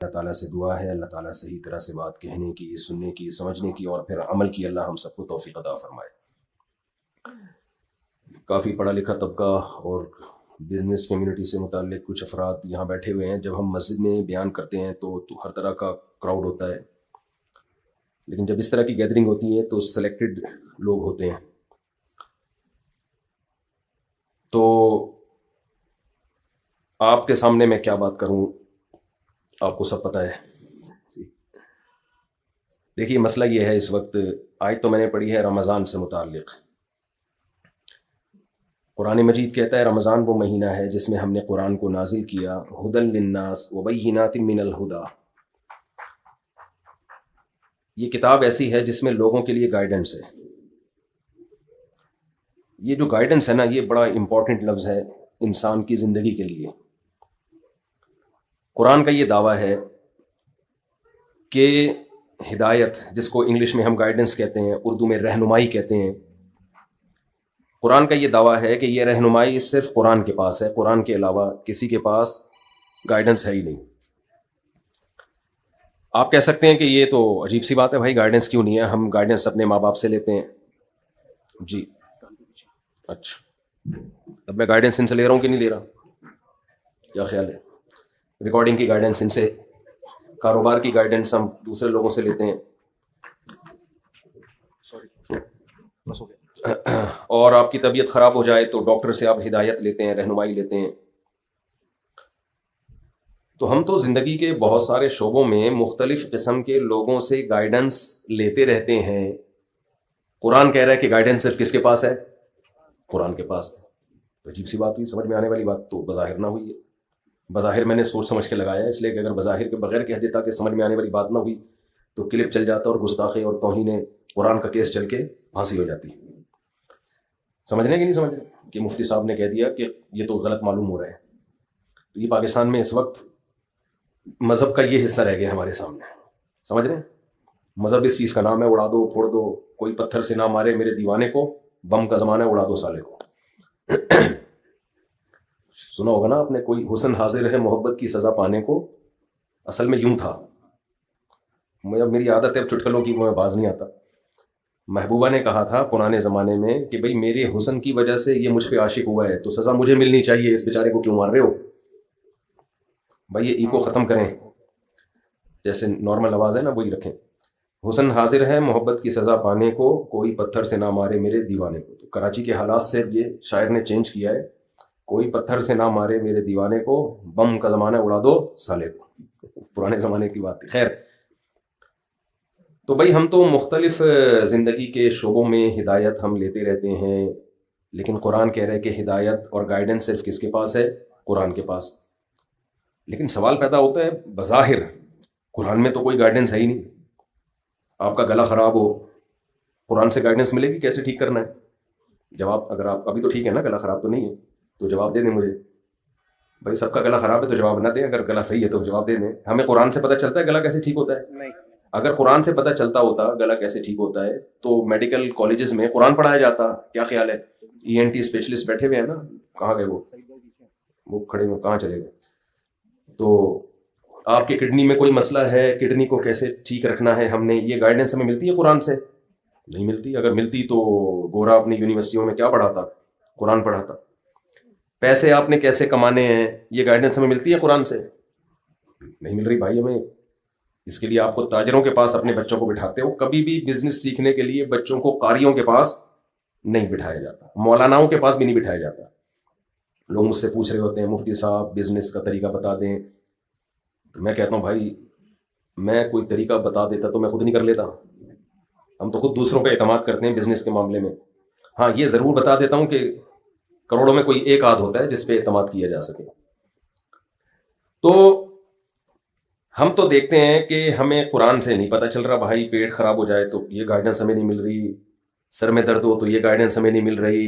اللہ تعالیٰ سے دعا ہے اللہ تعالیٰ صحیح طرح سے بات کہنے کی، سننے کی، سمجھنے کی اور پھر عمل کی اللہ ہم سب کو توفیق عطا فرمائے۔ کافی پڑھا لکھا طبقہ اور بزنس کمیونٹی سے متعلق کچھ افراد یہاں بیٹھے ہوئے ہیں۔ جب ہم مسجد میں بیان کرتے ہیں تو ہر طرح کا کراؤڈ ہوتا ہے، لیکن جب اس طرح کی گیدرنگ ہوتی ہے تو سلیکٹڈ لوگ ہوتے ہیں۔ تو آپ کے سامنے میں کیا بات کروں، آپ کو سب پتہ ہے۔ دیکھیے مسئلہ یہ ہے، اس وقت آیت تو میں نے پڑھی ہے رمضان سے متعلق۔ قرآن مجید کہتا ہے رمضان وہ مہینہ ہے جس میں ہم نے قرآن کو نازل کیا، ہدی للناس وبینات من الہدی۔ یہ کتاب ایسی ہے جس میں لوگوں کے لیے گائیڈنس ہے۔ یہ جو گائیڈنس ہے نا، یہ بڑا امپورٹنٹ لفظ ہے انسان کی زندگی کے لیے۔ قرآن کا یہ دعویٰ ہے کہ ہدایت، جس کو انگلش میں ہم گائیڈنس کہتے ہیں، اردو میں رہنمائی کہتے ہیں، قرآن کا یہ دعویٰ ہے کہ یہ رہنمائی صرف قرآن کے پاس ہے، قرآن کے علاوہ کسی کے پاس گائیڈنس ہے ہی نہیں۔ آپ کہہ سکتے ہیں کہ یہ تو عجیب سی بات ہے بھائی، گائیڈنس کیوں نہیں ہے؟ ہم گائیڈنس اپنے ماں باپ سے لیتے ہیں۔ جی اچھا، اب میں گائیڈنس ان سے لے رہا ہوں کہ نہیں لے رہا؟ کیا خیال ہے؟ ریکارڈنگ کی گائیڈنس ان سے، کاروبار کی گائیڈنس ہم دوسرے لوگوں سے لیتے ہیں، اور آپ کی طبیعت خراب ہو جائے تو ڈاکٹر سے آپ ہدایت لیتے ہیں، رہنمائی لیتے ہیں۔ تو ہم تو زندگی کے بہت سارے شعبوں میں مختلف قسم کے لوگوں سے گائیڈنس لیتے رہتے ہیں۔ قرآن کہہ رہا ہے کہ گائیڈنس صرف کس کے پاس ہے؟ قرآن کے پاس ہے۔ عجیب سی بات ہوئی، سمجھ میں آنے والی بات تو بظاہر نہ ہوئی ہے۔ بظاہر میں نے سوچ سمجھ کے لگایا ہے، اس لیے کہ اگر بظاہر کے بغیر کہہ دیتا کہ سمجھ میں آنے والی بات نہ ہوئی تو کلپ چل جاتا اور گستاخی اور توہین قرآن کا کیس چل کے پھانسی ہو جاتی۔ سمجھ رہے ہیں کہ نہیں سمجھ رہے کہ مفتی صاحب نے کہہ دیا کہ یہ تو غلط معلوم ہو رہا ہے۔ تو یہ پاکستان میں اس وقت مذہب کا یہ حصہ رہ گیا ہمارے سامنے، سمجھ رہے ہیں؟ مذہب اس چیز کا نام ہے، اڑا دو پھوڑ دو، کوئی پتھر سے نہ مارے میرے دیوانے کو، بم کا زمانہ اڑا دو سالے کو۔ سنا ہوگا نا آپ نے، کوئی حسن حاضر ہے محبت کی سزا پانے کو، اصل میں یوں تھا۔ میری عادت ہے چٹکلوں کی، میں باز نہیں آتا۔ محبوبہ نے کہا تھا پرانے زمانے میں کہ بھئی میرے حسن کی وجہ سے یہ مجھ پہ عاشق ہوا ہے تو سزا مجھے ملنی چاہیے، اس بیچارے کو کیوں مار رہے ہو؟ بھائی یہ ایکو ختم کریں، جیسے نارمل آواز ہے نا وہی رکھیں۔ حسن حاضر ہے محبت کی سزا پانے کو، کوئی پتھر سے نہ مارے میرے دیوانے کو۔ تو کراچی کے حالات سے یہ شاعر نے چینج کیا ہے، کوئی پتھر سے نہ مارے میرے دیوانے کو، بم کا زمانہ اڑا دو سالے کو۔ پرانے زمانے کی بات تھی۔ خیر، تو بھائی ہم تو مختلف زندگی کے شعبوں میں ہدایت ہم لیتے رہتے ہیں، لیکن قرآن کہہ رہے کہ ہدایت اور گائیڈنس صرف کس کے پاس ہے؟ قرآن کے پاس۔ لیکن سوال پیدا ہوتا ہے، بظاہر قرآن میں تو کوئی گائیڈنس ہے ہی نہیں۔ آپ کا گلا خراب ہو، قرآن سے گائیڈنس ملے گی کیسے ٹھیک کرنا ہے؟ جواب، اگر آپ ابھی تو ٹھیک ہے نا، گلا خراب تو نہیں ہے، تو جواب دے دیں مجھے۔ بھائی سب کا گلا خراب ہے تو جواب نہ دیں، اگر گلا صحیح ہے تو جواب دے دیں۔ ہمیں قرآن سے پتہ چلتا ہے گلا کیسے ٹھیک ہوتا ہے؟ نہیں۔ اگر قرآن سے پتہ چلتا ہوتا گلا کیسے ٹھیک ہوتا ہے تو میڈیکل کالجز میں قرآن پڑھایا جاتا۔ کیا خیال ہے؟ ENT اسپیشلسٹ بیٹھے ہوئے ہیں نا، کہاں گئے وہ کھڑے ہوئے کہاں چلے گئے؟ تو آپ کے کڈنی میں کوئی مسئلہ ہے، کڈنی کو کیسے ٹھیک رکھنا ہے، ہم نے یہ گائیڈنس ہمیں ملتی ہے قرآن سے؟ نہیں ملتی۔ اگر ملتی تو گورا اپنی یونیورسٹیوں میں کیا پڑھاتا؟ قرآن پڑھاتا۔ پیسے آپ نے کیسے کمانے ہیں، یہ گائیڈنس ہمیں ملتی ہے قرآن سے؟ نہیں مل رہی بھائی ہمیں۔ اس کے لیے آپ کو تاجروں کے پاس اپنے بچوں کو بٹھاتے ہو، کبھی بھی بزنس سیکھنے کے لیے بچوں کو قاریوں کے پاس نہیں بٹھایا جاتا، مولاناؤں کے پاس بھی نہیں بٹھایا جاتا۔ لوگ مجھ سے پوچھ رہے ہوتے ہیں مفتی صاحب بزنس کا طریقہ بتا دیں، تو میں کہتا ہوں بھائی میں کوئی طریقہ بتا دیتا تو میں خود نہیں کر لیتا؟ ہم تو خود دوسروں پہ اعتماد کرتے ہیں بزنس کے معاملے میں۔ ہاں یہ ضرور بتا دیتا ہوں کہ کروڑوں میں کوئی ایک آدھ ہوتا ہے جس پہ اعتماد کیا جا سکے۔ تو ہم تو دیکھتے ہیں کہ ہمیں قرآن سے نہیں پتہ چل رہا بھائی، پیٹ خراب ہو جائے تو یہ گائیڈنس ہمیں نہیں مل رہی، سر میں درد ہو تو یہ گائیڈنس ہمیں نہیں مل رہی،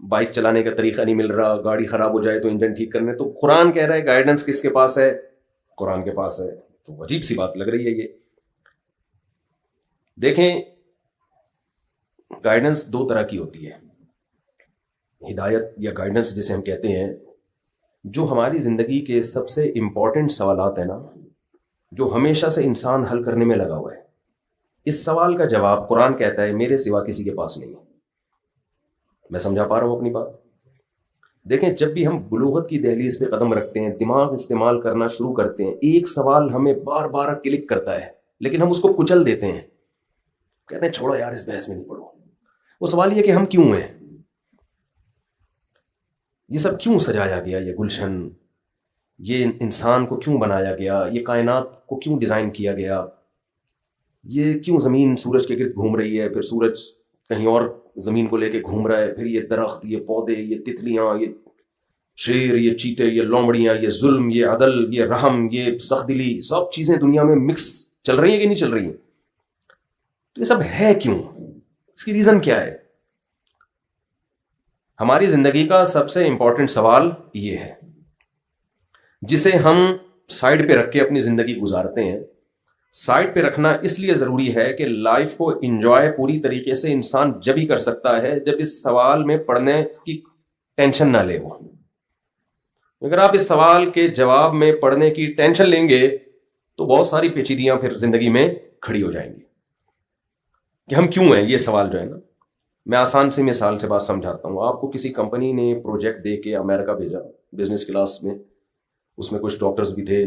بائک چلانے کا طریقہ نہیں مل رہا، گاڑی خراب ہو جائے تو انجن ٹھیک کرنے۔ تو قرآن کہہ رہا ہے گائیڈنس کس کے پاس ہے؟ قرآن کے پاس ہے۔ تو عجیب سی بات لگ رہی ہے یہ۔ دیکھیں گائیڈنس دو طرح کی ہوتی ہے، ہدایت یا گائیڈنس جسے ہم کہتے ہیں، جو ہماری زندگی کے سب سے امپورٹنٹ سوالات ہیں نا، جو ہمیشہ سے انسان حل کرنے میں لگا ہوا ہے. اس سوال کا جواب قرآن کہتا ہے میرے سوا کسی کے پاس نہیں ہے. میں سمجھا پا رہا ہوں اپنی بات؟ دیکھیں جب بھی ہم بلوغت کی دہلیز پہ قدم رکھتے ہیں, دماغ استعمال کرنا شروع کرتے ہیں, ایک سوال ہمیں بار بار کلک کرتا ہے لیکن ہم اس کو کچل دیتے ہیں, کہتے ہیں چھوڑو یار اس بحث میں نہیں پڑو. وہ سوال یہ کہ ہم کیوں ہیں, یہ سب کیوں سجایا گیا, یہ گلشن, یہ انسان کو کیوں بنایا گیا, یہ کائنات کو کیوں ڈیزائن کیا گیا, یہ کیوں زمین سورج کے گرد گھوم رہی ہے, پھر سورج کہیں اور زمین کو لے کے گھوم رہا ہے, پھر یہ درخت, یہ پودے, یہ تتلیاں, یہ شیر, یہ چیتے, یہ لومڑیاں, یہ ظلم, یہ عدل, یہ رحم, یہ سخت دلی, سب چیزیں دنیا میں مکس چل رہی ہیں کہ نہیں چل رہی ہیں. تو یہ سب ہے کیوں, اس کی ریزن کیا ہے؟ ہماری زندگی کا سب سے امپورٹنٹ سوال یہ ہے جسے ہم سائڈ پہ رکھ کے اپنی زندگی گزارتے ہیں. سائڈ پہ رکھنا اس لیے ضروری ہے کہ لائف کو انجوائے پوری طریقے سے انسان جب ہی کر سکتا ہے جب اس سوال میں پڑھنے کی ٹینشن نہ لے. وہ اگر آپ اس سوال کے جواب میں پڑھنے کی ٹینشن لیں گے تو بہت ساری پیچیدگیاں پھر زندگی میں کھڑی ہو جائیں گی کہ ہم کیوں ہیں. یہ سوال جو ہے نا, میں آسان سی مثال سے بات سمجھاتا ہوں. آپ کو کسی کمپنی نے پروجیکٹ دے کے امریکہ بھیجا بزنس کلاس میں, اس میں کچھ ڈاکٹرز بھی تھے,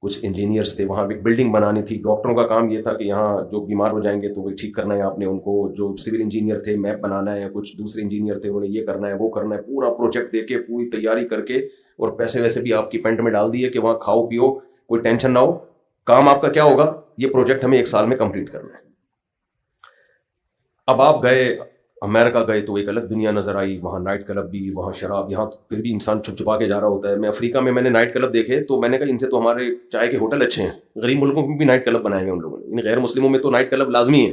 کچھ انجینئرس تھے, وہاں ایک بلڈنگ بنانی تھی. ڈاکٹروں کا کام یہ تھا کہ یہاں جو بیمار ہو جائیں گے تو وہ ٹھیک کرنا ہے آپ نے ان کو. جو سول انجینئر تھے میپ بنانا ہے, کچھ دوسرے انجینئر تھے انہوں نے یہ کرنا ہے وہ کرنا ہے. پورا پروجیکٹ دے کے پوری تیاری کر کے اور پیسے ویسے بھی آپ کی پینٹ میں ڈال دیے کہ وہاں کھاؤ پیو, کوئی ٹینشن نہ ہو. کام آپ کا کیا ہوگا, یہ پروجیکٹ ہمیں 1 سال میں کمپلیٹ کرنا ہے. اب آپ گئے امریکہ گئے تو ایک الگ دنیا نظر آئی. وہاں نائٹ کلب بھی, وہاں شراب, یہاں پھر بھی انسان چھپ چھپا کے جا رہا ہوتا ہے. میں افریقہ میں نے نائٹ کلب دیکھے تو میں نے کہا ان سے تو ہمارے چائے کے ہوٹل اچھے ہیں. غریب ملکوں میں بھی نائٹ کلب بنائے ہوئے ان لوگوں نے. ان غیر مسلموں میں تو نائٹ کلب لازمی ہے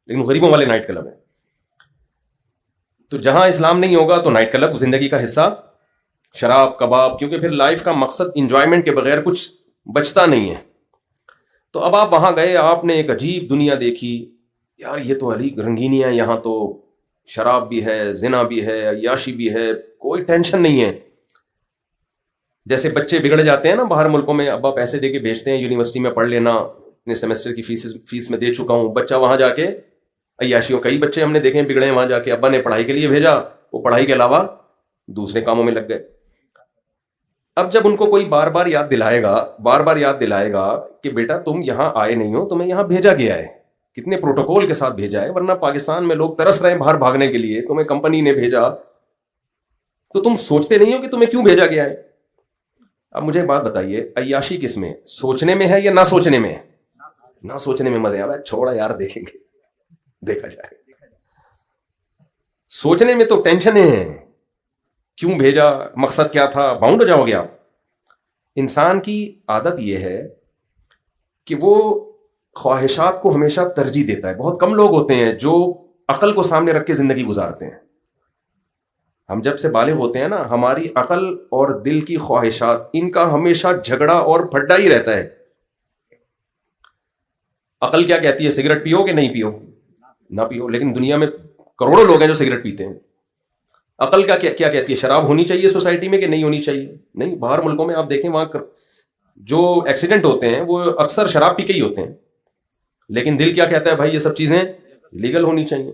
لیکن غریبوں والے نائٹ کلب ہیں. تو جہاں اسلام نہیں ہوگا تو نائٹ کلب زندگی کا حصہ, شراب کباب, کیونکہ پھر لائف کا مقصد انجوائمنٹ کے بغیر کچھ بچتا نہیں ہے. تو اب آپ وہاں گئے, آپ نے ایک عجیب دنیا دیکھی. یار یہ تو علی رنگینیاں, یہاں تو شراب بھی ہے, زنا بھی ہے, عیاشی بھی ہے, کوئی ٹینشن نہیں ہے. جیسے بچے بگڑ جاتے ہیں نا باہر ملکوں میں, ابا پیسے دے کے بھیجتے ہیں یونیورسٹی میں پڑھ لینا, اتنے سیمسٹر کی فیس میں دے چکا ہوں. بچہ وہاں جا کے عیاشیوں, کئی بچے ہم نے دیکھے بگڑے ہیں وہاں جا کے. ابا نے پڑھائی کے لیے بھیجا, وہ پڑھائی کے علاوہ دوسرے کاموں میں لگ گئے. اب جب ان کو کوئی بار بار یاد دلائے گا کہ بیٹا تم یہاں آئے نہیں ہو, تمہیں یہاں بھیجا گیا ہے, کتنے پروٹوکول کے ساتھ بھیجا ہے, ورنہ پاکستان میں لوگ ترس رہے ہیں باہر بھاگنے کے لیے, تمہیں کمپنی نے بھیجا تو تم سوچتے نہیں ہو کہ تمہیں کیوں بھیجا گیا ہے. اب مجھے بات بتائیے, عیاشی کس میں, سوچنے میں ہے یا نہ سوچنے میں؟ نہ سوچنے میں مزے آ رہا ہے. چھوڑا یار دیکھیں گے, دیکھا جائے. سوچنے میں تو ٹینشنیں ہیں, کیوں بھیجا, مقصد کیا تھا, باؤنڈ ہو جاؤ گے آپ. انسان کی عادت یہ ہے کہ وہ خواہشات کو ہمیشہ ترجیح دیتا ہے. بہت کم لوگ ہوتے ہیں جو عقل کو سامنے رکھ کے زندگی گزارتے ہیں. ہم جب سے بالغ ہوتے ہیں نا, ہماری عقل اور دل کی خواہشات, ان کا ہمیشہ جھگڑا اور پھڈا ہی رہتا ہے. عقل کیا کہتی ہے, سگریٹ پیو کہ نہیں پیو, نہ پیو. لیکن دنیا میں کروڑوں لوگ ہیں جو سگریٹ پیتے ہیں. عقل کیا کہتی ہے, شراب ہونی چاہیے سوسائٹی میں کہ نہیں ہونی چاہیے. نہیں, باہر ملکوں میں آپ دیکھیں وہاں جو ایکسیڈنٹ ہوتے ہیں وہ اکثر شراب پی کے ہی ہوتے ہیں. لیکن دل کیا کہتا ہے, بھائی یہ سب چیزیں لیگل ہونی چاہیے.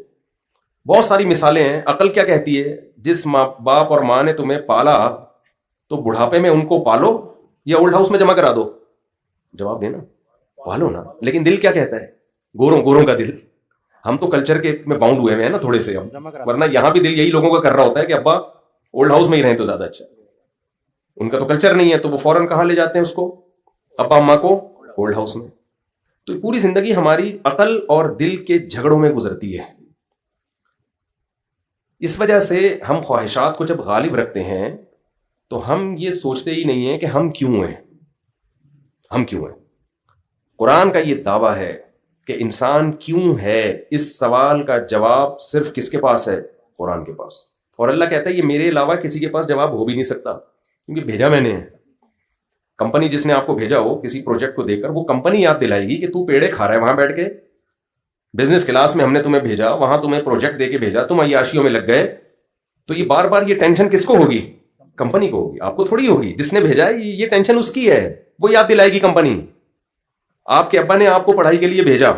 بہت ساری مثالیں ہیں. عقل کیا کہتی ہے, جس ماں باپ اور ماں نے تمہیں پالا تو بڑھاپے میں ان کو پالو یا اولڈ ہاؤس میں جمع کرا دو. جواب دینا, پالو نا. لیکن دل کیا کہتا ہے, گوروں کا دل. ہم تو کلچر کے میں باؤنڈ ہوئے ہیں نا تھوڑے سے ہم, ورنہ یہاں بھی دل یہی لوگوں کا کر رہا ہوتا ہے کہ ابا اولڈ ہاؤس میں ہی رہیں تو زیادہ اچھا. ان کا تو کلچر نہیں ہے تو وہ فوراً کہاں لے جاتے ہیں اس کو, ابا اماں کو, اولڈ ہاؤس میں. تو پوری زندگی ہماری عقل اور دل کے جھگڑوں میں گزرتی ہے. اس وجہ سے ہم خواہشات کو جب غالب رکھتے ہیں تو ہم یہ سوچتے ہی نہیں ہیں کہ ہم کیوں ہیں. قرآن کا یہ دعویٰ ہے کہ انسان کیوں ہے, اس سوال کا جواب صرف کس کے پاس ہے, قرآن کے پاس. اور اللہ کہتا ہے یہ میرے علاوہ کسی کے پاس جواب ہو بھی نہیں سکتا, کیونکہ بھیجا میں نے. کمپنی جس نے آپ کو بھیجا ہو کسی پروجیکٹ کو دے کر, وہ کمپنی یاد دلائے گی کہ تو پیڑے کھا رہا ہے وہاں بیٹھ کے. بزنس کلاس میں ہم نے تمہیں بھیجا, وہاں تمہیں پروجیکٹ دے کے بھیجا, تم عیاشیوں میں لگ گئے. تو یہ بار بار یہ ٹینشن کس کو ہوگی, کمپنی کو ہوگی, آپ کو تھوڑی ہوگی. جس نے بھیجا ہے یہ ٹینشن اس کی ہے, وہ یاد دلائے گی کمپنی. آپ کے ابا نے آپ کو پڑھائی کے لیے بھیجا،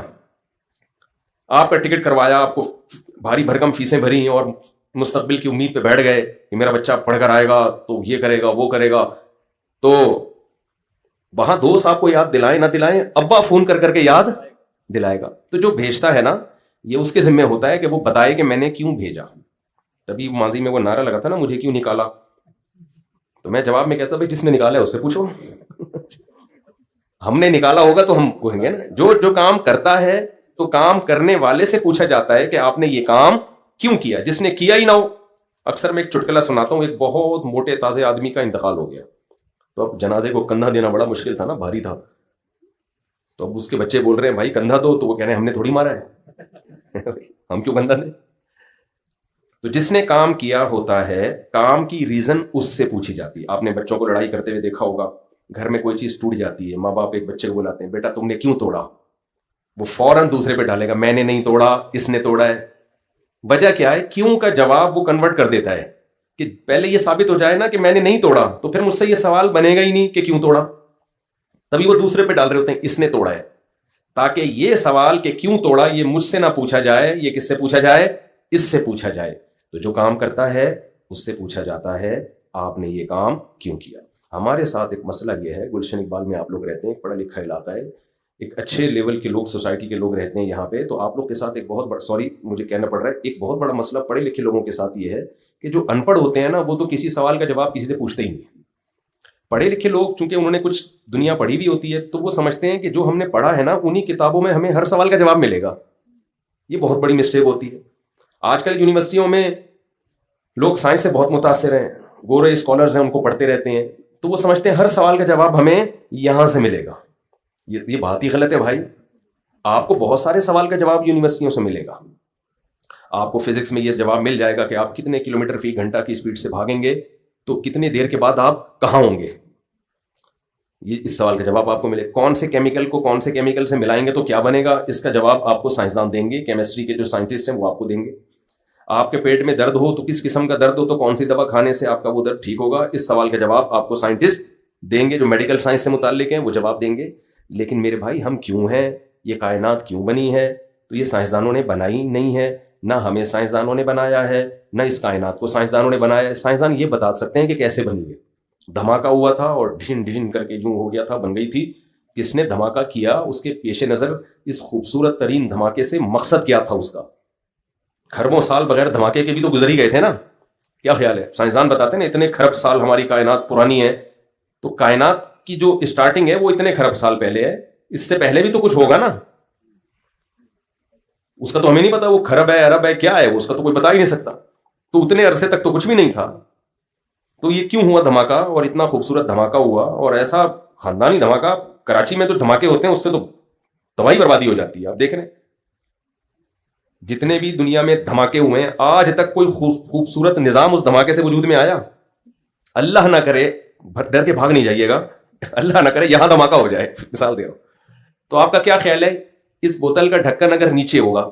آپ کا ٹکٹ کروایا، آپ کو بھاری بھرکم فیسیں بھری ہیں اور مستقبل کی امید پہ بیٹھ گئے کہ میرا بچہ پڑھ کر آئے گا تو یہ کرے گا وہ کرے گا، تو وہاں دوست آپ کو یاد دلائیں نہ دلائیں، ابا فون کر کر کے یاد دلائے گا. تو جو بھیجتا ہے نا یہ اس کے ذمہ ہوتا ہے کہ وہ بتائے کہ میں نے کیوں بھیجا. تبھی ماضی میں وہ نعرہ لگا تھا نا مجھے کیوں نکالا، تو میں جواب میں کہتا بھائی جس نے نکالا ہے اس سے پوچھو. ہم نے نکالا ہوگا تو ہم کہیں گے نا. جو کام کرتا ہے تو کام کرنے والے سے پوچھا جاتا ہے کہ آپ نے یہ کام کیوں کیا، جس نے کیا ہی نہ ہو. اکثر میں ایک چٹکلا سناتا ہوں، ایک بہت موٹے تازے آدمی کا انتقال ہو گیا، تو اب جنازے کو کندھا دینا بڑا مشکل تھا نا، بھاری تھا. تو اب اس کے بچے بول رہے ہیں بھائی کندھا دو، تو وہ کہہ رہے ہیں ہم نے تھوڑی مارا ہے ہم کیوں کندھا دیں. تو جس نے کام کیا ہوتا ہے کام کی ریزن اس سے پوچھی جاتی ہے. آپ نے بچوں کو لڑائی کرتے ہوئے دیکھا ہوگا، گھر میں کوئی چیز ٹوٹ جاتی ہے، ماں باپ ایک بچے کو بلاتے ہیں بیٹا تم نے کیوں توڑا، وہ فوراً دوسرے پہ ڈالے گا میں نے نہیں توڑا اس نے توڑا ہے. وجہ کیا ہے؟ کیوں کا جواب وہ کنورٹ کر دیتا ہے کہ پہلے یہ ثابت ہو جائے نا کہ میں نے نہیں توڑا تو پھر مجھ سے یہ سوال بنے گا ہی نہیں کہ کیوں توڑا. تبھی وہ دوسرے پہ ڈال رہے ہوتے ہیں اس نے توڑا ہے، تاکہ یہ سوال کہ کیوں توڑا یہ مجھ سے نہ پوچھا جائے، یہ کس سے پوچھا جائے؟ اس سے پوچھا جائے. تو جو کام کرتا ہے اس سے پوچھا جاتا ہے آپ نے یہ کام کیوں کیا. ہمارے ساتھ ایک مسئلہ یہ ہے، گلشن اقبال میں آپ لوگ رہتے ہیں، ایک پڑھا لکھا علاقہ ہے، ایک اچھے لیول کے لوگ سوسائٹی کے لوگ رہتے ہیں یہاں پہ. تو آپ لوگ کے ساتھ ایک بہت بڑا مجھے کہنا پڑ رہا ہے، ایک بہت بڑا مسئلہ پڑھے لکھے لوگوں کے ساتھ یہ ہے کہ جو ان پڑھ ہوتے ہیں نا وہ تو کسی سوال کا جواب کسی سے پوچھتے ہی نہیں. پڑھے لکھے لوگ چونکہ انہوں نے کچھ دنیا پڑھی بھی ہوتی ہے تو وہ سمجھتے ہیں کہ جو ہم نے پڑھا ہے نا انہی کتابوں میں ہمیں ہر سوال کا جواب ملے گا. یہ بہت بڑی مسٹیک ہوتی ہے. آج کل یونیورسٹیوں میں لوگ سائنس سے بہت متاثر ہیں، گورے اسکالرز ہیں ان کو پڑھتے رہتے ہیں، تو وہ سمجھتے ہیں ہر سوال کا جواب ہمیں یہاں سے ملے گا. یہ بات ہی غلط ہے بھائی. آپ کو بہت سارے سوال کا جواب یونیورسٹیوں سے ملے گا. آپ کو فزکس میں یہ جواب مل جائے گا کہ آپ کتنے کلومیٹر فی گھنٹہ کی اسپیڈ سے بھاگیں گے تو کتنی دیر کے بعد آپ کہاں ہوں گے. یہ اس سوال کا جواب آپ کو ملے. کون سے کیمیکل کو کون سے کیمیکل سے ملائیں گے تو کیا بنے گا، اس کا جواب آپ کو سائنسدان دیں گے، کیمسٹری کے جو سائنٹسٹ ہیں وہ آپ کو دیں گے. آپ کے پیٹ میں درد ہو تو کس قسم کا درد ہو تو کون سی دوا کھانے سے آپ کا وہ درد ٹھیک ہوگا، اس سوال کا جواب آپ کو سائنٹسٹ دیں گے جو میڈیکل سائنس سے متعلق ہیں، وہ جواب دیں گے. لیکن میرے بھائی ہم کیوں ہیں، یہ کائنات کیوں بنی ہے، تو یہ سائنسدانوں نے بنائی نہیں ہے، نہ ہمیں سائنسدانوں نے بنایا ہے، نہ اس کائنات کو سائنسدانوں نے بنایا ہے. سائنسدان یہ بتا سکتے ہیں کہ کیسے بنی ہے. دھماکہ ہوا تھا اور ڈھن ڈھن کر کے یوں ہو گیا تھا، بن گئی تھی. کس نے دھماکہ کیا، اس کے پیش نظر اس خوبصورت ترین دھماکے سے مقصد کیا تھا اس کا. کھربوں سال بغیر دھماکے کے بھی تو گزر ہی گئے تھے نا. کیا خیال ہے؟ سائنسدان بتاتے ہیں نا اتنے کھرب سال ہماری کائنات پرانی ہے، تو کائنات کی جو اسٹارٹنگ ہے وہ اتنے کھرب سال پہلے ہے، اس سے پہلے بھی تو کچھ ہوگا نا. اس کا تو ہمیں نہیں پتا وہ کھرب ہے عرب ہے کیا ہے، اس کا تو کوئی بتا ہی نہیں سکتا. تو اتنے عرصے تک تو کچھ بھی نہیں تھا. تو یہ کیوں ہوا دھماکہ، اور اتنا خوبصورت دھماکہ ہوا، اور ایسا خاندانی دھماکہ. کراچی میں تو دھماکے ہوتے ہیں اس سے تو تباہی بربادی ہو جاتی ہے. آپ دیکھ رہے ہیں جتنے بھی دنیا میں دھماکے ہوئے ہیں آج تک کوئی خوبصورت نظام اس دھماکے سے وجود میں آیا؟ اللہ نہ کرے، ڈر کے بھاگ نہیں جائیے گا، اللہ نہ کرے یہاں دھماکہ ہو جائے، مثال دے رہا ہوں. تو آپ کا کیا خیال ہے، اس بوتل کا ڈھکن اگر نیچے ہوگا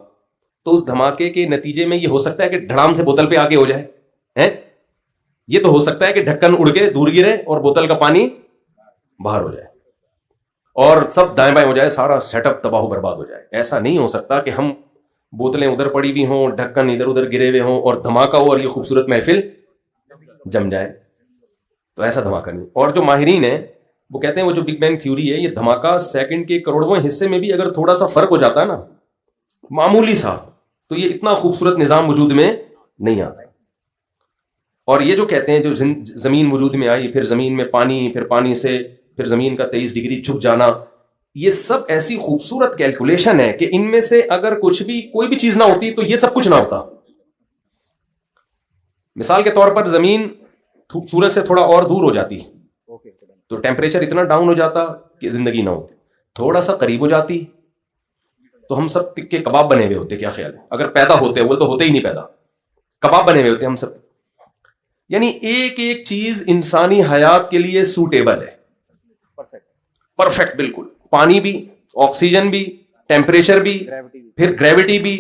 تو اس دھماکے کے نتیجے میں یہ ہو سکتا ہے کہ دھڑام سے بوتل پہ آگے ہو جائے؟ یہ تو ہو سکتا ہے کہ ڈھکن اڑ کے دور گرے اور بوتل کا پانی باہر ہو جائے اور سب دائیں بائیں ہو جائے، سارا سیٹ اپ تباہ و برباد ہو جائے. ایسا نہیں ہو سکتا کہ ہم بوتلیں ادھر پڑی ہوئی ہوں، ڈھکن ادھر ادھر گرے ہوئے ہوں اور دھماکہ ہو اور یہ خوبصورت محفل جم جائے. تو ایسا دھماکہ نہیں. اور جو ماہرین ہیں وہ کہتے ہیں وہ جو بگ بینگ تھیوری ہے، یہ دھماکہ سیکنڈ کے کروڑواں حصے میں بھی اگر تھوڑا سا فرق ہو جاتا ہے نا، معمولی سا، تو یہ اتنا خوبصورت نظام وجود میں نہیں آتا. اور یہ جو کہتے ہیں جو زمین وجود میں آئی، پھر زمین میں پانی، پھر پانی سے پھر زمین کا 23 ڈگری چھپ جانا، یہ سب ایسی خوبصورت کیلکولیشن ہے کہ ان میں سے اگر کچھ بھی کوئی بھی چیز نہ ہوتی تو یہ سب کچھ نہ ہوتا. مثال کے طور پر زمین سورج سے تھوڑا اور دور ہو جاتی تو ٹیمپریچر اتنا ڈاؤن ہو جاتا کہ زندگی نہ ہوتی. تھوڑا سا قریب ہو جاتی تو ہم سب کے کباب بنے ہوئے ہوتے. کیا خیال ہے؟ اگر پیدا ہوتے، وہ تو ہوتے ہی نہیں پیدا، کباب بنے ہوئے ہوتے ہم سب. یعنی ایک ایک چیز انسانی حیات کے لیے سوٹیبل ہے، پرفیکٹ بالکل. پانی بھی، آکسیجن بھی، ٹیمپریچر بھی، پھر گریوٹی بھی،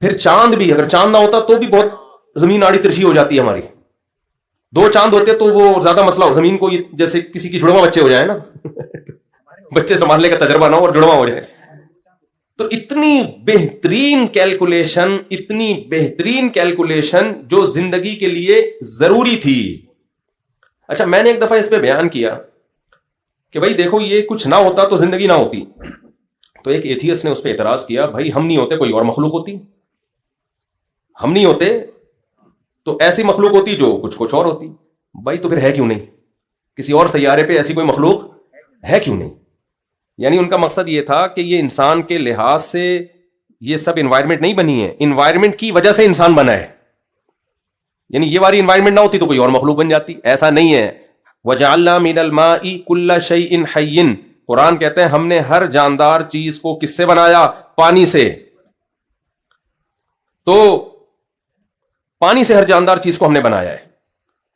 پھر چاند بھی. اگر چاند نہ ہوتا تو بھی بہت زمین آڑی ترچھی ہو جاتی ہے ہماری. 2 چاند ہوتے تو وہ زیادہ مسئلہ ہو زمین کو، جیسے کسی کی جڑواں بچے ہو جائے نا بچے سنبھالنے کا تجربہ نہ ہو اور جڑواں ہو جائے. تو اتنی بہترین کیلکولیشن جو زندگی کے لیے ضروری تھی. اچھا میں نے ایک دفعہ اس پہ بیان کیا کہ بھائی دیکھو یہ کچھ نہ ہوتا تو زندگی نہ ہوتی. تو ایک ایتھیسٹ نے اس پہ اعتراض کیا, بھائی ہم نہیں ہوتے کوئی اور مخلوق ہوتی, ہم نہیں ہوتے تو ایسی مخلوق ہوتی جو کچھ اور ہوتی. بھائی تو پھر ہے کیوں نہیں, کسی اور سیارے پہ ایسی کوئی مخلوق ہے کیوں نہیں؟ یعنی ان کا مقصد یہ تھا کہ یہ انسان کے لحاظ سے یہ سب انوائرمنٹ نہیں بنی ہے, انوائرمنٹ کی وجہ سے انسان بنا ہے. یعنی یہ والی انوائرمنٹ نہ ہوتی تو کوئی اور مخلوق بن جاتی. ایسا نہیں ہے. وَجَعَلْنَا مِنَ الْمَاءِ كُلَّ شَيْءٍ حَيٍّ, قرآن کہتے ہیں ہم نے ہر جاندار چیز کو کس سے بنایا؟ پانی سے. تو پانی سے ہر جاندار چیز کو ہم نے بنایا ہے.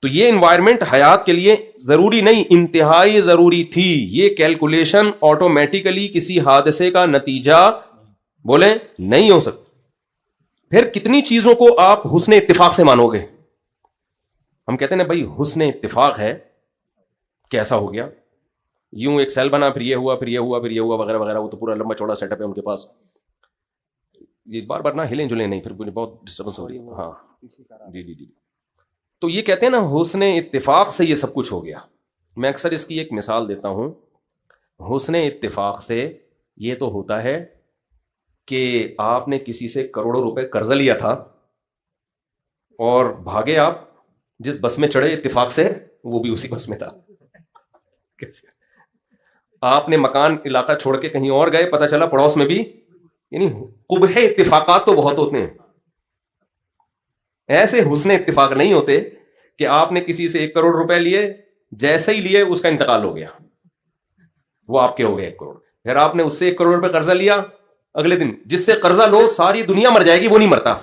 تو یہ انوائرمنٹ حیات کے لیے ضروری نہیں, انتہائی ضروری تھی. یہ کیلکولیشن آٹومیٹیکلی کسی حادثے کا نتیجہ بولیں نہیں ہو سکتا. پھر کتنی چیزوں کو آپ حسن اتفاق سے مانو گے؟ ہم کہتے ہیں نا بھائی حسن اتفاق ہے, کیسا ہو گیا؟ یوں ایک سیل بنا, پھر یہ ہوا, پھر یہ ہوا, پھر یہ ہوا, وغیرہ وغیرہ. وہ تو پورا لمبا چوڑا سیٹ اپ ہے ان کے پاس. یہ بار بار نہ ہلیں جلیں نہیں, پھر بہت ڈسٹربنس ہو رہی ہے. ہاں جی. تو یہ کہتے ہیں نا حسن اتفاق سے یہ سب کچھ ہو گیا. میں اکثر اس کی ایک مثال دیتا ہوں. حسن اتفاق سے یہ تو ہوتا ہے کہ آپ نے کسی سے کروڑوں روپے قرض لیا تھا اور بھاگے, آپ جس بس میں چڑھے اتفاق سے وہ بھی اسی بس میں تھا. آپ نے مکان علاقہ چھوڑ کے کہیں اور گئے, پتہ چلا پڑوس میں بھی. یعنی قبح اتفاقات تو بہت ہوتے ہیں, ایسے حسن اتفاق نہیں ہوتے کہ آپ نے کسی سے 1 کروڑ روپے لیے, جیسے ہی لیے اس کا انتقال ہو گیا, وہ آپ کے ہو گئے 1 کروڑ. پھر آپ نے اس سے 1 کروڑ روپے قرضہ لیا, اگلے دن جس سے قرضہ لو ساری دنیا مر جائے گی, وہ نہیں مرتا.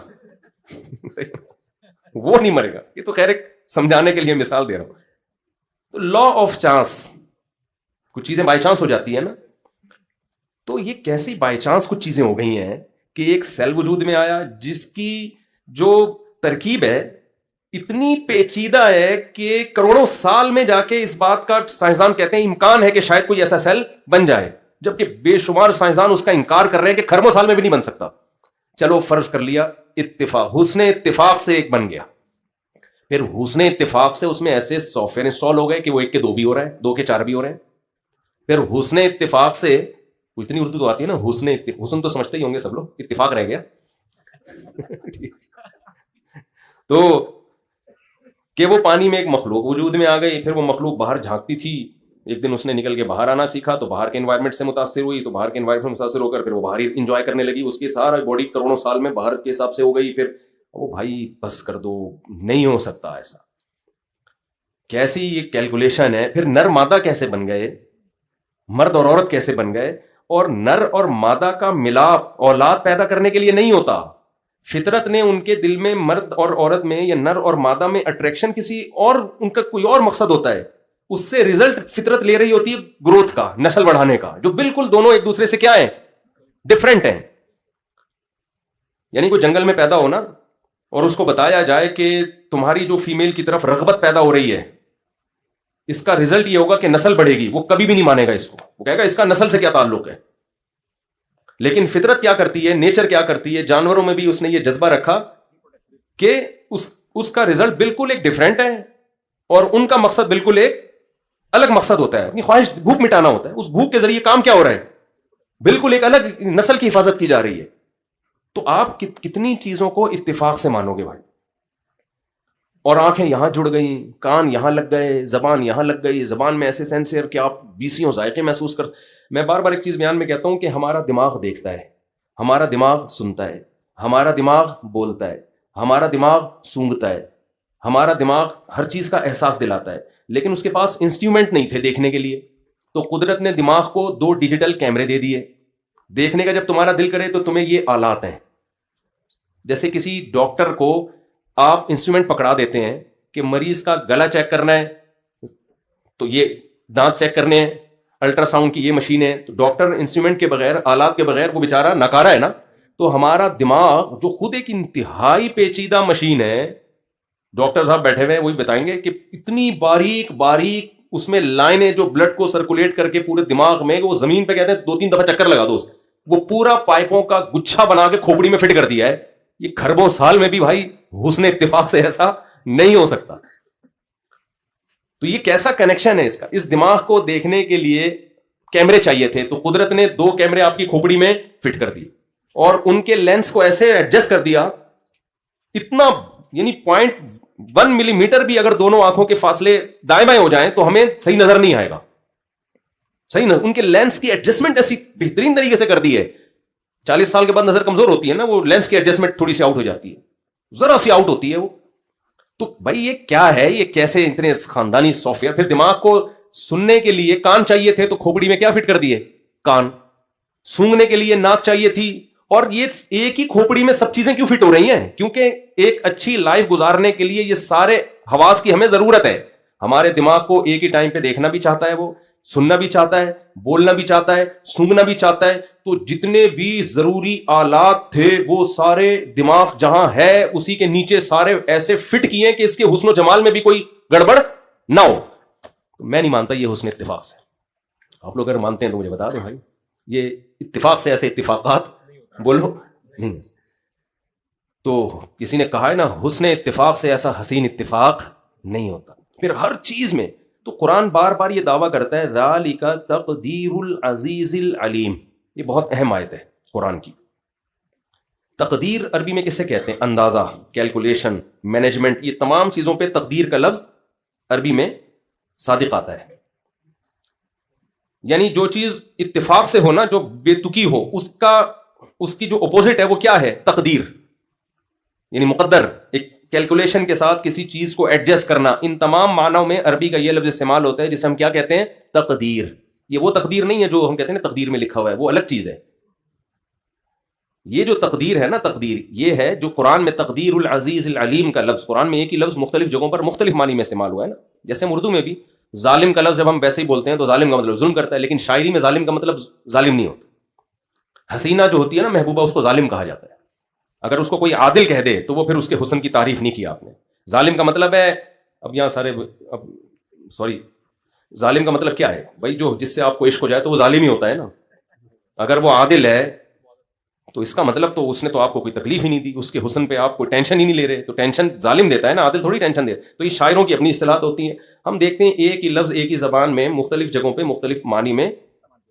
وہ نہیں مرے گا. یہ تو خیر ایک سمجھانے کے لیے مثال دے رہا ہوں. تو لا آف چانس, کچھ چیزیں بائی چانس ہو جاتی ہیں نا. تو یہ کیسی بائی چانس کچھ چیزیں ہو گئی ہیں کہ ایک سیل وجود میں آیا جس کی جو ترکیب ہے اتنی پیچیدہ ہے کہ کروڑوں سال میں جا کے اس بات کا سائنسدان کہتے ہیں امکان ہے کہ شاید کوئی ایسا سیل بن جائے, جبکہ بے شمار سائنسدان اس کا انکار کر رہے ہیں کہ کھربوں سال میں بھی نہیں بن سکتا. چلو فرض کر لیا اتفاق, حسن اتفاق سے ایک بن گیا. پھر حسن اتفاق سے اس میں ایسے سافٹ ویئر انسٹال ہو گئے کہ وہ 1 کے 2 بھی ہو رہا ہے, 2 کے 4 بھی ہو رہے ہیں. پھر حسن اتفاق سے, اتنی اردو تو آتی ہے نا, حسن تو سمجھتے ہی ہوں گے سب لوگ, اتفاق رہ گیا. تو کہ وہ پانی میں ایک مخلوق وجود میں آ گئی. پھر وہ مخلوق باہر جھانکتی تھی, ایک دن اس نے نکل کے باہر آنا سیکھا تو باہر کے انوائرمنٹ سے متاثر ہوئی, تو باہر کے انوائرمنٹ سے متاثر ہو کر پھر وہ باہر ہی انجوائے کرنے لگی. اس کی سارا باڈی کروڑوں سال میں باہر کے حساب سے ہو گئی. پھر وہ بھائی بس کر دو, نہیں ہو سکتا ایسا. کیسی یہ کیلکولیشن ہے؟ پھر نر مادہ کیسے بن گئے, مرد اور عورت کیسے بن گئے؟ اور نر اور مادہ کا ملاپ اولاد پیدا کرنے کے لیے نہیں ہوتا. فطرت نے ان کے دل میں مرد اور عورت میں یا نر اور مادہ میں اٹریکشن کسی اور, ان کا کوئی اور مقصد ہوتا ہے. اس سے ریزلٹ فطرت لے رہی ہوتی ہے گروتھ کا, نسل بڑھانے کا, جو بالکل دونوں ایک دوسرے سے کیا ہیں, ڈفرینٹ ہیں. یعنی کوئی جنگل میں پیدا ہونا اور اس کو بتایا جائے کہ تمہاری جو فیمیل کی طرف رغبت پیدا ہو رہی ہے اس کا ریزلٹ یہ ہوگا کہ نسل بڑھے گی, وہ کبھی بھی نہیں مانے گا اس کو. وہ کہے گا اس کا نسل سے کیا تعلق ہے. لیکن فطرت کیا کرتی ہے, نیچر کیا کرتی ہے, جانوروں میں بھی اس نے یہ جذبہ رکھا کہ اس کا ریزلٹ بالکل ایک ڈیفرنٹ ہے اور ان کا مقصد بالکل ایک الگ مقصد ہوتا ہے. اپنی خواہش بھوک مٹانا ہوتا ہے. اس بھوک کے ذریعے کام کیا ہو رہا ہے, بالکل ایک الگ نسل کی حفاظت کی جا رہی ہے. تو آپ کتنی چیزوں کو اتفاق سے مانو گے بھائی. اور آنکھیں یہاں جڑ گئیں, کان یہاں لگ گئے, زبان یہاں لگ گئی. زبان میں ایسے سینسر کہ آپ 20 ذائقے محسوس کر. میں بار بار ایک چیز بیان میں کہتا ہوں کہ ہمارا دماغ دیکھتا ہے, ہمارا دماغ سنتا ہے, ہمارا دماغ بولتا ہے, ہمارا دماغ سونگتا ہے, ہمارا دماغ ہر چیز کا احساس دلاتا ہے. لیکن اس کے پاس انسٹرومنٹ نہیں تھے دیکھنے کے لیے, تو قدرت نے دماغ کو 2 ڈیجیٹل کیمرے دے دیے. دیکھنے کا جب تمہارا دل کرے تو تمہیں یہ آلات ہیں. جیسے کسی ڈاکٹر کو آپ انسٹرومنٹ پکڑا دیتے ہیں کہ مریض کا گلا چیک کرنا ہے تو یہ دانت چیک کرنے ہیں, الٹرا ساؤنڈ کی یہ مشین ہے, تو ڈاکٹر انسٹرومنٹ کے بغیر, آلات کے بغیر وہ بیچارہ ناکارہ ہے نا. تو ہمارا دماغ جو خود ایک انتہائی پیچیدہ مشین ہے, ڈاکٹر صاحب بیٹھے ہوئے وہی بتائیں گے کہ اتنی باریک باریک اس میں لائنیں جو بلڈ کو سرکولیٹ کر کے پورے دماغ میں، وہ زمین پہ کہتے ہیں 2-3 دفعہ چکر لگا دو، وہ پورا پائپوں کا گچھا بنا کے کھوپڑی میں فٹ کر دیا ہے. یہ کھربوں سال میں بھی بھائی حسن اتفاق سے ایسا نہیں ہو سکتا. تو یہ کیسا کنیکشن ہے اس کا؟ اس دماغ کو دیکھنے کے لیے کیمرے چاہیے تھے، تو قدرت نے 2 کیمرے آپ کی کھوپڑی میں فٹ کر دیے اور ان کے لینس کو ایسے ایڈجسٹ کر دیا، اتنا یعنی 0.1 ملی میٹر بھی اگر دونوں آنکھوں کے فاصلے دائیں بائیں ہو جائیں تو ہمیں صحیح نظر نہیں آئے گا. صحیح نہ، ان کے لینس کی ایڈجسٹمنٹ ایسی بہترین طریقے سے کر دی ہے. 40 سال کے بعد نظر کمزور ہوتی ہے نا، وہ لینس کی ایڈجسٹمنٹ تھوڑی سی آؤٹ ہو جاتی ہے، ذرا سی آؤٹ ہوتی ہے وہ. تو بھائی یہ کیا ہے؟ یہ کیسے اتنے خاندانی سافٹ ویئر؟ پھر دماغ کو سننے کے لیے کان چاہیے تھے تو کھوپڑی میں کیا فٹ کر دیے؟ کان. سونگنے کے لیے ناک چاہیے تھی، اور یہ ایک ہی کھوپڑی میں سب چیزیں کیوں فٹ ہو رہی ہیں؟ کیونکہ ایک اچھی لائف گزارنے کے لیے یہ سارے حواس کی ہمیں ضرورت ہے. ہمارے دماغ کو ایک ہی ٹائم پہ دیکھنا بھی چاہتا ہے، وہ سننا بھی چاہتا ہے، بولنا بھی چاہتا ہے، سونگنا بھی چاہتا ہے. تو جتنے بھی ضروری آلات تھے وہ سارے دماغ جہاں ہے اسی کے نیچے سارے ایسے فٹ کیے کہ اس کے حسن و جمال میں بھی کوئی گڑبڑ نہ ہو. میں نہیں مانتا یہ حسن اتفاق سے. آپ لوگ اگر مانتے ہیں تو مجھے بتا دیں بھائی، یہ اتفاق سے ایسے اتفاقات بولو نہیں. تو کسی نے کہا ہے نا، حسن اتفاق سے ایسا حسین اتفاق نہیں ہوتا. پھر ہر چیز میں تو قرآن بار بار یہ دعویٰ کرتا ہے ذالک تقدیر العزیز العلیم. یہ بہت اہم آیت ہے قرآن کی. تقدیر عربی میں کسے کہتے ہیں؟ اندازہ، کیلکولیشن، مینجمنٹ. یہ تمام چیزوں پہ تقدیر کا لفظ عربی میں صادق آتا ہے. یعنی جو چیز اتفاق سے ہونا، جو بے تکی ہو، اس کی جو اپوزٹ ہے وہ کیا ہے؟ تقدیر. یعنی مقدر، ایک کیلکولیشن کے ساتھ کسی چیز کو ایڈجسٹ کرنا. ان تمام معنوں میں عربی کا یہ لفظ استعمال ہوتا ہے جسے ہم کیا کہتے ہیں؟ تقدیر. یہ وہ تقدیر نہیں ہے جو ہم کہتے ہیں نا تقدیر میں لکھا ہوا ہے، وہ الگ چیز ہے. یہ جو تقدیر ہے نا، تقدیر یہ ہے جو قرآن میں تقدیر العزیز العلیم کا لفظ، قرآن میں ایک ہی لفظ مختلف جگہوں پر مختلف معنی میں استعمال ہوا ہے نا. جیسے اردو میں بھی ظالم کا لفظ جب ہم ویسے ہی بولتے ہیں تو ظالم کا مطلب ظلم کرتا ہے، لیکن شاعری میں ظالم کا مطلب ظالم نہیں ہوتا. حسینہ جو ہوتی ہے نا محبوبہ، اس کو ظالم کہا جاتا ہے. اگر اس کو کوئی عادل کہہ دے تو وہ پھر اس کے حسن کی تعریف نہیں کی آپ نے. ظالم کا مطلب ہے، اب یہاں سارے ظالم کا مطلب کیا ہے بھائی؟ جو جس سے آپ کو عشق ہو جائے تو وہ ظالم ہی ہوتا ہے نا. اگر وہ عادل ہے تو اس کا مطلب تو اس نے تو آپ کو کوئی تکلیف ہی نہیں دی، اس کے حسن پہ آپ کو ٹینشن ہی نہیں لے رہے. تو ٹینشن ظالم دیتا ہے نا، عادل تھوڑی ٹینشن دیتا. تو یہ شاعروں کی اپنی اصطلاحات ہوتی ہیں. ہم دیکھتے ہیں ایک ہی لفظ ایک ہی زبان میں مختلف جگہوں پہ مختلف معنی میں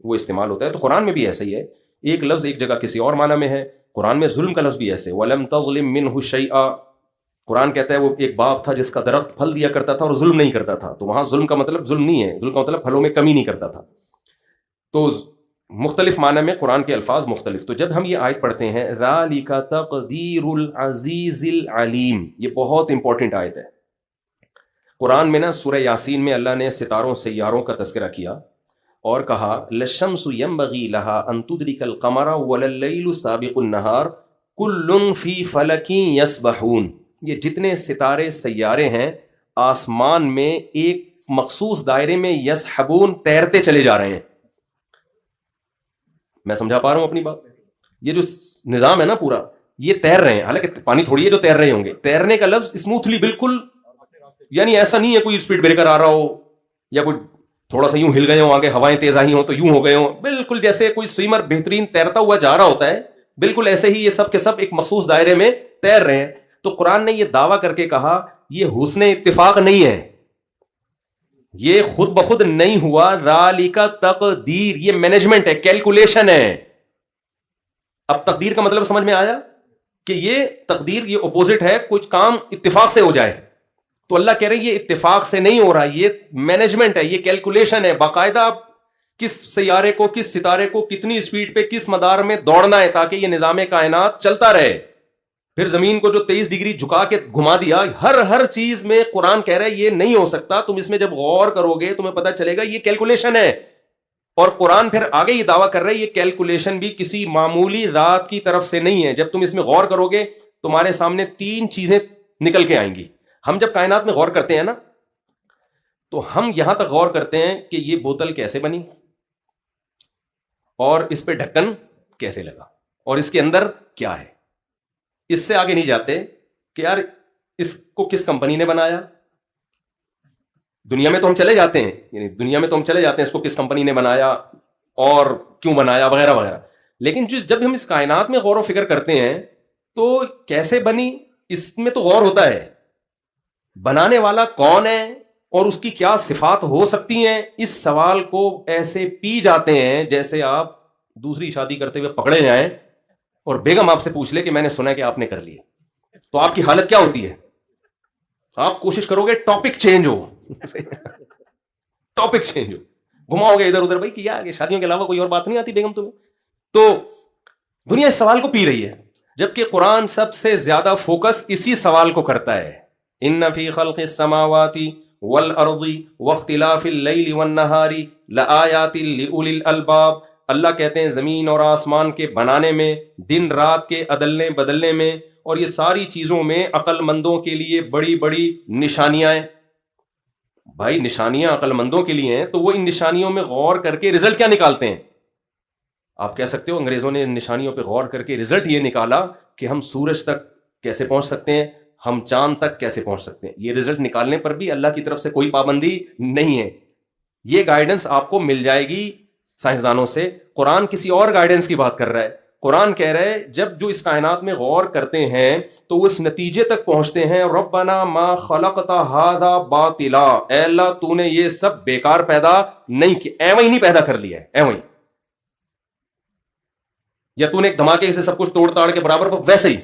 وہ استعمال ہوتا ہے. تو قرآن میں بھی ایسا ہی ہے، ایک لفظ ایک جگہ کسی اور معنی میں ہے. قرآن میں ظلم کا لفظ بھی ایسے، وَلَمْ تَظْلِمْ مِنْهُ شَيْئًا. قرآن کہتا ہے وہ ایک باغ تھا جس کا درخت پھل دیا کرتا تھا اور ظلم نہیں کرتا تھا. تو وہاں ظلم کا مطلب ظلم نہیں ہے، ظلم کا مطلب پھلوں میں کمی نہیں کرتا تھا. تو مختلف معنی میں قرآن کے الفاظ مختلف. تو جب ہم یہ آیت پڑھتے ہیں ذالک تقدیر العزیز العلیم، یہ بہت امپورٹنٹ آیت ہے. قرآن میں نا سورہ یاسین میں اللہ نے ستاروں سیاروں کا تذکرہ کیا اور کہا للشمس ينبغي لها ان تدرك القمر ولا الليل سابق النهار كل في فلك يسبحون. یہ جتنے ستارے سیارے ہیں آسمان میں ایک مخصوص دائرے میں یسحبون، تیرتے چلے جا رہے ہیں. میں سمجھا پا رہا ہوں اپنی بات؟ یہ جو نظام ہے نا پورا، یہ تیر رہے ہیں. حالانکہ پانی تھوڑی ہے جو تیر رہے ہوں گے. تیرنے کا لفظ اسموتھلی بالکل، یعنی ایسا نہیں ہے کوئی اسپیڈ بریکر آ رہا ہو یا کوئی تھوڑا سا یوں ہل گئے ہوں، آگے ہوائیں تیز آئی ہوں تو یوں ہو گئے ہوں. بالکل جیسے کوئی سوئمر بہترین تیرتا ہوا جا رہا ہوتا ہے، بالکل ایسے ہی یہ سب کے سب ایک مخصوص دائرے میں تیر رہے ہیں. تو قرآن نے یہ دعویٰ کر کے کہا یہ حسن اتفاق نہیں ہے، یہ خود بخود نہیں ہوا. ذالک تقدیر، یہ مینجمنٹ ہے، کیلکولیشن ہے. اب تقدیر کا مطلب سمجھ میں آیا کہ یہ تقدیر یہ اپوزٹ ہے، کچھ کام اتفاق سے ہو جائے. تو اللہ کہہ رہے ہیں یہ اتفاق سے نہیں ہو رہا، یہ مینجمنٹ ہے، یہ کیلکولیشن ہے. باقاعدہ کس سیارے کو، کس ستارے کو کتنی اسپیڈ پہ کس مدار میں دوڑنا ہے تاکہ یہ نظام کائنات چلتا رہے. پھر زمین کو جو 23 ڈگری جھکا کے گھما دیا، ہر چیز میں قرآن کہہ رہا ہے یہ نہیں ہو سکتا. تم اس میں جب غور کرو گے تمہیں پتہ چلے گا یہ کیلکولیشن ہے. اور قرآن پھر آگے یہ دعویٰ کر رہا ہے یہ کیلکولیشن بھی کسی معمولی ذات کی طرف سے نہیں ہے. جب تم اس میں غور کرو گے تمہارے سامنے 3 چیزیں نکل کے آئیں گی. ہم جب کائنات میں غور کرتے ہیں نا تو ہم یہاں تک غور کرتے ہیں کہ یہ بوتل کیسے بنی اور اس پہ ڈھکن کیسے لگا اور اس کے اندر کیا ہے. اس سے آگے نہیں جاتے کہ یار اس کو کس کمپنی نے بنایا، دنیا میں تو ہم چلے جاتے ہیں، یعنی دنیا میں تو ہم چلے جاتے ہیں اس کو کس کمپنی نے بنایا اور کیوں بنایا وغیرہ وغیرہ، لیکن جب ہم اس کائنات میں غور و فکر کرتے ہیں تو کیسے بنی اس میں تو غور ہوتا ہے، بنانے والا کون ہے اور اس کی کیا صفات ہو سکتی ہیں، اس سوال کو ایسے پی جاتے ہیں جیسے آپ دوسری شادی کرتے ہوئے پکڑے جائیں اور بیگم آپ سے پوچھ لے کہ میں نے سنا کہ آپ نے کر لی، تو آپ کی حالت کیا ہوتی ہے؟ آپ کوشش کرو گے ٹاپک چینج ہو ٹاپک چینج ہو، گھماؤ گے ادھر ادھر، بھائی کیا کہ شادیوں کے علاوہ کوئی اور بات نہیں آتی بیگم تمہیں؟ تو دنیا اس سوال کو پی رہی ہے، جبکہ قرآن سب سے زیادہ فوکس اسی سوال کو کرتا ہے، ان فی خلق السماوات والارض واختلاف اللیل والنہار لآیات لأولی الالباب، اللہ کہتے ہیں زمین اور آسمان کے بنانے میں، دن رات کے عدلنے بدلنے میں، اور یہ ساری چیزوں میں عقل مندوں کے لیے بڑی بڑی نشانیاں ہیں۔ بھائی نشانیاں عقل مندوں کے لیے ہیں تو وہ ان نشانیوں میں غور کر کے رزلٹ کیا نکالتے ہیں؟ آپ کہہ سکتے ہو انگریزوں نے ان نشانیوں پہ غور کر کے رزلٹ یہ نکالا کہ ہم سورج تک کیسے پہنچ سکتے ہیں، ہم چاند تک کیسے پہنچ سکتے ہیں۔ یہ رزلٹ نکالنے پر بھی اللہ کی طرف سے کوئی پابندی نہیں ہے، یہ گائیڈنس آپ کو مل جائے گی سائنسدانوں سے۔ قرآن کسی اور گائیڈنس کی بات کر رہا ہے، قرآن کہہ رہا ہے جب جو اس کائنات میں غور کرتے ہیں تو وہ اس نتیجے تک پہنچتے ہیں، ربنا ما خلقت ھذا باطلا، اے اللہ تو نے یہ سب بیکار پیدا نہیں کیا، ایویں ہی نہیں پیدا کر لیا ہے ایویں، یا تو نے ایک دھماکے سے سب کچھ توڑ تاڑ کے برابر، ویسے ہی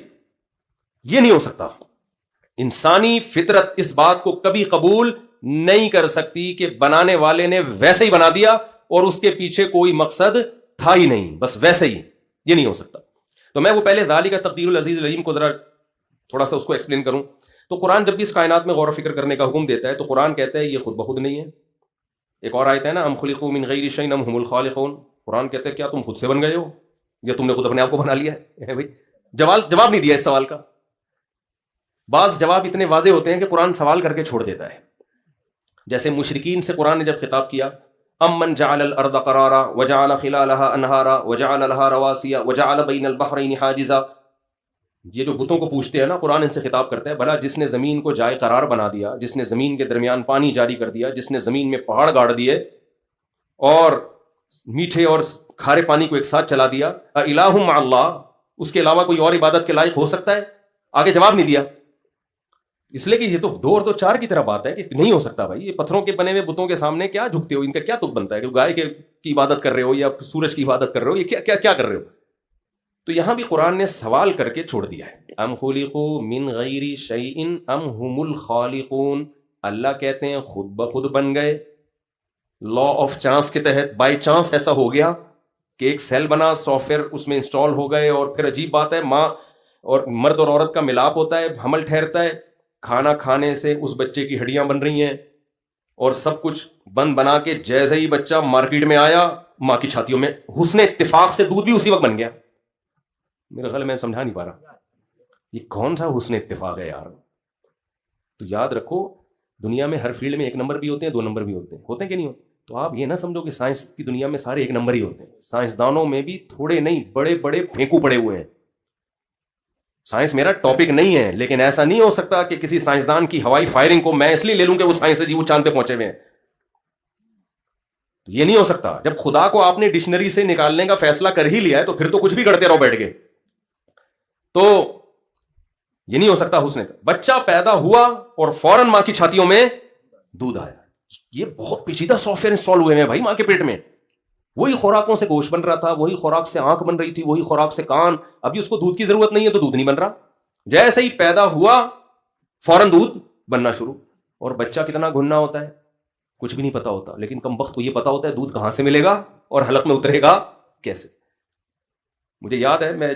یہ نہیں ہو سکتا۔ انسانی فطرت اس بات کو کبھی قبول نہیں کر سکتی کہ بنانے والے نے ویسے ہی بنا دیا اور اس کے پیچھے کوئی مقصد تھا ہی نہیں، بس ویسے ہی، یہ نہیں ہو سکتا۔ تو میں وہ پہلے ذالک تقدیر العزیز العلیم کو ذرا تھوڑا سا اس کو ایکسپلین کروں تو قرآن جب بھی اس کائنات میں غور و فکر کرنے کا حکم دیتا ہے تو قرآن کہتا ہے یہ خود بخود نہیں ہے۔ ایک اور آیت ہے نا، ام خلقوا من غیر شیء ام هم الخالقون، قرآن کہتا ہے کیا تم خود سے بن گئے ہو یا تم نے خود اپنے آپ کو بنا لیا ہے؟ بھائی جواب نہیں دیا اس سوال کا۔ بعض جواب اتنے واضح ہوتے ہیں کہ قرآن سوال کر کے چھوڑ دیتا ہے، جیسے مشرکین سے قرآن نے جب خطاب کیا، امن جعل الارض قرارا وجعل خلالها انہارا وجعل لها رواسي وجعل بین البحرین حاجزا، یہ جو بتوں کو پوچھتے ہیں نا، قرآن ان سے خطاب کرتا ہے بھلا جس نے زمین کو جائے قرار بنا دیا، جس نے زمین کے درمیان پانی جاری کر دیا، جس نے زمین میں پہاڑ گاڑ دیے اور میٹھے اور کھارے پانی کو ایک ساتھ چلا دیا، الہ مع اللہ، اس کے علاوہ کوئی اور عبادت کے لائق ہو سکتا ہے؟ آگے جواب نہیں دیا، اس لیے کہ یہ تو دو اور دو چار کی طرح بات ہے کہ نہیں ہو سکتا۔ بھائی یہ پتھروں کے بنے ہوئے بتوں کے سامنے کیا جھکتے ہو، ان کا کیا تک بنتا ہے کہ گائے کی عبادت کر رہے ہو یا سورج کی عبادت کر رہے ہو، یہ کیا کیا کیا کر رہے ہو؟ تو یہاں بھی قرآن نے سوال کر کے چھوڑ دیا ہے، ام خلقوا من غیر شیء ام هم الخالقون، اللہ کہتے ہیں خود بخود بن گئے، لا آف چانس کے تحت، بائی چانس ایسا ہو گیا کہ ایک سیل بنا، سافٹ ویئر اس میں انسٹال ہو گئے، اور پھر عجیب بات ہے ماں اور مرد اور عورت کا ملاپ ہوتا ہے، حمل ٹھہرتا ہے، کھانا کھانے سے اس بچے کی ہڈیاں بن رہی ہیں اور سب کچھ بنا کے جیسے ہی بچہ مارکیٹ میں آیا ماں کی چھاتیوں میں حسن اتفاق سے دودھ بھی اسی وقت بن گیا۔ میرے خیال میں سمجھا نہیں پا رہا یہ کون سا حسن اتفاق ہے یار۔ تو یاد رکھو دنیا میں ہر فیلڈ میں ایک نمبر بھی ہوتے ہیں، دو نمبر بھی ہوتے ہیں کہ نہیں ہوتے؟ تو آپ یہ نہ سمجھو کہ سائنس کی دنیا میں سارے ایک نمبر ہی ہوتے ہیں، سائنسدانوں میں بھی تھوڑے نہیں بڑے بڑے پھینکو پڑے ہوئے ہیں۔ سائنس میرا ٹاپک نہیں ہے، لیکن ایسا نہیں ہو سکتا کہ کسی سائنسدان کی ہوائی فائرنگ کو میں اس لیے لے لوں کہ وہ سائنس ہے جی وہ چاند پہ پہنچے ہوئے ہیں، یہ نہیں ہو سکتا۔ جب خدا کو آپ نے ڈکشنری سے نکالنے کا فیصلہ کر ہی لیا ہے تو پھر تو کچھ بھی گڑتے رہو بیٹھ کے، تو یہ نہیں ہو سکتا۔ حسن بچہ پیدا ہوا اور فوراً ماں کی چھاتیوں میں دودھ آیا، یہ بہت پیچیدہ سافٹ ویئر انسٹال ہوئے ہیں بھائی ماں کے پیٹ میں، وہی خوراکوں سے گوشت بن رہا تھا، وہی خوراک سے آنکھ بن رہی تھی، وہی خوراک سے کان، ابھی اس کو دودھ کی ضرورت نہیں ہے تو دودھ نہیں بن رہا، جیسے ہی پیدا ہوا فوراً دودھ بننا شروع۔ اور بچہ کتنا گھننا ہوتا ہے کچھ بھی نہیں پتا ہوتا، لیکن کم وقت کو یہ پتا ہوتا ہے دودھ کہاں سے ملے گا اور حلق میں اترے گا کیسے۔ مجھے یاد ہے میں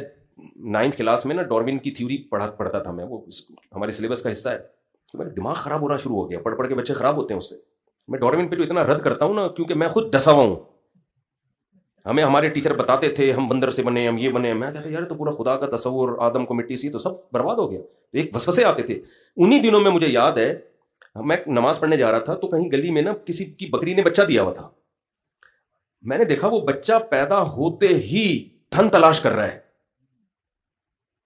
9th کلاس میں نا ڈاروین کی تھیوری پڑھتا تھا میں، وہ ہمارے سلیبس کا حصہ ہے، تو میرا دماغ خراب ہونا شروع ہو گیا، پڑھ پڑھ کے بچے خراب ہوتے ہیں اس سے۔ میں ڈاروین پہ جو اتنا رد کرتا ہوں نا، کیونکہ میں خود ڈسا ہوا ہوں، ہمیں ہمارے ٹیچر بتاتے تھے ہم بندر سے بنے، ہم یہ بنے، میں کہتا یار تو پورا خدا کا تصور، آدم کو مٹی سی، تو سب برباد ہو گیا۔ ایک وسوسے آتے تھے انہی دنوں میں، مجھے یاد ہے میں نماز پڑھنے جا رہا تھا تو کہیں گلی میں نا کسی کی بکری نے بچہ دیا ہوا تھا، میں نے دیکھا وہ بچہ پیدا ہوتے ہی تھن تلاش کر رہا ہے،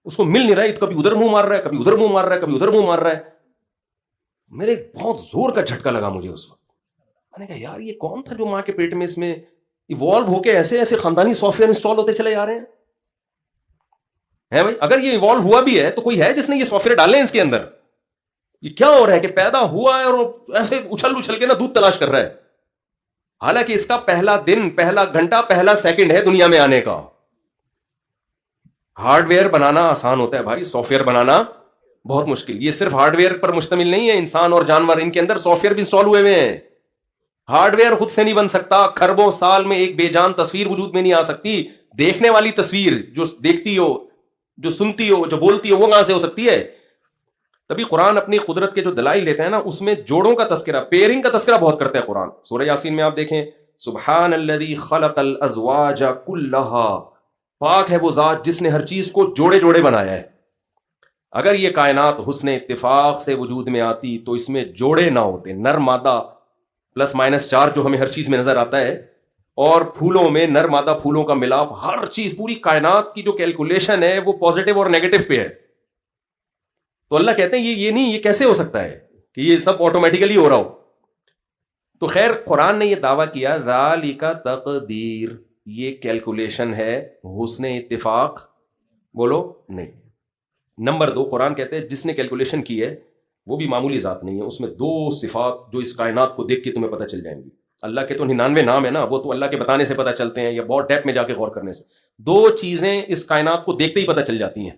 اس کو مل نہیں رہا ہے، کبھی ادھر منہ مار رہا ہے، کبھی ادھر منہ مار رہا ہے، کبھی ادھر منہ مار رہا ہے۔ میرے بہت زور کا جھٹکا لگا مجھے اس وقت. میں نے کہا یار یہ کون تھا جو ماں کے پیٹ میں اس میں ایوالو ہو کے ایسے ایسے خاندانی سافٹ ویئر انسٹال ہوتے چلے جا رہے ہیں بھائی. اگر یہ ایوالو ہوا بھی ہے تو کوئی ہے جس نے یہ سافٹ ویئر ڈالے ہیں اس کے اندر. یہ کیا ہو رہا ہے کہ پیدا ہوا ہے اور ایسے اچھل کے نا دودھ تلاش کر رہا ہے, حالانکہ اس کا پہلا دن, پہلا گھنٹہ, پہلا سیکنڈ ہے دنیا میں آنے کا. ہارڈ ویئر بنانا آسان ہوتا ہے بھائی, سافٹ ویئر بنانا بہت مشکل. یہ صرف ہارڈ ویئر پر مشتمل نہیں ہے, انسان اور جانور ان کے اندر سافٹ ویئر بھی انسٹال ہوئے ہوئے ہیں. ہارڈ ویئر خود سے نہیں بن سکتا. کھربوں سال میں ایک بے جان تصویر وجود میں نہیں آ سکتی. دیکھنے والی تصویر جو دیکھتی ہو, جو سنتی ہو, جو بولتی ہو, وہ کہاں سے ہو سکتی ہے؟ تبھی قرآن اپنی قدرت کے جو دلائل لیتے ہیں نا, اس میں جوڑوں کا تذکرہ, پیئرنگ کا تذکرہ بہت کرتا ہے قرآن. سورہ یاسین میں آپ دیکھیں, سبحان الذی خلق الازواج کلھا, پاک ہے وہ ذات جس نے ہر چیز کو جوڑے جوڑے بنایا ہے. اگر یہ کائنات حسن اتفاق سے وجود میں آتی تو اس میں جوڑے نہ ہوتے. نر مادہ پلس مائنس 4 جو ہمیں ہر چیز میں نظر آتا ہے, اور پھولوں میں نر مادہ پھولوں کا ملاپ, ہر چیز, پوری کائنات کی جو کیلکولیشن ہے وہ پازیٹیو اور نیگیٹو پہ ہے. تو اللہ کہتے ہیں یہ نہیں, یہ کیسے ہو سکتا ہے کہ یہ سب آٹومیٹیکلی ہو رہا ہو. تو خیر قرآن نے یہ دعویٰ کیا ذالک تقدیر, یہ کیلکولیشن ہے, حسن اتفاق بولو نہیں. نمبر 2, قرآن کہتے ہیں جس نے کیلکولیشن کی ہے وہ بھی معمولی ذات نہیں ہے. اس میں 2 صفات جو اس کائنات کو دیکھ کے تمہیں پتہ چل جائیں گی. اللہ کے تو 99 نام ہے نا, وہ تو اللہ کے بتانے سے پتہ چلتے ہیں یا بہت ڈیپ میں جا کے غور کرنے سے. 2 چیزیں اس کائنات کو دیکھتے ہی پتہ چل جاتی ہیں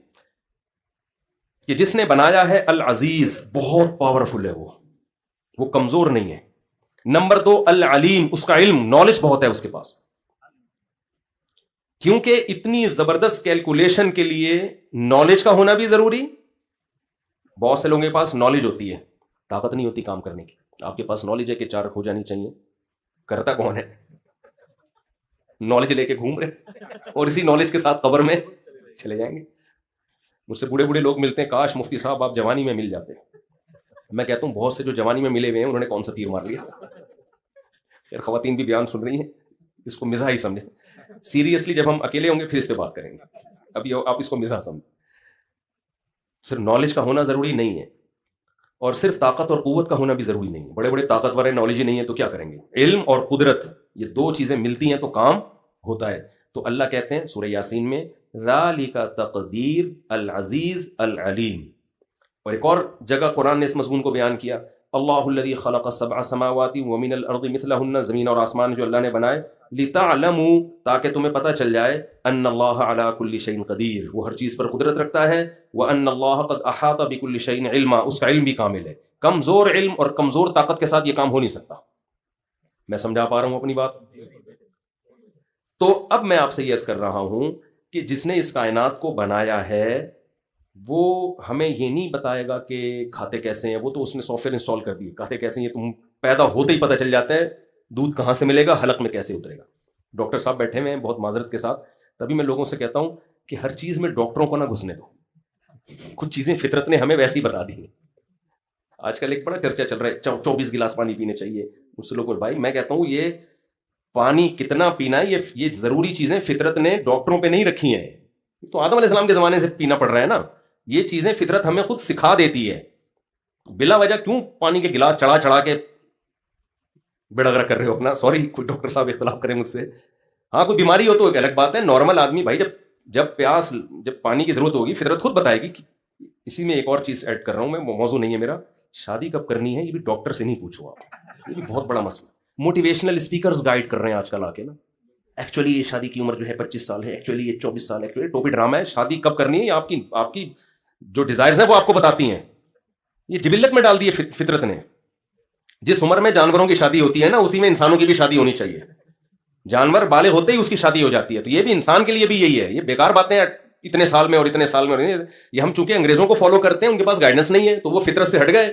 کہ جس نے بنایا ہے العزیز, بہت پاورفل ہے, وہ کمزور نہیں ہے. نمبر 2 العلیم, اس کا علم, نالج بہت ہے اس کے پاس. کیونکہ اتنی زبردست کیلکولیشن کے لیے نالج کا ہونا بھی ضروری. بہت سے لوگوں کے پاس نالج ہوتی ہے, طاقت نہیں ہوتی کام کرنے کی. آپ کے پاس نالج ہے کہ 4 ہو جانی چاہیے, کرتا کون ہے؟ نالج لے کے گھوم رہے اور اسی نالج کے ساتھ قبر میں چلے جائیں گے. مجھ سے بوڑھے بوڑھے لوگ ملتے ہیں, کاش مفتی صاحب آپ جوانی میں مل جاتے. میں کہتا ہوں بہت سے جو جوانی میں ملے ہوئے ہیں انہوں نے کون سا تیر مار لیا. پھر خواتین بھی بیان سن رہی ہیں, اس کو مزاح ہی سمجھیں. سیریسلی جب ہم اکیلے ہوں گے پھر اس پہ بات کریں گے, ابھی آپ اس کو مزاح سمجھیں. صرف نالج کا ہونا ضروری نہیں ہے, اور صرف طاقت اور قوت کا ہونا بھی ضروری نہیں ہے. بڑے بڑے طاقتور ہیں, نالج ہی نہیں ہے تو کیا کریں گے؟ علم اور قدرت, یہ 2 چیزیں ملتی ہیں تو کام ہوتا ہے. تو اللہ کہتے ہیں سورہ یاسین میں ذالک تقدیر العزیز العلیم. اور ایک اور جگہ قرآن نے اس مضمون کو بیان کیا, اللہ الذی خلق 7 سماوات ومن الارض مثلہن, زمین اور آسمان جو اللہ نے بنائے, لتعلموا, تاکہ تمہیں پتہ چل جائے, ان اللہ علی کل شیء قدیر, وہ ہر چیز پر قدرت رکھتا ہے, وان اللہ قد احاط بکل شیء علما, اس کا علم بھی کامل ہے. کمزور علم اور کمزور طاقت کے ساتھ یہ کام ہو نہیں سکتا. میں سمجھا پا رہا ہوں اپنی بات؟ تو اب میں آپ سے یہ عرض کر رہا ہوں کہ جس نے اس کائنات کو بنایا ہے وہ ہمیں یہ نہیں بتائے گا کہ کھاتے کیسے ہیں, وہ تو اس نے سافٹ ویئر انسٹال کر دی. کھاتے کیسے ہیں یہ تم پیدا ہوتے ہی پتہ چل جاتا ہے. دودھ کہاں سے ملے گا, حلق میں کیسے اترے گا. ڈاکٹر صاحب بیٹھے ہوئے ہیں بہت معذرت کے ساتھ, تبھی میں لوگوں سے کہتا ہوں کہ ہر چیز میں ڈاکٹروں کو نہ گھسنے دو. کچھ چیزیں فطرت نے ہمیں ویسے ہی بتا دی ہیں. آج کل ایک بڑا چرچا چل رہا ہے 24 گلاس پانی پینے چاہیے. مجھ سے لوگ بھائی میں کہتا ہوں یہ پانی کتنا پینا ہے یہ ضروری چیزیں فطرت نے ڈاکٹروں پہ نہیں رکھی ہیں. تو آدم علیہ السلام کے زمانے سے پینا پڑ رہا ہے نا. یہ چیزیں فطرت ہمیں خود سکھا دیتی ہے. بلا وجہ کیوں پانی کے گلاس چڑھا کے بڑغرا کر رہے ہو اپنا؟ سوری کوئی ڈاکٹر صاحب اختلاف کریں مجھ سے. ہاں کوئی بیماری ہو تو ایک الگ بات ہے. نارمل آدمی بھائی جب پانی کی ضرورت ہوگی فطرت خود بتائے گی. اسی میں ایک اور چیز ایڈ کر رہا ہوں, میں موضوع نہیں ہے میرا, شادی کب کرنی ہے یہ بھی ڈاکٹر سے نہیں پوچھو آپ, یہ بھی بہت بڑا مسئلہ. موٹیویشنل اسپیکرز گائیڈ کر رہے ہیں آج کل آ کے نا, ایکچولی یہ شادی کی عمر جو ہے 25 سال ہے, ایکچولی یہ 24 سال ہے, ایکچولی ٹوپی ڈرامہ ہے. شادی کب کرنی ہے یہ آپ کی جو ڈیزائرز ہیں وہ آپ کو بتاتی ہیں. یہ جبلت میں ڈال دی ہے فطرت نے. جس عمر میں جانوروں کی شادی ہوتی ہے نا اسی میں انسانوں کی بھی شادی ہونی چاہیے. جانور بالغ ہوتے ہی اس کی شادی ہو جاتی ہے, تو یہ بھی انسان کے لیے بھی یہی ہے. یہ بیکار باتیں اتنے سال میں اور اتنے سال میں, یہ ہم چونکہ انگریزوں کو فالو کرتے ہیں, ان کے پاس گائیڈنس نہیں ہے تو وہ فطرت سے ہٹ گئے,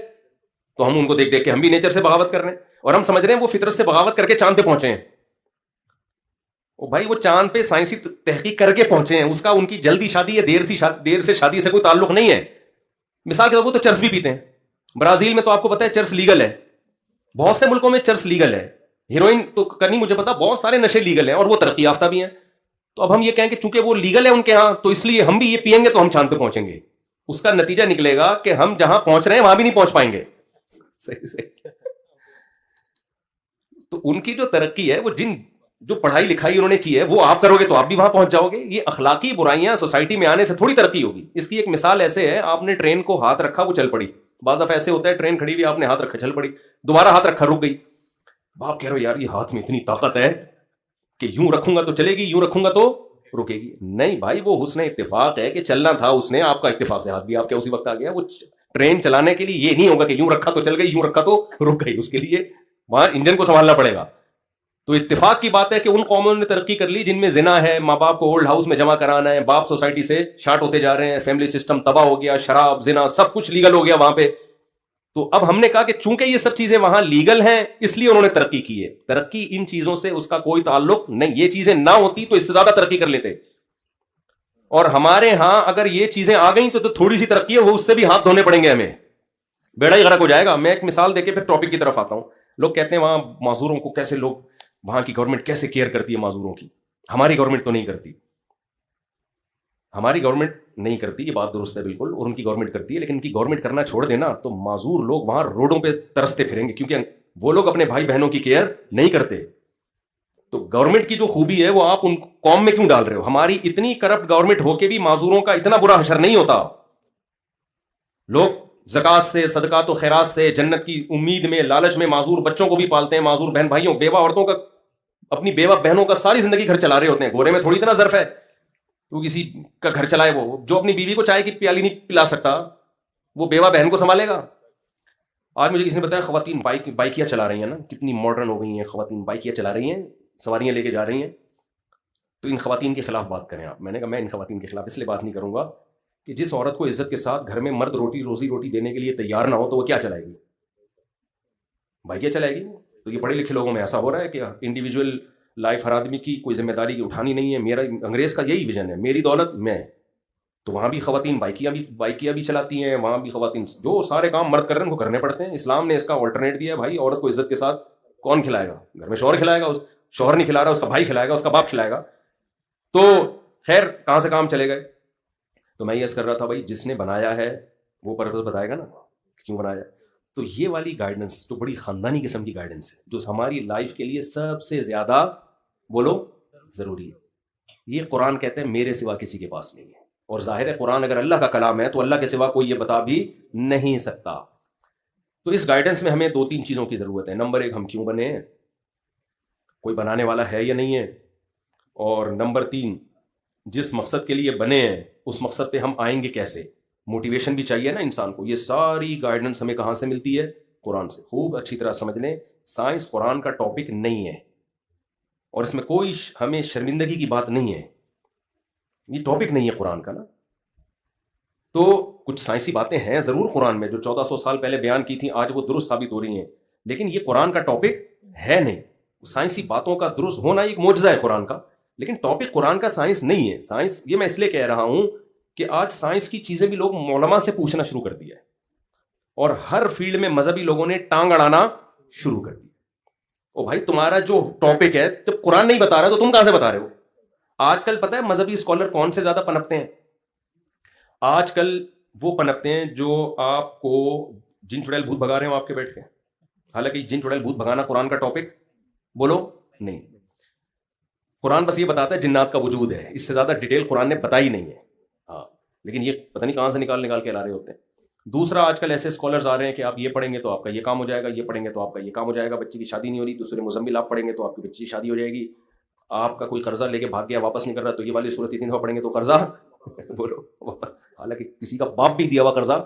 تو ہم ان کو دیکھ کے ہم بھی نیچر سے بغاوت کر رہے ہیں, اور ہم سمجھ رہے ہیں وہ فطرت سے بغاوت کر کے چاند پہ پہنچے ہیں. او بھائی وہ چاند پہ سائنسی تحقیق کر کے پہنچے ہیں, اس کا ان کی جلدی شادی ہے دیر سے شادی سے کوئی تعلق نہیں ہے. مثال کے طور پر تو چرس بھی پیتے ہیں. برازیل میں تو آپ کو پتا ہے چرس لیگل ہے, بہت سے ملکوں میں چرس لیگل ہے. ہیروئن تو کرنی مجھے پتا, بہت سارے نشے لیگل ہیں اور وہ ترقی یافتہ بھی ہیں. تو اب ہم یہ کہیں کہ چونکہ وہ لیگل ہے ان کے ہاں تو اس لیے ہم بھی یہ پیئیں گے تو ہم چاند پہ پہنچیں گے. اس کا نتیجہ نکلے گا کہ ہم جہاں پہنچ رہے ہیں وہاں بھی نہیں پہنچ پائیں گے. صحیح صحیح. تو ان کی جو ترقی ہے وہ جو پڑھائی لکھائی انہوں نے کی ہے وہ آپ کرو گے تو آپ بھی وہاں پہنچ جاؤ گے. یہ اخلاقی برائیاں سوسائٹی میں آنے سے تھوڑی ترقی ہوگی. اس کی ایک مثال ایسے ہے, آپ نے ٹرین کو ہاتھ رکھا وہ چل پڑی. بعض دفعہ ایسے ہوتا ہے ٹرین کھڑی ہوئی آپ نے ہاتھ رکھا چل پڑی, دوبارہ ہاتھ رکھا رک گئی. آپ کہہ رہے ہو یار یہ ہاتھ میں اتنی طاقت ہے کہ یوں رکھوں گا تو چلے گی, یوں رکھوں گا تو رکے گی. نہیں بھائی, وہ حسن اتفاق ہے کہ چلنا تھا اس نے, آپ کا اتفاق سے ہاتھ بھی آپ کے اسی وقت آ گیا. وہ ٹرین چلانے کے لیے یہ نہیں ہوگا کہ یوں رکھا تو چل گئی, یوں رکھا تو رک گئی. اس کے لیے وہاں انجن کو سنبھالنا پڑے گا. تو اتفاق کی بات ہے کہ ان قوموں نے ترقی کر لی جن میں زنا ہے, ماں باپ کو اولڈ ہاؤس میں جمع کرانا ہے, باپ سوسائٹی سے شارٹ ہوتے جا رہے ہیں, فیملی سسٹم تباہ ہو گیا, شراب زنا سب کچھ لیگل ہو گیا وہاں پہ. تو اب ہم نے کہا کہ چونکہ یہ سب چیزیں وہاں لیگل ہیں اس لیے انہوں نے ترقی کی ہے. ترقی ان چیزوں سے اس کا کوئی تعلق نہیں. یہ چیزیں نہ ہوتی تو اس سے زیادہ ترقی کر لیتے. اور ہمارے ہاں اگر یہ چیزیں آ گئیں تو تھوڑی سی ترقی ہے وہ اس سے بھی ہاتھ دھونے پڑیں گے ہمیں, بیڑا ہی غرق ہو جائے گا. میں ایک مثال دے کے پھر ٹاپک کی طرف آتا ہوں. لوگ کہتے ہیں وہاں معذوروں کو کیسے لوگ, وہاں کی گورنمنٹ کیسے کیئر کرتی ہے معذوروں کی. ہماری گورنمنٹ تو نہیں کرتی, ہماری گورنمنٹ نہیں کرتی, یہ بات درست ہے بالکل, اور ان کی گورنمنٹ کرتی ہے. لیکن ان کی گورنمنٹ کرنا چھوڑ دینا تو معذور لوگ وہاں روڈوں پہ ترستے پھریں گے, کیونکہ وہ لوگ اپنے بھائی بہنوں کی کیئر نہیں کرتے. تو گورنمنٹ کی جو خوبی ہے وہ آپ ان قوم میں کیوں ڈال رہے ہو؟ ہماری اتنی کرپٹ گورنمنٹ ہو کے بھی معذوروں کا اتنا برا حشر نہیں ہوتا. لوگ زکات سے, صدقات و خیرات سے, جنت کی امید میں, لالچ میں معذور بچوں کو بھی پالتے ہیں, معذور بہن بھائیوں, بیوہ عورتوں کا, اپنی بیوہ بہنوں کا ساری زندگی گھر چلا رہے ہوتے ہیں. گورے میں تھوڑی اتنا ظرف ہے تو کسی کا گھر چلائے. وہ جو اپنی بیوی کو چائے کی پیالی نہیں پلا سکتا وہ بیوہ بہن کو سنبھالے گا. آج مجھے کسی نے بتایا خواتین بائکیاں چلا رہی ہیں نا, کتنی ماڈرن ہو گئی ہیں خواتین, بائکیاں چلا رہی ہیں, سواریاں لے کے جا رہی ہیں. تو ان خواتین کے خلاف بات کریں آپ. میں نے کہا میں ان خواتین کے خلاف اس لیے بات نہیں کروں گا کہ جس عورت کو عزت کے ساتھ گھر میں مرد روزی روٹی دینے کے لیے تیار نہ ہو تو وہ کیا چلائے گی؟ بائکیاں چلائے گی. تو یہ پڑھے لکھے لوگوں میں ایسا ہو رہا ہے کہ انڈیویجول لائف ہر آدمی کی کوئی ذمہ داری کی اٹھانی نہیں ہے. میرا انگریز کا یہی ویژن ہے, میری دولت میں. تو وہاں بھی خواتین بائکیاں بھی چلاتی ہیں, وہاں بھی خواتین جو سارے کام مرد کر رہے ہیں ان کو کرنے پڑتے ہیں. اسلام نے اس کا آلٹرنیٹ دیا ہے, بھائی عورت کو عزت کے ساتھ کون کھلائے گا؟ گھر میں شوہر کھلائے گا. شوہر نہیں کھلا رہا, اس کا بھائی کھلائے گا, اس کا باپ کھلائے گا. تو خیر کہاں سے کام چلے گئے. تو میں یہ کر رہا تھا بھائی جس نے بنایا ہے وہ پرپز بتائے گا نا کیوں بنایا. تو یہ والی گائیڈنس جو بڑی خاندانی قسم کی گائیڈنس ہے, جو ہماری لائف کے لیے سب سے زیادہ بولو ضروری ہے, یہ قرآن کہتے ہیں میرے سوا کسی کے پاس نہیں ہے. اور ظاہر ہے قرآن اگر اللہ کا کلام ہے تو اللہ کے سوا کوئی یہ بتا بھی نہیں سکتا. تو اس گائیڈنس میں ہمیں 2-3 چیزوں کی ضرورت ہے. نمبر 1, ہم کیوں بنے ہیں, کوئی بنانے والا ہے یا نہیں ہے. اور نمبر 3, جس مقصد کے لیے بنے ہیں اس مقصد پہ ہم آئیں گے کیسے. موٹیویشن بھی چاہیے نا انسان کو. یہ ساری گائیڈنس ہمیں کہاں سے ملتی ہے؟ قرآن سے. خوب اچھی طرح سمجھ لیں, سائنس قرآن کا ٹاپک نہیں ہے اور اس میں کوئی ہمیں شرمندگی کی بات نہیں ہے. یہ ٹاپک نہیں ہے قرآن کا نا. تو کچھ سائنسی باتیں ہیں ضرور قرآن میں جو 1400 سال پہلے بیان کی تھیں, آج وہ درست ثابت ہو رہی ہیں, لیکن یہ قرآن کا ٹاپک ہے نہیں. سائنسی باتوں کا درست ہونا ایک معجزہ ہے قرآن کا, لیکن ٹاپک قرآن کا سائنس نہیں ہے. سائنس, یہ میں اس لیے کہہ رہا ہوں کہ آج سائنس کی چیزیں بھی لوگ علماء سے پوچھنا شروع کر دیا ہے, اور ہر فیلڈ میں مذہبی لوگوں نے ٹانگ اڑانا شروع کر دی. او بھائی تمہارا جو ٹاپک ہے جب قرآن نہیں بتا رہا تو تم کہاں سے بتا رہے ہو؟ آج کل پتہ ہے مذہبی اسکالر کون سے زیادہ پنپتے ہیں؟ آج کل وہ پنپتے ہیں جو آپ کو جن چڑیل بھوت بھگا رہے ہو آپ کے بیٹھ کے. حالانکہ جن چڑیل بھوت بھگانا قرآن کا ٹاپک بولو نہیں. قرآن بس یہ بتاتا ہے جنات کا وجود ہے, اس سے زیادہ ڈیٹیل قرآن نے بتائی نہیں ہے. ہاں لیکن یہ پتہ نہیں کہاں سے نکال کے لا رہے ہوتے ہیں. دوسرا, آج کل ایسے اسکالرز آ رہے ہیں کہ آپ یہ پڑھیں گے تو آپ کا یہ کام ہو جائے گا, یہ پڑھیں گے تو آپ کا یہ کام ہو جائے گا. بچی کی شادی نہیں ہو رہی تو سورہ مزمل آپ پڑھیں گے تو آپ کی بچی کی شادی ہو جائے گی. آپ کا کوئی قرضہ لے کے بھاگ گیا واپس نہیں کر رہا تو یہ والی صورت 3 دفعہ پڑھیں گے تو قرضہ بولو. حالانکہ کسی کا باپ بھی دیا ہوا قرضہ.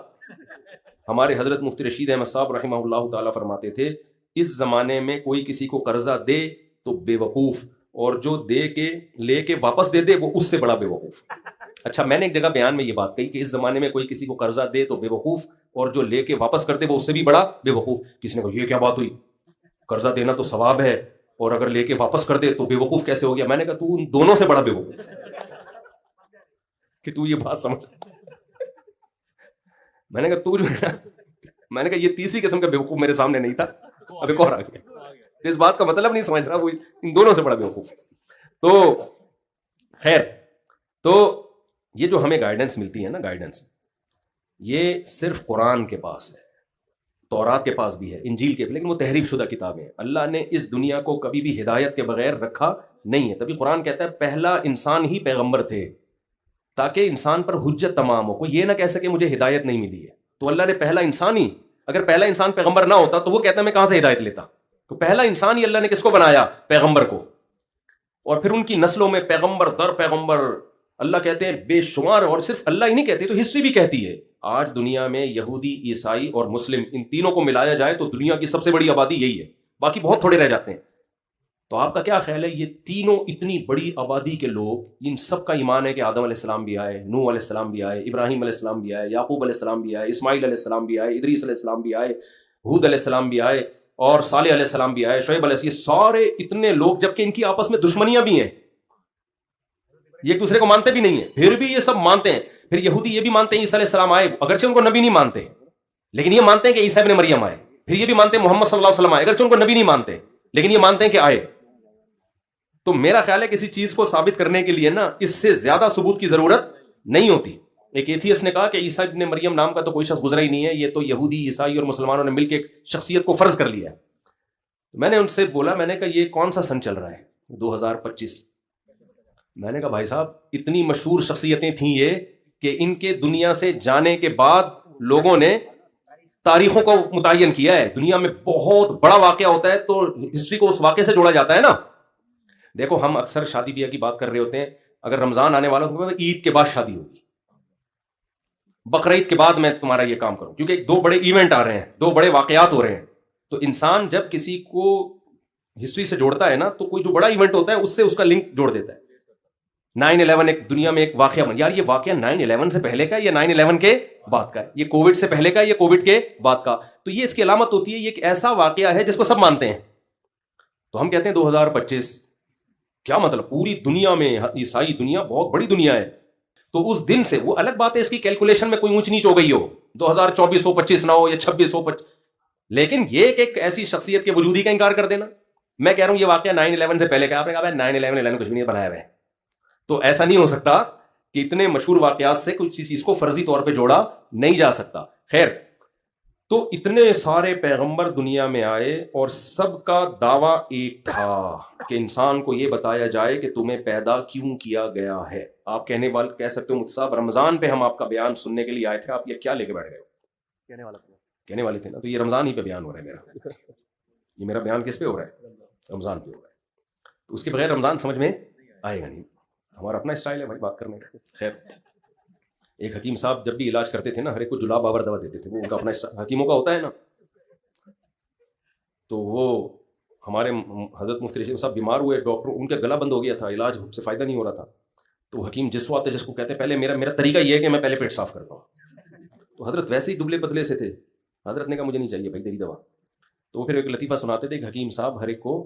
ہمارے حضرت مفتی رشید احمد صاحب رحمہ اللہ تعالیٰ فرماتے تھے اس زمانے میں کوئی کسی کو قرضہ دے تو بے وقوف, اور جو دے کے لے کے واپس دے دے وہ اس سے بڑا بے وقوف. اچھا, میں نے ایک جگہ بیان میں یہ بات کہی کہ اس زمانے میں کوئی کسی کو قرضہ دے تو بے وقوف, اور جو لے کے واپس کر دے وہ اس سے بھی بڑا بے وقوف. کسی نے کہا یہ کیا بات ہوئی, قرضہ دینا تو ثواب ہے اور اگر لے کے واپس کر دے تو بے وقوف کیسے ہو گیا؟ میں نے کہا تو ان دونوں سے بڑا بے وقوف کہ تو یہ بات سمجھ. میں نے کہا یہ تیسری قسم کا بے وقوف میرے سامنے نہیں تھا, اب ایک اور آ گیا. اس بات کا مطلب نہیں سمجھ رہا, وہ ان دونوں سے بڑا بے وقوف. تو خیر, تو یہ جو ہمیں گائیڈنس ملتی ہے نا, گائیڈنس یہ صرف قرآن کے پاس ہے. تورات کے پاس بھی ہے، انجیل کے، لیکن وہ تحریف شدہ کتابیں ہیں. اللہ نے اس دنیا کو کبھی بھی ہدایت کے بغیر رکھا نہیں ہے. تبھی قرآن کہتا ہے پہلا انسان ہی پیغمبر تھے، تاکہ انسان پر حجت تمام ہو. کوئی یہ نہ کہہ سکے مجھے ہدایت نہیں ملی ہے. تو اللہ نے پہلا انسان ہی، اگر پہلا انسان پیغمبر نہ ہوتا تو وہ کہتا میں کہاں سے ہدایت لیتا. تو پہلا انسان ہی اللہ نے کس کو بنایا؟ پیغمبر کو. اور پھر ان کی نسلوں میں پیغمبر در پیغمبر اللہ کہتے ہیں بے شمار. اور صرف اللہ ہی نہیں کہتے، تو ہسٹری بھی کہتی ہے. آج دنیا میں یہودی، عیسائی اور مسلم، ان تینوں کو ملایا جائے تو دنیا کی سب سے بڑی آبادی یہی ہے. باقی بہت تھوڑے رہ جاتے ہیں. تو آپ کا کیا خیال ہے یہ تینوں اتنی بڑی آبادی کے لوگ، ان سب کا ایمان ہے کہ آدم علیہ السلام بھی آئے، نوح علیہ السلام بھی آئے، ابراہیم علیہ السلام بھی آئے، یعقوب علیہ السلام بھی آئے، اسماعیل علیہ السلام بھی آئے، ادریس علیہ السلام بھی آئے، ہود علیہ السلام بھی آئے، اور صالح علیہ السلام بھی آئے، شعیب علیہ السلام، یہ سارے اتنے لوگ، جبکہ ان کی آپس میں دشمنیاں بھی ہیں، یہ ایک دوسرے کو مانتے بھی نہیں ہیں، پھر بھی یہ سب مانتے ہیں. پھر یہودی یہ بھی مانتے ہیں عیسیٰ علیہ السلام آئے، اگرچہ ان کو نبی نہیں مانتے، لیکن یہ مانتے ہیں کہ عیسیٰ ابن مریم آئے. پھر یہ بھی مانتے ہیں محمد صلی اللہ علیہ وسلم آئے، اگرچہ ان کو نبی نہیں مانتے، لیکن یہ مانتے ہیں کہ آئے. تو میرا خیال ہے کسی چیز کو ثابت کرنے کے لیے نا اس سے زیادہ ثبوت کی ضرورت نہیں ہوتی. ایک ایتھیسٹ نے کہا کہ عیسیٰ ابن مریم نام کا تو کوئی شخص گزرا ہی نہیں ہے، یہ تو یہودی، عیسائی اور مسلمانوں نے مل کے ایک شخصیت کو فرض کر لیا ہے. میں نے ان سے بولا، میں نے کہا یہ کون سا سن چل رہا ہے؟ 2025. میں نے کہا بھائی صاحب اتنی مشہور شخصیتیں تھیں یہ کہ ان کے دنیا سے جانے کے بعد لوگوں نے تاریخوں کو متعین کیا ہے. دنیا میں بہت بڑا واقعہ ہوتا ہے تو ہسٹری کو اس واقعے سے جوڑا جاتا ہے نا. دیکھو ہم اکثر شادی بیاہ کی بات کر رہے ہوتے ہیں، اگر رمضان آنے والا تو عید کے بعد شادی ہوگی، بقرعید کے بعد میں تمہارا یہ کام کروں، کیونکہ 2 بڑے ایونٹ آ رہے ہیں، 2 بڑے واقعات ہو رہے ہیں. تو انسان جب کسی کو ہسٹری سے جوڑتا ہے نا تو کوئی جو بڑا ایونٹ ہوتا ہے اس سے اس کا لنک جوڑ دیتا ہے. 9/11 ایک دنیا میں ایک واقعہ بن، یار یہ واقعہ 9/11 سے پہلے کا یا 9/11 کے بعد کا ہے، یہ کووڈ سے پہلے کا یا کووڈ کے بعد کا. تو یہ اس کی علامت ہوتی ہے، یہ ایک ایسا واقعہ ہے جس کو سب مانتے ہیں. تو ہم کہتے ہیں 2025، کیا مطلب؟ پوری دنیا میں عیسائی دنیا بہت بڑی دنیا ہے. تو اس دن سے، وہ الگ بات ہے اس کی کیلکولیشن میں کوئی اونچ نیچ ہو گئی ہو، 2024 ہو 25 نہ ہو یا 26 ہو 25، لیکن یہ کہ ایک ایسی شخصیت کے وجود ہی کا انکار کر دینا. میں کہہ رہا ہوں یہ واقعہ 9/11 سے پہلے کا. آپ نے کہا 9/11 کچھ بھی نہیں بنایا ہوا ہے. تو ایسا نہیں ہو سکتا کہ اتنے مشہور واقعات سے کچھ چیز کو فرضی طور پہ جوڑا نہیں جا سکتا. خیر، تو اتنے سارے پیغمبر دنیا میں آئے اور سب کا دعویٰ ایک تھا کہ انسان کو یہ بتایا جائے کہ تمہیں پیدا کیوں کیا گیا ہے. آپ کہنے والے کہہ سکتے ہو مفتی صاحب رمضان پہ ہم آپ کا بیان سننے کے لیے آئے تھے، آپ یہ کیا لے کے بیٹھ گئے ہو؟ کہنے والے تھے نا. تو یہ رمضان ہی پہ بیان ہو رہا ہے میرا. یہ میرا بیان کس پہ ہو رہا ہے؟ رمضان پہ ہو رہا ہے. تو اس کے بغیر رمضان سمجھ میں آئے گا نہیں. ہمارا اپنا اسٹائل ہے بھائی بات کرنے کا. خیر، ایک حکیم صاحب جب بھی علاج کرتے تھے نا، ہر ایک کو جلاب آور دوا دیتے تھے، وہ ان کا اپنا حکیموں کا ہوتا ہے نا. تو وہ ہمارے حضرت مفتی رشید صاحب بیمار ہوئے، ڈاکٹر ان کا گلا بند ہو گیا تھا، علاج سے فائدہ نہیں ہو رہا تھا. تو حکیم جس کو آتے جس کو کہتے پہلے میرا طریقہ یہ ہے کہ میں پہلے پیٹ صاف کرتا ہوں. تو حضرت ویسے ہی دبلے پتلے سے تھے. حضرت نے کہا مجھے نہیں چاہیے بھائی تیری دوا. تو وہ پھر ایک لطیفہ سناتے تھے کہ حکیم صاحب ہر ایک کو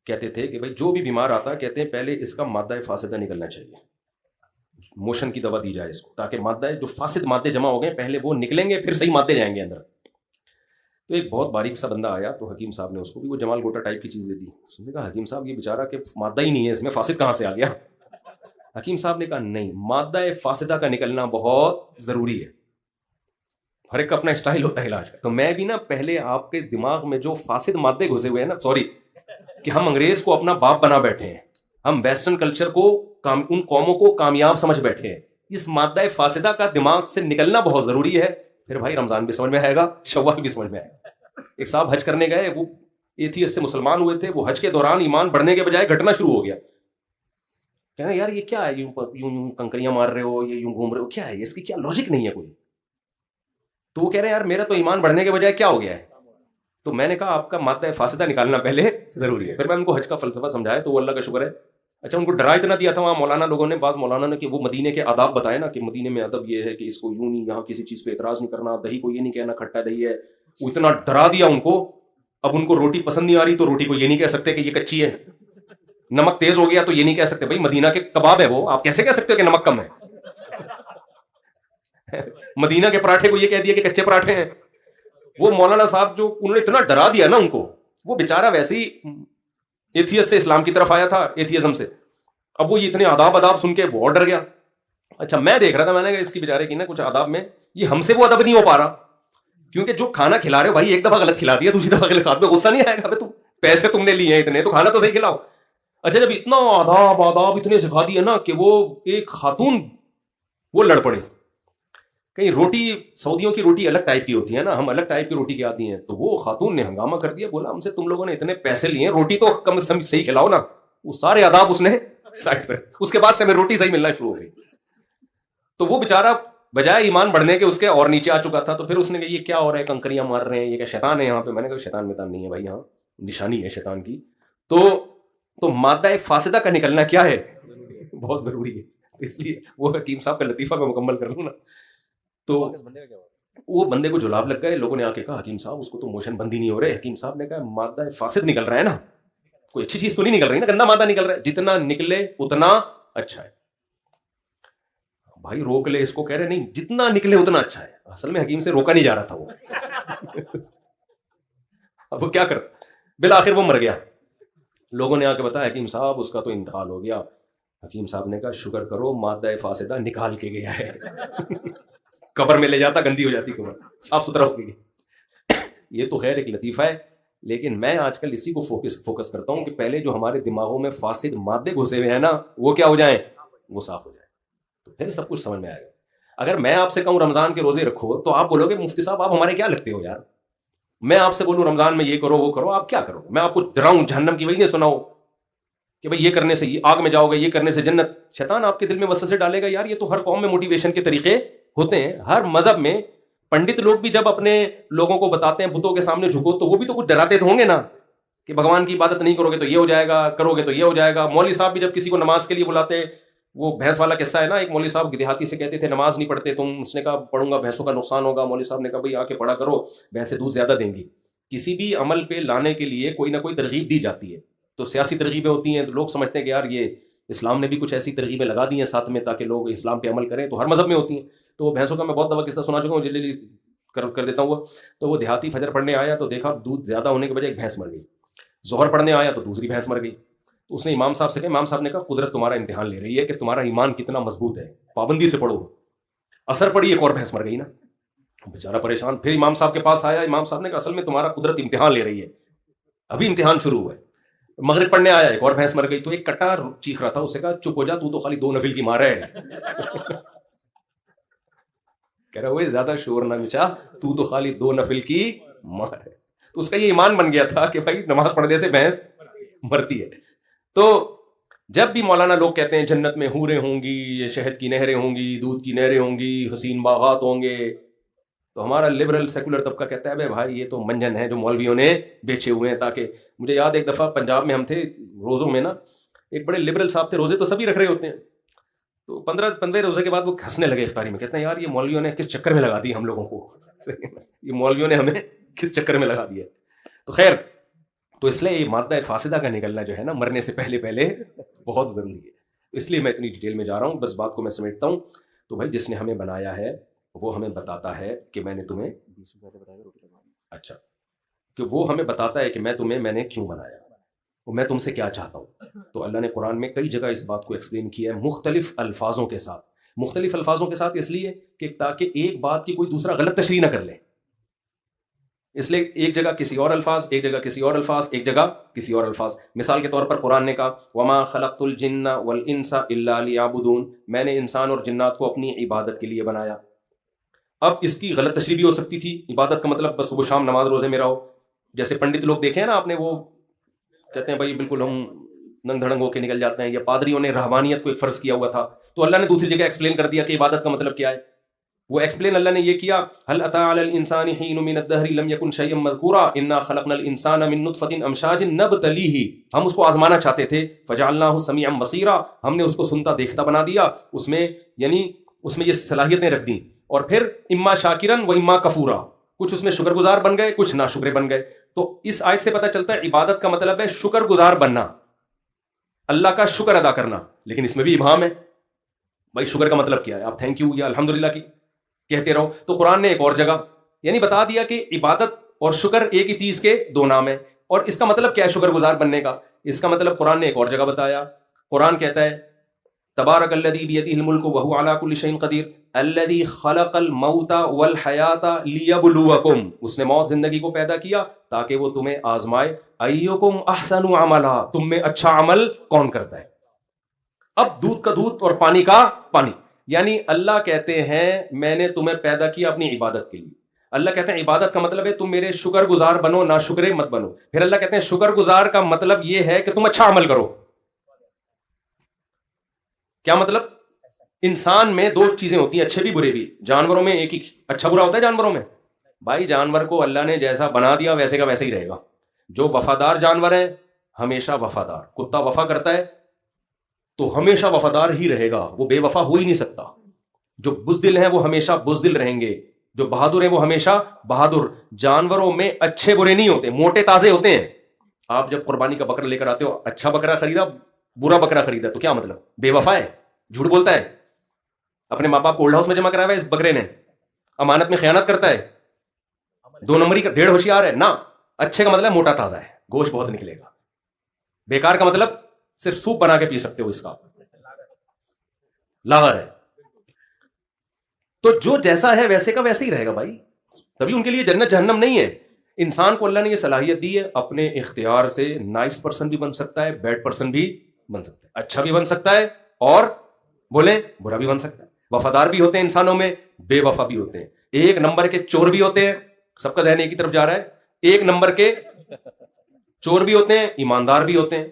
کہتے تھے کہ بھائی جو بھی بیمار آتا کہتے ہیں پہلے اس کا مادہ فاسدہ نکلنا چاہیے، موشن کی دوا دی جائے اس کو، تاکہ مادہ جو فاسد مادے جمع ہو گئے پہلے وہ نکلیں گے، پھر صحیح مادے جائیں گے اندر. تو ایک بہت باریک سا بندہ آیا تو حکیم صاحب نے اس کو بھی وہ جمال گوٹا ٹائپ کی چیز دے دی. اس نے کہا حکیم صاحب یہ بیچارہ کہ مادہ ہی نہیں ہے اس میں، فاسد کہاں سے آ گیا؟ حکیم صاحب نے کہا نہیں، مادہ فاسدہ کا نکلنا بہت ضروری ہے. ہر ایک کا اپنا اسٹائل ہوتا ہے علاج کا. تو میں بھی نا پہلے آپ کے دماغ میں جو فاسد مادے گھسے ہوئے ہیں نا، سوری کہ ہم انگریز کو اپنا باپ بنا بیٹھے ہیں، ہم ویسٹرن کلچر کو ان قوموں کو کامیاب سمجھ بیٹھے ہیں، اس مادہ فاسدہ کا دماغ سے نکلنا بہت ضروری ہے. پھر بھائی رمضان بھی سمجھ میں آئے گا، شوال بھی سمجھ میں آئے گا. ایک صاحب حج کرنے گئے، وہ ایتھیسٹ سے مسلمان ہوئے تھے، وہ حج کے دوران ایمان بڑھنے کے بجائے گھٹنا شروع ہو گیا. کہنا یار یہ کیا ہے، یوں کنکریاں مار رہے ہو، یہ یوں گھوم رہے ہو، کیا ہے اس کی، کیا لاجک نہیں ہے کوئی. تو وہ کہہ رہے ہیں یار میرا تو ایمان بڑھنے کے بجائے کیا ہو گیا ہے. تو میں نے کہا آپ کا مادہ فاسدہ نکالنا پہلے ضروری ہے. پھر میں ان کو حج کا فلسفہ سمجھایا تو وہ اللہ کا شکر ہے. اچھا ان کو ڈرا اتنا دیا تھا وہاں مولانا لوگوں نے، بعض مولانا نے، کہ وہ مدینے کے آداب بتائے نا کہ مدینے میں ادب یہ ہے کہ اس کو یوں نہیں، یہاں کسی چیز پہ اعتراض نہیں کرنا، دہی کو یہ نہیں کہنا کھٹا دہی ہے. وہ اتنا ڈرا دیا ان کو. اب ان کو روٹی پسند نہیں آ رہی تو روٹی کو یہ نہیں کہہ سکتے کہ یہ کچی ہے. نمک تیز ہو گیا تو یہ نہیں کہہ سکتے بھائی مدینہ کے کباب ہے وہ، آپ کیسے کہہ سکتے ہو کہ نمک کم ہے. مدینہ کے پراٹھے کو یہ کہہ دیا کہ کچے پراٹھے ہیں. وہ مولانا صاحب جو انہوں نے اتنا ڈرا دیا نا ان کو، وہ بیچارہ ویسے ہی ایتھیسٹ سے اسلام کی طرف آیا تھا، ایتھیزم سے. اب وہ یہ اتنے آداب سن کے بہت ڈر گیا. اچھا میں دیکھ رہا تھا، میں نے کہا اس کی بیچارے کی نا کچھ آداب میں یہ ہم سے وہ ادب نہیں ہو پا رہا کیونکہ جو کھانا کھلا رہے ہو بھائی، ایک دفعہ غلط کھلا دیا، دوسری دفعہ غلط کھا دو، غصہ نہیں آئے گا؟ تم پیسے تم نے لیے ہیں اتنے، تو کھانا تو صحیح کھلاؤ. اچھا جب اتنا آداب اتنے سکھا دیے نا کہ وہ ایک خاتون وہ لڑ پڑے. کہیں روٹی، سعودیوں کی روٹی الگ ٹائپ کی ہوتی ہے نا، ہم الگ ٹائپ کی روٹی کے آتی ہیں. تو وہ خاتون نے ہنگامہ کر دیا، بولا ہم سے تم لوگوں نے اتنے پیسے لیے ہیں، روٹی تو کم سے کم صحیح کھلاؤ نا. وہ سارے آداب اس نے سائڈ پر، اس کے بعد سے ہمیں روٹی صحیح ملنا شروع ہو گئی. تو وہ بےچارہ بجائے ایمان بڑھنے کے اس کے اور نیچے آ چکا تھا. تو پھر اس نے کہا یہ کیا ہو رہا ہے، کنکریاں مار رہے ہیں، یہ کیا شیطان ہے یہاں پہ؟ میں نے کہا شیطان میطان نہیں ہے بھائی، یہاں نشانی ہے شیطان کی. تو مادہ فاسدہ کا نکلنا کیا ہے، بہت ضروری ہے. اس لیے وہ حکیم صاحب کا لطیفہ میں مکمل کر لوں نا. تو وہ بندے کو جلاب لگ گئے. لوگوں نے آ کے کہا حکیم صاحب اس کو تو موشن بند ہی نہیں ہو رہے. حکیم صاحب نے کہا مادہ فاسد نکل رہا ہے نا، کوئی اچھی چیز تو نہیں نکل رہی نا، گندا مادہ نکل رہا ہے، جتنا نکلے اتنا اچھا ہے. بھائی روک لے اس کو، کہہ رہے نہیں جتنا نکلے اتنا اچھا ہے. اصل میں حکیم سے روکا نہیں جا رہا تھا وہ. اب وہ کیا کر، بالآخر وہ مر گیا. لوگوں نے آ کے بتایا حکیم صاحب اس کا تو انتقال ہو گیا. حکیم صاحب نے کہا شکر کرو مادہ فاسدہ نکال کے گیا ہے. قبر میں لے جاتا گندی ہو جاتی قبر، صاف ستھرا ہو گئی. یہ تو خیر ایک لطیفہ ہے، لیکن میں آج کل اسی کو فوکس کرتا ہوں کہ پہلے جو ہمارے دماغوں میں فاسد مادے گھسے ہوئے ہیں نا، وہ کیا ہو جائیں، وہ صاف ہو جائیں، تو پھر سب کچھ سمجھ میں آئے گا. اگر میں آپ سے کہوں رمضان کے روزے رکھو تو آپ بولو گے مفتی صاحب آپ ہمارے کیا لگتے ہو یار. میں آپ سے بولوں رمضان میں یہ کرو وہ کرو، آپ کیا کرو؟ میں آپ کو ڈراؤں جہنم کی وجہ نہیں سناؤ کہ بھئی یہ کرنے سے یہ آگ میں جاؤ گے، یہ کرنے سے جنت. شیطان آپ کے دل میں وسوسے ڈالے گا. یار یہ تو ہر قوم میں موٹیویشن کے طریقے ہوتے ہیں، ہر مذہب میں. پنڈت لوگ بھی جب اپنے لوگوں کو بتاتے ہیں بتوں کے سامنے جھکو، تو وہ بھی تو کچھ ڈراتے تو ہوں گے نا کہ بھگوان کی عبادت نہیں کرو گے تو یہ ہو جائے گا، کرو گے تو یہ ہو جائے گا. مولوی صاحب بھی جب کسی کو نماز کے لیے بلاتے ہیں، وہ بھینس والا قصہ ہے نا، ایک مولوی صاحب دیہاتی سے کہتے تھے نماز نہیں پڑھتے تم. اس نے کہا پڑھوں گا، بھینسوں کا نقصان ہوگا. مولوی صاحب نے کہا بھئی آ کے پڑھا کرو، بھینسیں دودھ زیادہ دیں گی. کسی بھی عمل پہ لانے کے لیے کوئی نہ کوئی ترغیب دی جاتی ہے. تو سیاسی ترغیبیں ہوتی ہیں، تو لوگ سمجھتے ہیں کہ یار یہ اسلام نے بھی کچھ ایسی ترغیبیں لگا دی ہیں ساتھ میں تاکہ لوگ اسلام پہ عمل کریں. تو ہر مذہب میں ہوتی ہیں. تو وہ بھینسوں کا میں بہت دفعہ قصہ سنا چکا ہوں، جلدی کر دیتا ہوں. تو وہ دیہاتی فجر پڑھنے آیا تو دیکھا دودھ زیادہ ہونے کی وجہ ایک بھینس مر گئی. ظہر پڑھنے آیا تو دوسری بھینس مر گئی. تو اس نے امام صاحب سے کہا، امام صاحب نے کہا قدرت تمہارا امتحان لے رہی ہے کہ تمہارا ایمان کتنا مضبوط ہے، پابندی سے پڑھو. اثر پڑی ایک اور بھینس مر گئی نا، بیچارہ پریشان. پھر امام صاحب کے پاس آیا، امام صاحب نے کہا اصل میں تمہارا قدرت امتحان لے رہی ہے، ابھی امتحان شروع ہوا ہے. مغرب پڑھنے آیا ایک اور بھینس مر گئی. تو ایک کٹا چیخ رہا تھا، اسے کہا چپ ہو جا، تو خالی 2 نفل کی مار ہے. کہہ رہا وہ زیادہ شور نہ مچا، تو خالی 2 نفل کی مار ہے. تو اس کا یہ ایمان بن گیا تھا کہ بھائی نماز پڑھنے سے بھینس مرتی ہے. تو جب بھی مولانا لوگ کہتے ہیں جنت میں حوریں ہوں گی، یہ شہد کی نہریں ہوں گی، دودھ کی نہریں ہوں گی، حسین باغات ہوں گے، تو ہمارا لبرل سیکولر طبقہ کہتا ہے بھائی یہ تو منجن ہے جو مولویوں نے بیچے ہوئے ہیں. تاکہ مجھے یاد ایک دفعہ پنجاب میں ہم تھے روزوں میں نا، ایک بڑے لبرل صاحب تھے، روزے تو سبھی رکھ رہے ہوتے ہیں. تو 15 روزے کے بعد وہ ہنسنے لگے افطاری میں، کہتے ہیں یار یہ مولویوں نے کس چکر میں لگا دی ہم لوگوں کو، یہ مولویوں نے ہمیں کس چکر میں لگا دیا. تو خیر، تو اس لیے یہ مادہ فاسدہ کا نکلنا جو ہے نا مرنے سے پہلے بہت ضروری ہے. اس لیے میں اتنی ڈیٹیل میں جا رہا ہوں، بس بات کو میں سمیٹتا ہوں. تو بھائی جس نے ہمیں بنایا ہے وہ ہمیں بتاتا ہے کہ میں نے تمہیں، اچھا، کہ وہ ہمیں بتاتا ہے کہ میں نے کیوں بنایا، میں تم سے کیا چاہتا ہوں. تو اللہ نے قرآن میں کئی جگہ اس بات کو ایکسپلین کیا ہے مختلف الفاظوں کے ساتھ، اس لیے کہ تاکہ ایک بات کی کوئی دوسرا غلط تشریح نہ کر لے. اس لیے ایک جگہ کسی اور الفاظ، ایک جگہ کسی اور الفاظ، ایک جگہ کسی اور الفاظ. مثال کے طور پر قرآن نے کہا وما خلقت الجن والانس الا لیعبدون، میں نے انسان اور جنات کو اپنی عبادت کے لیے بنایا. اب اس کی غلط تشریح بھی ہو سکتی تھی، عبادت کا مطلب بس صبح شام نماز روزے میں رہو. جیسے پنڈت لوگ دیکھے ہیں نا آپ نے، وہ کہتے ہیں بھائی بالکل ہم ننگ دھڑنگ ہو کے نکل جاتے ہیں. یا پادریوں نے رہبانیت کو ایک فرض کیا ہوا تھا، تو اللہ نے دوسری جگہ ایکسپلین کر دیا کہ عبادت کا مطلب کیا ہے. وہ ایکسپلین اللہ نے یہ کیا، هل اتى على الانسان حين من الدهر لم يكن شيئا مذكورا انا خلقنا الانسان من نطفة امشاج نبتليه، ہم اس کو آزمانا چاہتے تھے، فجعلناه سميعا بصيرا، ہم نے اس کو سنتا دیکھتا بنا دیا. اس میں یعنی اس میں یہ صلاحیتیں رکھ دیں. اور پھر اما شاکرن و اما کفورا، کچھ اس میں شکر گزار بن گئے، کچھ ناشکرے بن گئے. تو اس آیت سے پتہ چلتا ہے عبادت کا مطلب ہے شکر گزار بننا، اللہ کا شکر ادا کرنا. لیکن اس میں بھی ابہام ہے، بھائی شکر کا مطلب کیا ہے؟ آپ تھینک یو یا الحمدللہ کی کہتے رہو. تو قرآن نے ایک اور جگہ یعنی بتا دیا کہ عبادت اور شکر ایک ہی چیز کے 2 نام ہیں. اور اس کا مطلب کیا ہے شکر گزار بننے کا؟ اس کا مطلب قرآن نے ایک اور جگہ بتایا. قرآن کہتا ہے تبارک الذی بیدہ الملک وہو علی کل شیء قدیر الذی خلق الموت والحیات لیبلوکم، اس نے موت زندگی کو پیدا کیا تاکہ وہ تمہیں آزمائے، ایکم احسن عملا، تم میں اچھا عمل کون کرتا ہے۔ اب دودھ کا دودھ اور پانی کا پانی، یعنی اللہ کہتے ہیں میں نے تمہیں پیدا کیا اپنی عبادت کے لیے۔ اللہ کہتے ہیں عبادت کا مطلب ہے تم میرے شکر گزار بنو، نہ شکرے مت بنو۔ پھر اللہ کہتے ہیں شکر گزار کا مطلب یہ ہے کہ تم اچھا عمل کرو۔ کیا مطلب؟ انسان میں دو چیزیں ہوتی ہیں، اچھے بھی برے بھی۔ جانوروں میں ایک ہی اچھا برا ہوتا ہے جانوروں میں؟ بھائی جانور کو اللہ نے جیسا بنا دیا ویسے کا ویسے ہی رہے گا۔ جو وفادار جانور ہیں ہمیشہ وفادار، کتا وفا کرتا ہے تو ہمیشہ وفادار ہی رہے گا، وہ بے وفا ہو ہی نہیں سکتا۔ جو بزدل ہیں وہ ہمیشہ بزدل رہیں گے، جو بہادر ہیں وہ ہمیشہ بہادر۔ جانوروں میں اچھے برے نہیں ہوتے، موٹے تازے ہوتے ہیں۔ آپ جب قربانی کا بکرا لے کر آتے ہو، اچھا بکرا خریدا برا بکرا خریدا تو کیا مطلب؟ بے وفا ہے، جھوٹ بولتا ہے، اپنے ماں باپ کو اولڈ ہاؤس میں جمع کرایا ہوا ہے اس بکرے نے، امانت میں خیانت کرتا ہے، دو نمبری کا ڈیڑھ ہوشیار ہے نا۔ اچھے کا مطلب موٹا تازہ ہے، گوشت بہت نکلے گا۔ بیکار کا مطلب صرف سوپ بنا کے پی سکتے ہو، اس کا لاغر ہے۔ تو جو جیسا ہے ویسے کا ویسے ہی رہے گا بھائی، تبھی ان کے لیے جنت جہنم نہیں ہے۔ انسان کو اللہ نے یہ صلاحیت دی ہے، اپنے اختیار سے نائس پرسن بھی بن سکتا ہے، بیڈ پرسن بھی بن سکتا ہے، اچھا بھی بن سکتا ہے اور بولیں برا بھی بن سکتا ہے۔ وفادار بھی ہوتے ہیں انسانوں میں، بے وفا بھی ہوتے ہیں، ایک نمبر کے چور بھی ہوتے ہیں، سب کا ذہن ایک ہی طرف جا رہا ہے، ایک نمبر کے چور بھی ہوتے ہیں، ایماندار بھی ہوتے ہیں،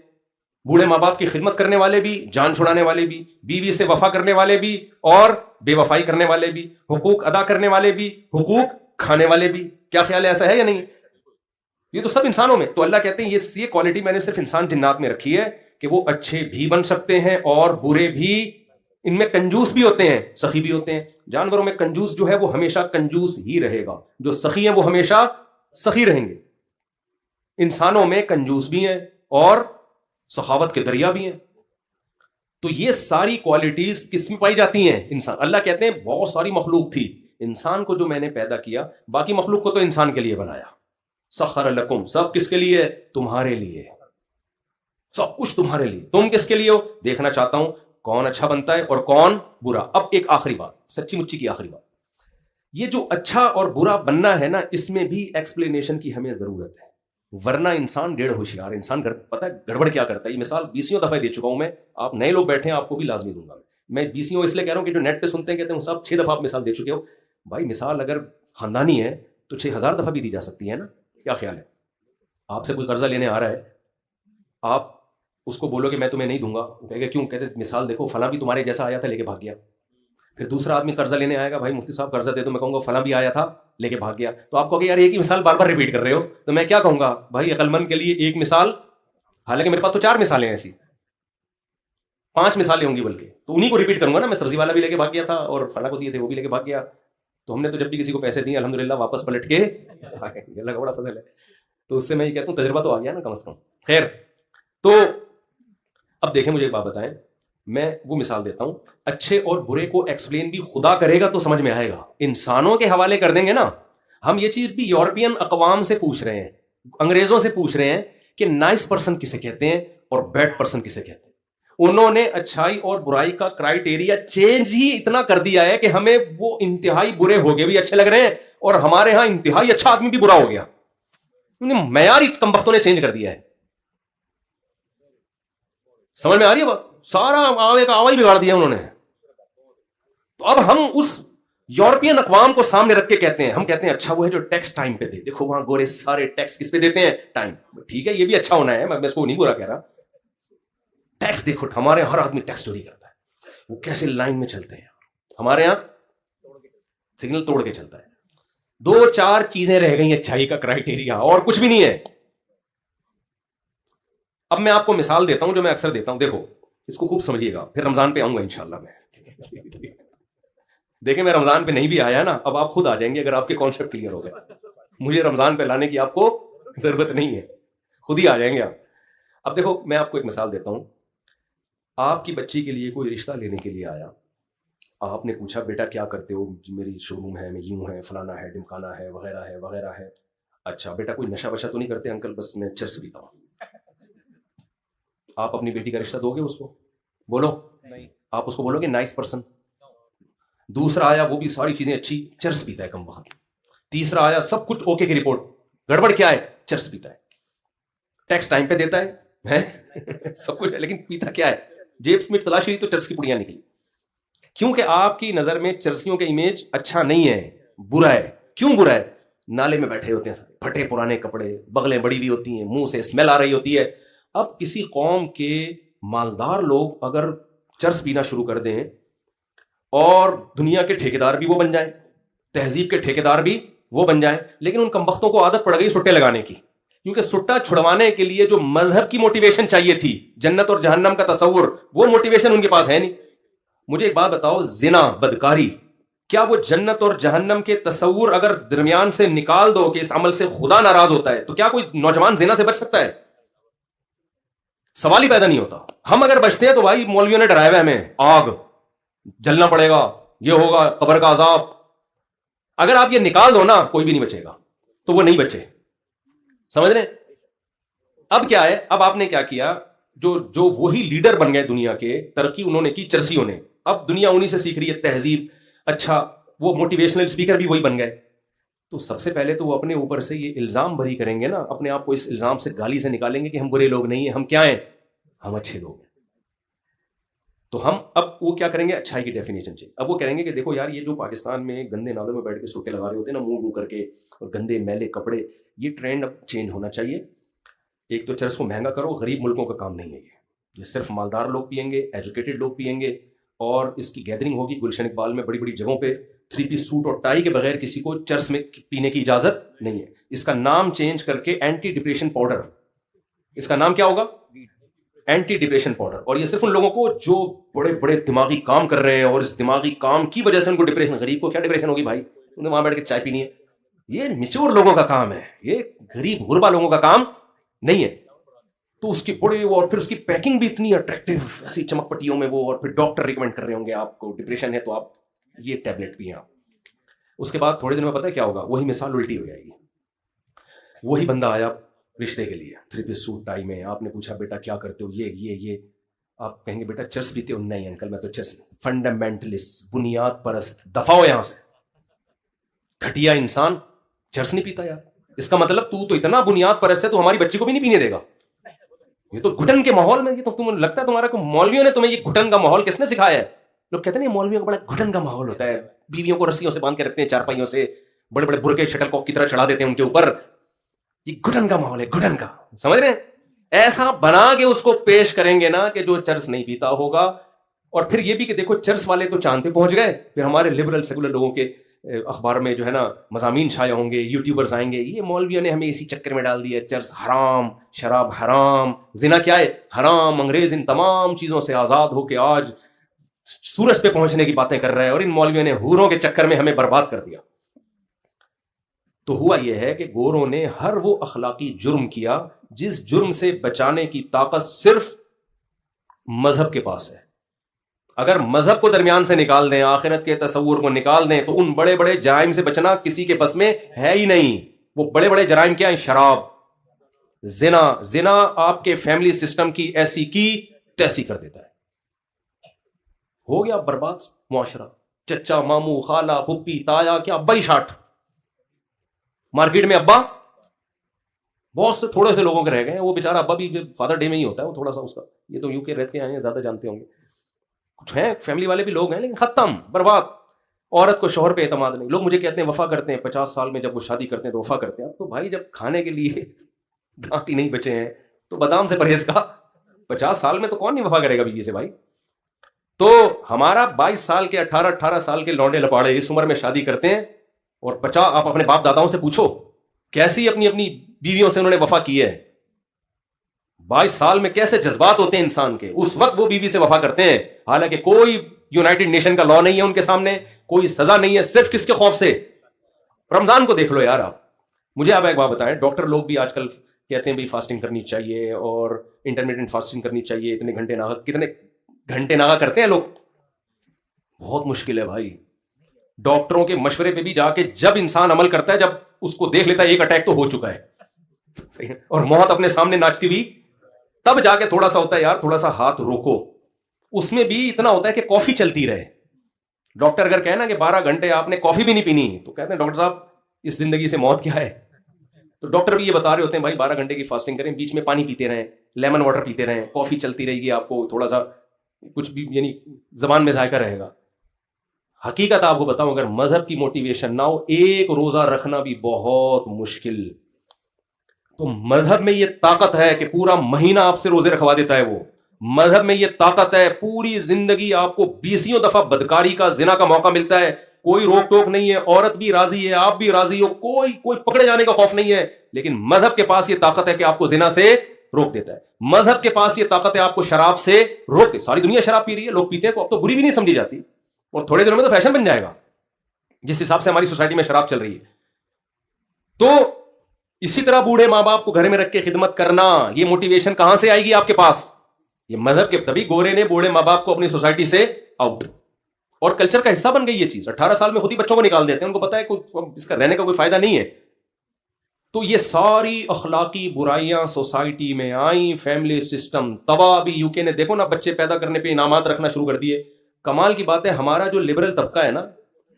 بوڑھے ماں باپ کی خدمت کرنے والے بھی، جان چھڑانے والے بھی، بیوی سے وفا کرنے والے بھی اور بے وفائی کرنے والے بھی، حقوق ادا کرنے والے بھی، حقوق کھانے والے بھی۔ کیا خیال ہے، ایسا ہے یا نہیں؟ یہ تو سب انسانوں میں۔ تو اللہ کہتے ہیں یہ کوالٹی میں نے صرف انسان جنات میں رکھی ہے کہ وہ اچھے بھی بن سکتے ہیں اور برے بھی۔ ان میں کنجوس بھی ہوتے ہیں، سخی بھی ہوتے ہیں۔ جانوروں میں کنجوس جو ہے وہ ہمیشہ کنجوس ہی رہے گا، جو سخی ہیں وہ ہمیشہ سخی رہیں گے۔ انسانوں میں کنجوس بھی ہیں اور سخاوت کے دریا بھی ہیں۔ تو یہ ساری کوالٹیز کس میں پائی جاتی ہیں؟ انسان۔ اللہ کہتے ہیں بہت ساری مخلوق تھی، انسان کو جو میں نے پیدا کیا، باقی مخلوق کو تو انسان کے لیے بنایا۔ سخر لکم، سب کس کے لیے؟ تمہارے لیے، سب کچھ تمہارے لیے۔ تم کس کے لیے ہو؟ دیکھنا چاہتا ہوں کون اچھا بنتا ہے اور کون برا۔ اب ایک آخری بات، سچی مچی کی آخری بات، یہ جو اچھا اور برا بننا ہے نا، اس میں بھی ایکسپلینیشن کی ہمیں ضرورت ہے، ورنہ انسان ڈیڑھ ہوشیار انسان پتہ ہے گڑبڑ کیا کرتا ہے۔ یہ مثال 20 دفعہ دے چکا ہوں میں، آپ نئے لوگ بیٹھے ہیں آپ کو بھی لازمی دوں گا میں 20 اس لیے کہہ رہا ہوں کہ جو نیٹ پہ سنتے ہیں کہتے ہیں صاحب 6 دفعہ آپ مثال دے چکے ہو۔ بھائی مثال اگر خاندانی ہے تو 6000 دفعہ بھی دی جا سکتی ہے نا۔ کیا خیال ہے؟ آپ سے کوئی قرضہ لینے آ رہا ہے، آپ اس کو بولو کہ میں تمہیں نہیں دوں گا، وہ کہے گا کیوں؟ کہتے مثال دیکھو فلاں بھی تمہارے جیسا آیا تھا لے کے بھاگ گیا۔ پھر دوسرا آدمی قرضہ لینے آئے گا، بھائی مفتی صاحب قرضہ دے دو، میں کہوں گا فلاں بھی آیا تھا لے کے بھاگ گیا۔ تو آپ کہو گے یار ایک ہی مثال بار بار ریپیٹ کر رہے ہو، تو میں کیا کہوں گا؟ بھائی عقل مند کے لیے ایک مثال، حالانکہ میرے پاس تو 4 مثالیں ہیں، ایسی 5 مثالیں ہوں گی، بلکہ تو انہیں کو ریپیٹ کروں گا نا۔ میں سبزی والا بھی لے کے بھاگ گیا تھا اور فلاں کو دیے تھے وہ بھی لے کے بھاگ گیا۔ تو ہم نے تو جب بھی کسی کو پیسے دیے الحمدللہ واپس پلٹ کے اللہ کا بڑا فضل ہے۔ تو اس سے میں یہ کہتا ہوں تجربہ تو آ گیا نا کم از کم۔ خیر، تو اب دیکھیں مجھے ایک بات بتائیں، میں وہ مثال دیتا ہوں، اچھے اور برے کو ایکسپلین بھی خدا کرے گا تو سمجھ میں آئے گا، انسانوں کے حوالے کر دیں گے نا۔ ہم یہ چیز بھی یورپین اقوام سے پوچھ رہے ہیں، انگریزوں سے پوچھ رہے ہیں کہ نائس پرسن کسے کہتے ہیں اور بیڈ پرسن کسے کہتے ہیں۔ انہوں نے اچھائی اور برائی کا کرائیٹیریا چینج ہی اتنا کر دیا ہے کہ ہمیں وہ انتہائی برے ہو گئے بھی اچھے لگ رہے ہیں، اور ہمارے ہاں انتہائی اچھا آدمی بھی برا ہو گیا۔ انہیں معیار ہی کمبختوں نے چینج کر دیا ہے۔ سمجھ میں آ رہی ہے بات؟ سارا آوے کا آوا ہی بگاڑ دیا انہوں نے۔ تو اب ہم اس یورپین اقوام کو سامنے رکھ کے کہتے ہیں، ہم کہتے ہیں اچھا وہ ہے جو ٹیکس ٹائم پہ دے، دیکھو وہاں گورے سارے ٹیکس کس پہ دیتے ہیں؟ ٹائم۔ ٹھیک ہے یہ بھی اچھا ہونا ہے، میں اس کو نہیں برا کہہ رہا۔ ٹیکس دیکھو، ہمارے ہر آدمی ٹیکس چوری کرتا ہے، وہ کیسے لائن میں چلتے ہیں، ہمارے یہاں سگنل توڑ کے چلتا ہے۔ 2-4 چیزیں رہ گئی اچھائی کا کرائیٹیریا، اور کچھ بھی نہیں ہے۔ اب میں آپ کو مثال دیتا ہوں جو میں اکثر دیتا ہوں، دیکھو اس کو خوب سمجھیے گا، پھر رمضان پہ آؤں گا انشاءاللہ میں۔ دیکھیں میں رمضان پہ نہیں بھی آیا نا، اب آپ خود آ جائیں گے اگر آپ کے کانسیپٹ کلیئر ہو گئے۔ مجھے رمضان پہ لانے کی آپ کو ضرورت نہیں ہے، خود ہی آ جائیں گے آپ۔ اب دیکھو میں آپ کو ایک مثال دیتا ہوں، آپ کی بچی کے لیے کوئی رشتہ لینے کے لیے آیا، آپ نے پوچھا بیٹا کیا کرتے ہو؟ میری شو روم ہے، میں یوں ہے، فلانا ہے، ڈمکانا ہے، وغیرہ ہے وغیرہ ہے۔ اچھا بیٹا کوئی نشہ وشہ تو نہیں کرتے؟ انکل بس میں چرس پیتا ہوں۔ آپ اپنی بیٹی کا رشتہ دو گے اس کو؟ بولو نہیں۔ آپ اس کو بولو گے نائس پرسن. دوسرا آیا وہ بھی ساری چیزیں اچھی, چرس پیتا ہے کم وقت. تیسرا آیا سب کچھ اوکے کی رپورٹ, گڑبڑ کیا ہے, چرس پیتا ہے. ٹیکس ٹائم پہ دیتا ہے سب کچھ ہے, لیکن پیتا کیا ہے, جیب میں تلاشی تو چرس کی پڑیاں نکلی. کیونکہ آپ کی نظر میں چرسیوں کا امیج اچھا نہیں ہے, برا ہے. کیوں برا ہے؟ نالے میں بیٹھے ہوتے ہیں, پھٹے پرانے کپڑے, بغلیں بڑی بھی ہوتی ہیں, منہ سے اسمیل آ رہی ہوتی ہے. اب کسی قوم کے مالدار لوگ اگر چرس پینا شروع کر دیں اور دنیا کے ٹھیکیدار بھی وہ بن جائیں, تہذیب کے ٹھیکیدار بھی وہ بن جائیں, لیکن ان کمبختوں کو عادت پڑ گئی سٹے لگانے کی. کیونکہ سٹا چھڑوانے کے لیے جو مذہب کی موٹیویشن چاہیے تھی, جنت اور جہنم کا تصور, وہ موٹیویشن ان کے پاس ہے نہیں. مجھے ایک بات بتاؤ, زنا, بدکاری, کیا وہ جنت اور جہنم کے تصور اگر درمیان سے نکال دو کہ اس عمل سے خدا ناراض ہوتا ہے, تو کیا کوئی نوجوان زنا سے بچ سکتا ہے؟ سوال ہی پیدا نہیں ہوتا. ہم اگر بچتے ہیں تو بھائی مولویوں نے ڈرایا ہوا ہمیں, آگ, جلنا پڑے گا, یہ ہوگا, قبر کا عذاب. اگر آپ یہ نکال دو نا, کوئی بھی نہیں بچے گا. تو وہ نہیں بچے, سمجھ رہے ہیں؟ اب کیا ہے, اب آپ نے کیا کیا, جو وہی لیڈر بن گئے دنیا کے, ترقی انہوں نے کی چرسیوں نے, اب دنیا انہی سے سیکھ رہی ہے تہذیب. اچھا, وہ موٹیویشنل اسپیکر بھی وہی بن گئے. تو سب سے پہلے تو وہ اپنے اوپر سے یہ الزام بری کریں گے نا, اپنے آپ کو اس الزام سے گالی سے نکالیں گے کہ ہم برے لوگ نہیں ہیں, ہم کیا ہیں, ہم اچھے لوگ ہیں. تو ہم اب وہ کیا کریں گے, اچھائی کی ڈیفینیشن چاہیے. اب وہ کہیں گے کہ دیکھو یار, یہ جو پاکستان میں گندے نالوں میں بیٹھ کے سوٹے لگا رہے ہوتے ہیں نا, منہ کر کے, اور گندے میلے کپڑے, یہ ٹرینڈ اب چینج ہونا چاہیے. ایک تو چرس کو مہنگا کرو, غریب ملکوں کا کام نہیں ہے یہ صرف مالدار لوگ پئیں گے, ایجوکیٹڈ لوگ پئیں گے. اور اس کی گیدرنگ ہوگی گلشن اقبال میں, بڑی بڑی جگہوں پہ 3 پیس سوٹ اور ٹائی کے بغیر کسی کو چرس میں پینے کی اجازت نہیں ہے. اس کا نام چینج کر کے اینٹی ڈپریشن پاؤڈر, اس کا نام کیا ہوگا, اینٹی ڈپریشن پاؤڈر. اور یہ صرف ان لوگوں کو جو بڑے بڑے دماغی کام کر رہے ہیں, اور اس دماغی کام کی وجہ سے ان کو ڈپریشن. غریب کو کیا ڈپریشن ہوگی بھائی, انہیں وہاں بیٹھ کے چائے پینی ہے. یہ میچور لوگوں کا کام ہے, یہ غریب غربا لوگوں کا کام نہیں ہے. تو اس کی بڑے, اور پھر اس کی پیکنگ بھی اتنی اٹریکٹیو, ایسی چمک پٹیوں میں وہ, اور پھر ڈاکٹر ریکمینڈ کر رہے ہوں گے آپ کو ڈپریشن ہے تو آپ یہ ٹیبلٹ پئیں آپ. اس کے بعد تھوڑے دن میں پتہ ہے کیا ہوگا, وہی مثال الٹی ہو جائے گی. وہی بندہ آیا رشتے کے لیے 3 پیس سوٹ ٹائی میں, آپ نے پوچھا بیٹا کیا کرتے ہو, یہ آپ کہیں گے بیٹا چرس پیتے ہو, نہیں انکل میں تو چرس نہیں. فنڈامنٹلسٹ, بنیاد پرست, دفاع ہو یہاں سے, گھٹیا انسان چرس نہیں پیتا یار. اس کا مطلب تو اتنا بنیاد پرست ہے تو ہماری بچی کو بھی نہیں پینے دے گا. یہ تو گھٹن کے ماحول میں, یہ تو تمہیں لگتا ہے تمہارا کو مولویوں نے تمہیں یہ گھٹن کا ماحول کس نے سکھایا ہے؟ لوگ کہتے ہیں مولویوں کا بڑا گھٹن کا ماحول ہوتا ہے, بیویوں کو رسیوں سے باندھ کے رکھتے ہیں, چارپائیوں سے بڑے بڑے برقع شٹل کاک کی طرح چڑھا دیتے ہیں ان کے اوپر. یہ گھٹن کا ماحول ہے, گھٹن کا, سمجھ رہے ہیں؟ ایسا بنا کے اس کو پیش کریں گے نا کہ جو چرس نہیں پیتا ہوگا. اور پھر یہ بھی کہ دیکھو چرس والے تو چاند پہ پہنچ گئے, پھر ہمارے لبرل سیکولر لوگوں کے اخبار میں جو ہے نا مضامین چھائے ہوں گے, یوٹیوبرز آئیں گے, یہ مولویوں نے ہمیں اسی چکر میں ڈال دیا, چرس حرام, شراب حرام, زنا کیا ہے, حرام. انگریز ان تمام چیزوں سے آزاد ہو کے آج سورج پہ پہنچنے کی باتیں کر رہے ہیں, اور ان مولویوں نے حوروں کے چکر میں ہمیں برباد کر دیا. تو ہوا یہ ہے کہ گوروں نے ہر وہ اخلاقی جرم کیا جس جرم سے بچانے کی طاقت صرف مذہب کے پاس ہے. اگر مذہب کو درمیان سے نکال دیں, آخرت کے تصور کو نکال دیں, تو ان بڑے بڑے جرائم سے بچنا کسی کے بس میں ہے ہی نہیں. وہ بڑے بڑے جرائم کیا ہیں, شراب, زنا آپ کے فیملی سسٹم کی ایسی کی تیسی کر دیتا ہے. ہو گیا برباد معاشرہ. چچا, ماموں, خالہ, پھپھی, تایا, کیا ابا ہی شاٹ. مارکیٹ میں ابا بہت سے تھوڑے سے لوگوں کے رہ گئے ہیں. وہ بیچارہ ابا بھی فادر ڈے میں ہی ہوتا ہے, وہ تھوڑا سا اس کا, یہ تو یو کے رہتے آئے ہیں, زیادہ جانتے ہوں گے. کچھ ہیں فیملی والے بھی لوگ ہیں, لیکن ختم, برباد. عورت کو شوہر پہ اعتماد نہیں. لوگ مجھے کہتے ہیں وفا کرتے ہیں 50 سال میں, جب وہ شادی کرتے ہیں تو وفا کرتے ہیں. اب تو بھائی جب کھانے کے لیے دانت ہی نہیں بچے ہیں تو بادام سے پرہیز کا. 50 سال میں تو کون نہیں وفا کرے گا بیوی سے بھائی. تو ہمارا 22 سال کے 18 سال کے لونڈے لپاڑے اس عمر میں شادی کرتے ہیں, اور 50 آپ اپنے باپ داداؤں سے پوچھو کیسی اپنی بیویوں سے انہوں نے وفا کی ہے. 22 سال میں کیسے جذبات ہوتے ہیں انسان کے, اس وقت وہ بیوی سے وفا کرتے ہیں. حالانکہ کوئی یونائٹڈ نیشن کا لا نہیں ہے ان کے سامنے, کوئی سزا نہیں ہے, صرف کس کے خوف سے. رمضان کو دیکھ لو یار آپ. مجھے آپ ایک بات بتائیں, ڈاکٹر لوگ بھی آج کل کہتے ہیں بھائی فاسٹنگ کرنی چاہیے اور انٹرمیڈیٹ فاسٹنگ کرنی چاہیے, اتنے گھنٹے ناغا. کتنے گھنٹے ناغا کرتے ہیں لوگ؟ بہت مشکل ہے بھائی. ڈاکٹروں کے مشورے پہ بھی جا کے جب انسان عمل کرتا ہے, جب اس کو دیکھ لیتا ہے ایک اٹیک تو ہو چکا ہے اور موت اپنے سامنے ناچتی بھی, تب جا کے تھوڑا سا ہوتا ہے یار تھوڑا سا ہاتھ روکو. اس میں بھی اتنا ہوتا ہے کہ کافی چلتی رہے. ڈاکٹر اگر کہنا کہ 12 گھنٹے آپ نے کافی بھی نہیں پینی تو کہتے ہیں ڈاکٹر صاحب اس زندگی سے موت کیا ہے. تو ڈاکٹر بھی یہ بتا رہے ہوتے ہیں بھائی 12 گھنٹے کی فاسٹنگ کریں, بیچ میں پانی پیتے رہیں, لیمن واٹر پیتے رہیں, کافی چلتی رہے گی, آپ کو تھوڑا سا کچھ بھی یعنی زبان میں ذائقہ رہے گا. حقیقت آپ کو بتاؤں اگر مذہب کی موٹیویشن نہ ہو, ایک روزہ رکھنا بھی بہت مشکل. تو مذہب میں یہ طاقت ہے کہ پورا مہینہ آپ سے روزے رکھوا دیتا ہے. وہ مذہب میں یہ طاقت ہے پوری زندگی آپ کو 20 دفعہ بدکاری کا, زنا کا موقع ملتا ہے, کوئی روک ٹوک نہیں ہے, عورت بھی راضی ہے, آپ بھی راضی ہو, کوئی پکڑے جانے کا خوف نہیں ہے. لیکن مذہب کے پاس یہ طاقت ہے کہ آپ کو زنا سے روک دیتا ہے. مذہب کے پاس یہ طاقت ہے آپ کو شراب سے روک دے. ساری دنیا شراب پی رہی ہے, لوگ پیتے ہیں, اب تو بری بھی نہیں سمجھی جاتی, اور تھوڑے دنوں میں تو فیشن بن جائے گا جس حساب سے ہماری سوسائٹی میں شراب چل رہی ہے. تو اسی طرح بوڑھے ماں باپ کو گھر میں رکھ کے خدمت کرنا, یہ موٹیویشن کہاں سے آئے گی آپ کے پاس؟ یہ مذہب کے. تبھی گورے نے بوڑھے ماں باپ کو اپنی سوسائٹی سے آؤٹ, اور کلچر کا حصہ بن گئی یہ چیز. 18 سال میں خود ہی بچوں کو نکال دیتے ہیں, ان کو پتا ہے اس کا رہنے کا کوئی فائدہ نہیں ہے. تو یہ ساری اخلاقی برائیاں سوسائٹی میں آئیں, فیملی سسٹم تباہ. بھی UK نے دیکھو نا بچے پیدا کرنے پہ انعامات رکھنا شروع کر دیے. کمال کی بات ہے ہمارا جو لبرل طبقہ ہے نا,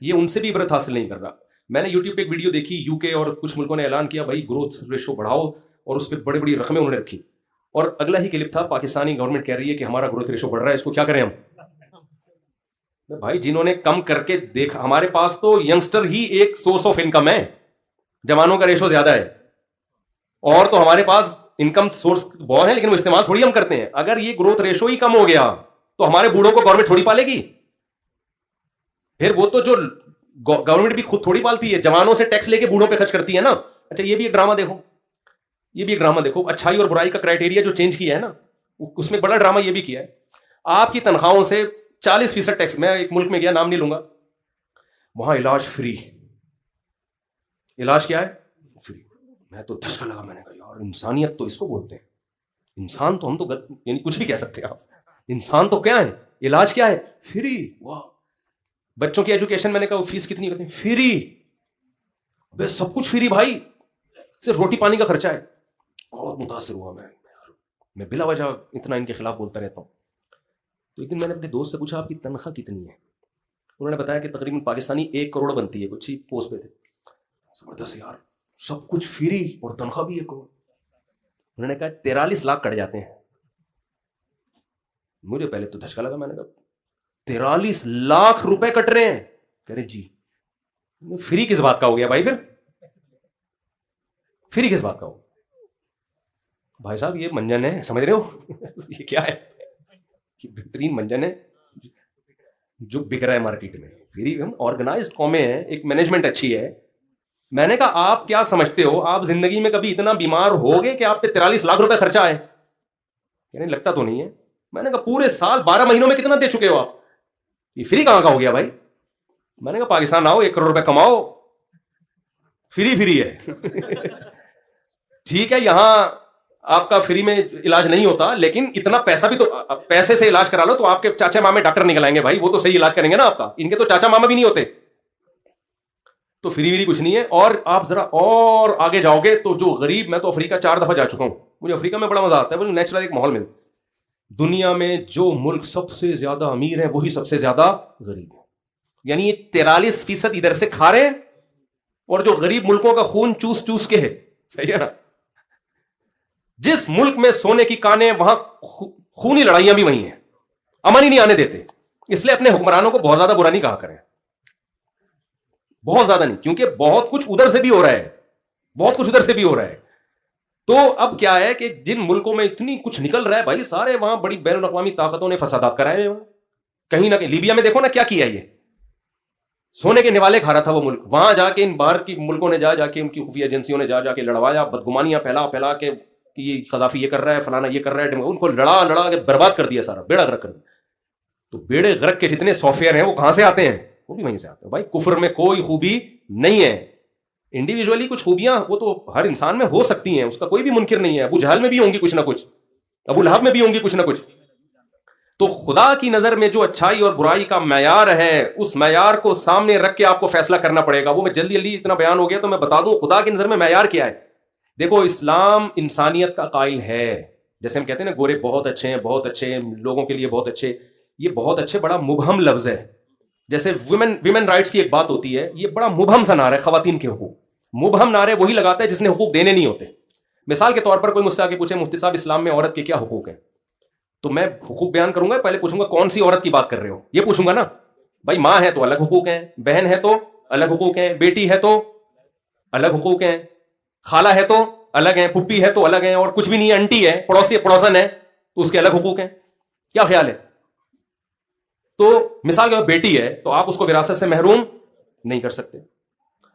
یہ ان سے بھی عبرت حاصل نہیں کر رہا. میں نے یوٹیوب پہ ایک ویڈیو دیکھی, UK اور کچھ ملکوں نے اعلان کیا بھائی گروتھ ریشو بڑھاؤ, اور اس پہ بڑی بڑی رقمیں انہوں نے رکھی. اور اگلا ہی کلپ تھا پاکستانی گورنمنٹ کہہ رہی ہے کہ ہمارا گروتھ ریشو بڑھ رہا ہے, اس کو کیا کریں ہم. بھائی جنہوں نے کم کر کے دیکھا, ہمارے پاس تو ینگسٹر ہی ایک سورس آف انکم ہے, جوانوں کا ریشو زیادہ ہے, اور تو ہمارے پاس انکم سورس بہت ہے لیکن وہ استعمال تھوڑی ہم کرتے ہیں. اگر یہ گروتھ ریشو ہی کم ہو گیا تو ہمارے بوڑھوں کو گورنمنٹ تھوڑی پالے گی. پھر وہ تو جو گورنمنٹ بھی خود تھوڑی پالتی ہے, جوانوں سے ٹیکس لے کے بوڑھوں پہ خرچ کرتی ہے نا. اچھا یہ بھی ایک ڈرامہ دیکھو, یہ بھی ایک ڈرامہ دیکھو. اچھائی اور برائی کا کرائٹیریا جو چینج کیا ہے نا, اس میں بڑا ڈرامہ یہ بھی کیا ہے. آپ کی تنخواہوں سے 40% ٹیکس. میں ایک ملک میں گیا, نام نہیں لوں گا, وہاں علاج فری. علاج کیا ہے؟ فری. میں تو دھچکا لگا, میں نے کہا یار انسانیت تو اس کو بولتے ہیں. انسان تو ہم تو یعنی کچھ بھی کہہ سکتے ہیں آپ, انسان تو کیا ہے, علاج کیا ہے؟ فری. واہ. بچوں کی ایجوکیشن میں نے کہا فیس کتنی کرتے ہیں؟ فری. بے سب کچھ فری بھائی, صرف روٹی پانی کا خرچہ ہے. بہت متاثر ہوا میں بلا وجہ اتنا ان کے خلاف بولتا رہتا ہوں. تو ایک دن میں نے اپنے دوست سے پوچھا آپ کی تنخواہ کتنی ہے؟ انہوں نے بتایا کہ تقریباً پاکستانی 1 کروڑ بنتی ہے, کچھ ہی پوسٹ پہ تھے. زبردست یار, سب کچھ فری اور تنخواہ بھی 1 کروڑ. انہوں نے کہا 43 لاکھ کٹ جاتے ہیں. مجھے پہلے تو دھچکا لگا, میں نے کہا 43 لاکھ روپے کٹ رہے ہیں؟ کہہ رہے جی. فری کس بات کا ہو گیا بھائی, پھر فری کس بات کا ہو؟ بھائی صاحب یہ منجن ہے, سمجھ رہے ہو یہ کیا ہے؟ بہترین منجن ہے جو بک رہا ہے مارکیٹ میں. فری. ہم آرگنائزڈ قومیں ہیں, ایک مینجمنٹ اچھی ہے. میں نے کہا آپ کیا سمجھتے ہو, آپ زندگی میں کبھی اتنا بیمار ہو گئے کہ آپ پہ 43 لاکھ روپے خرچہ آئے؟ یعنی لگتا تو نہیں ہے. میں نے کہا پورے سال 12 مہینوں میں کتنا دے چکے ہو آپ, یہ فری کہاں کا ہو گیا بھائی؟ میں نے کہا پاکستان آؤ, 1 کروڑ روپے کماؤ, فری ہے. ٹھیک ہے یہاں آپ کا فری میں علاج نہیں ہوتا, لیکن اتنا پیسہ بھی تو, پیسے سے علاج کرا لو تو آپ کے چاچا مامے ڈاکٹر نکل آئیں گے بھائی, وہ تو صحیح علاج کریں گے نا آپ کا. ان کے تو چاچا ماما بھی نہیں ہوتے. تو فری کچھ نہیں ہے. اور آپ ذرا اور آگے جاؤ گے تو جو غریب, میں تو افریقہ 4 دفعہ جا چکا ہوں, مجھے افریقہ میں بڑا مزہ آتا ہے, مجھے نیچرل ایک ماحول ملتا. دنیا میں جو ملک سب سے زیادہ امیر ہیں وہی سب سے زیادہ غریب ہیں. یعنی یہ 43% ادھر سے کھا رہے ہیں, اور جو غریب ملکوں کا خون چوس چوس کے ہے. صحیح ہے نا. جس ملک میں سونے کی کانیں, وہاں خونی لڑائیاں بھی وہی ہیں, امن ہی نہیں آنے دیتے. اس لیے اپنے حکمرانوں کو بہت زیادہ برا نہیں کہا کریں, بہت زیادہ نہیں, کیونکہ بہت کچھ ادھر سے بھی ہو رہا ہے, بہت کچھ ادھر سے بھی ہو رہا ہے. تو اب کیا ہے کہ جن ملکوں میں اتنی کچھ نکل رہا ہے بھائی, سارے وہاں بڑی بین الاقوامی طاقتوں نے فسادات کرائے ہیں. کہیں نہ کہیں لیبیا میں دیکھو نا کیا کیا, یہ سونے کے نوالے کھا رہا تھا وہ ملک. وہاں جا کے ان باہر کی ملکوں نے جا کے ان کی خفیہ ایجنسیوں نے جا کے لڑوایا, بدگمانیاں پھیلا کے کہ یہ قذافی یہ کر رہا ہے, فلانا یہ کر رہا ہے, ان کو لڑا کے برباد کر دیا, سارا بیڑا غرق کر دیا. تو بیڑے غرق کے جتنے سافٹ ویئر ہیں وہ کہاں سے آتے ہیں؟ وہ بھی وہیں سے آتے ہیں بھائی. کفر میں کوئی خوبی نہیں ہے, انڈیویجولی کچھ خوبیاں وہ تو ہر انسان میں ہو سکتی ہیں, اس کا کوئی بھی منکر نہیں ہے. ابو جہل میں بھی ہوں گی کچھ نہ کچھ, ابو لہب میں بھی ہوں گی کچھ نہ کچھ. تو خدا کی نظر میں جو اچھائی اور برائی کا معیار ہے, اس معیار کو سامنے رکھ کے آپ کو فیصلہ کرنا پڑے گا. وہ میں جلدی اتنا بیان ہو گیا تو میں بتا دوں خدا کی نظر میں معیار کیا ہے. دیکھو اسلام انسانیت کا قائل ہے. جیسے ہم کہتے ہیں نا گورے بہت اچھے ہیں, بہت اچھے لوگوں کے لیے بہت اچھے, یہ بہت اچھے بڑا مبہم لفظ ہے. جیسے ویمن رائٹس کی ایک بات ہوتی ہے, یہ بڑا مبہم سا نعرہ ہے خواتین کے حقوق. مبہم نعرے وہی لگاتا ہے جس نے حقوق دینے نہیں ہوتے. مثال کے طور پر کوئی مجھ سے آ کے پوچھے مفتی صاحب اسلام میں عورت کے کیا حقوق ہیں, تو میں حقوق بیان کروں گا, پہلے پوچھوں گا کون سی عورت کی بات کر رہے ہو, یہ پوچھوں گا نا. بھائی ماں ہے تو الگ حقوق ہیں, بہن ہے تو الگ حقوق ہیں, بیٹی ہے تو الگ حقوق ہیں, خالہ ہے تو الگ ہیں, پھپھی ہے تو الگ ہیں, اور کچھ بھی نہیں ہے انٹی ہے, پڑوسن ہے تو اس کے الگ حقوق ہیں. کیا خیال ہے؟ تو مثال کے بیٹی ہے تو آپ اس کو وراثت سے محروم نہیں کر سکتے.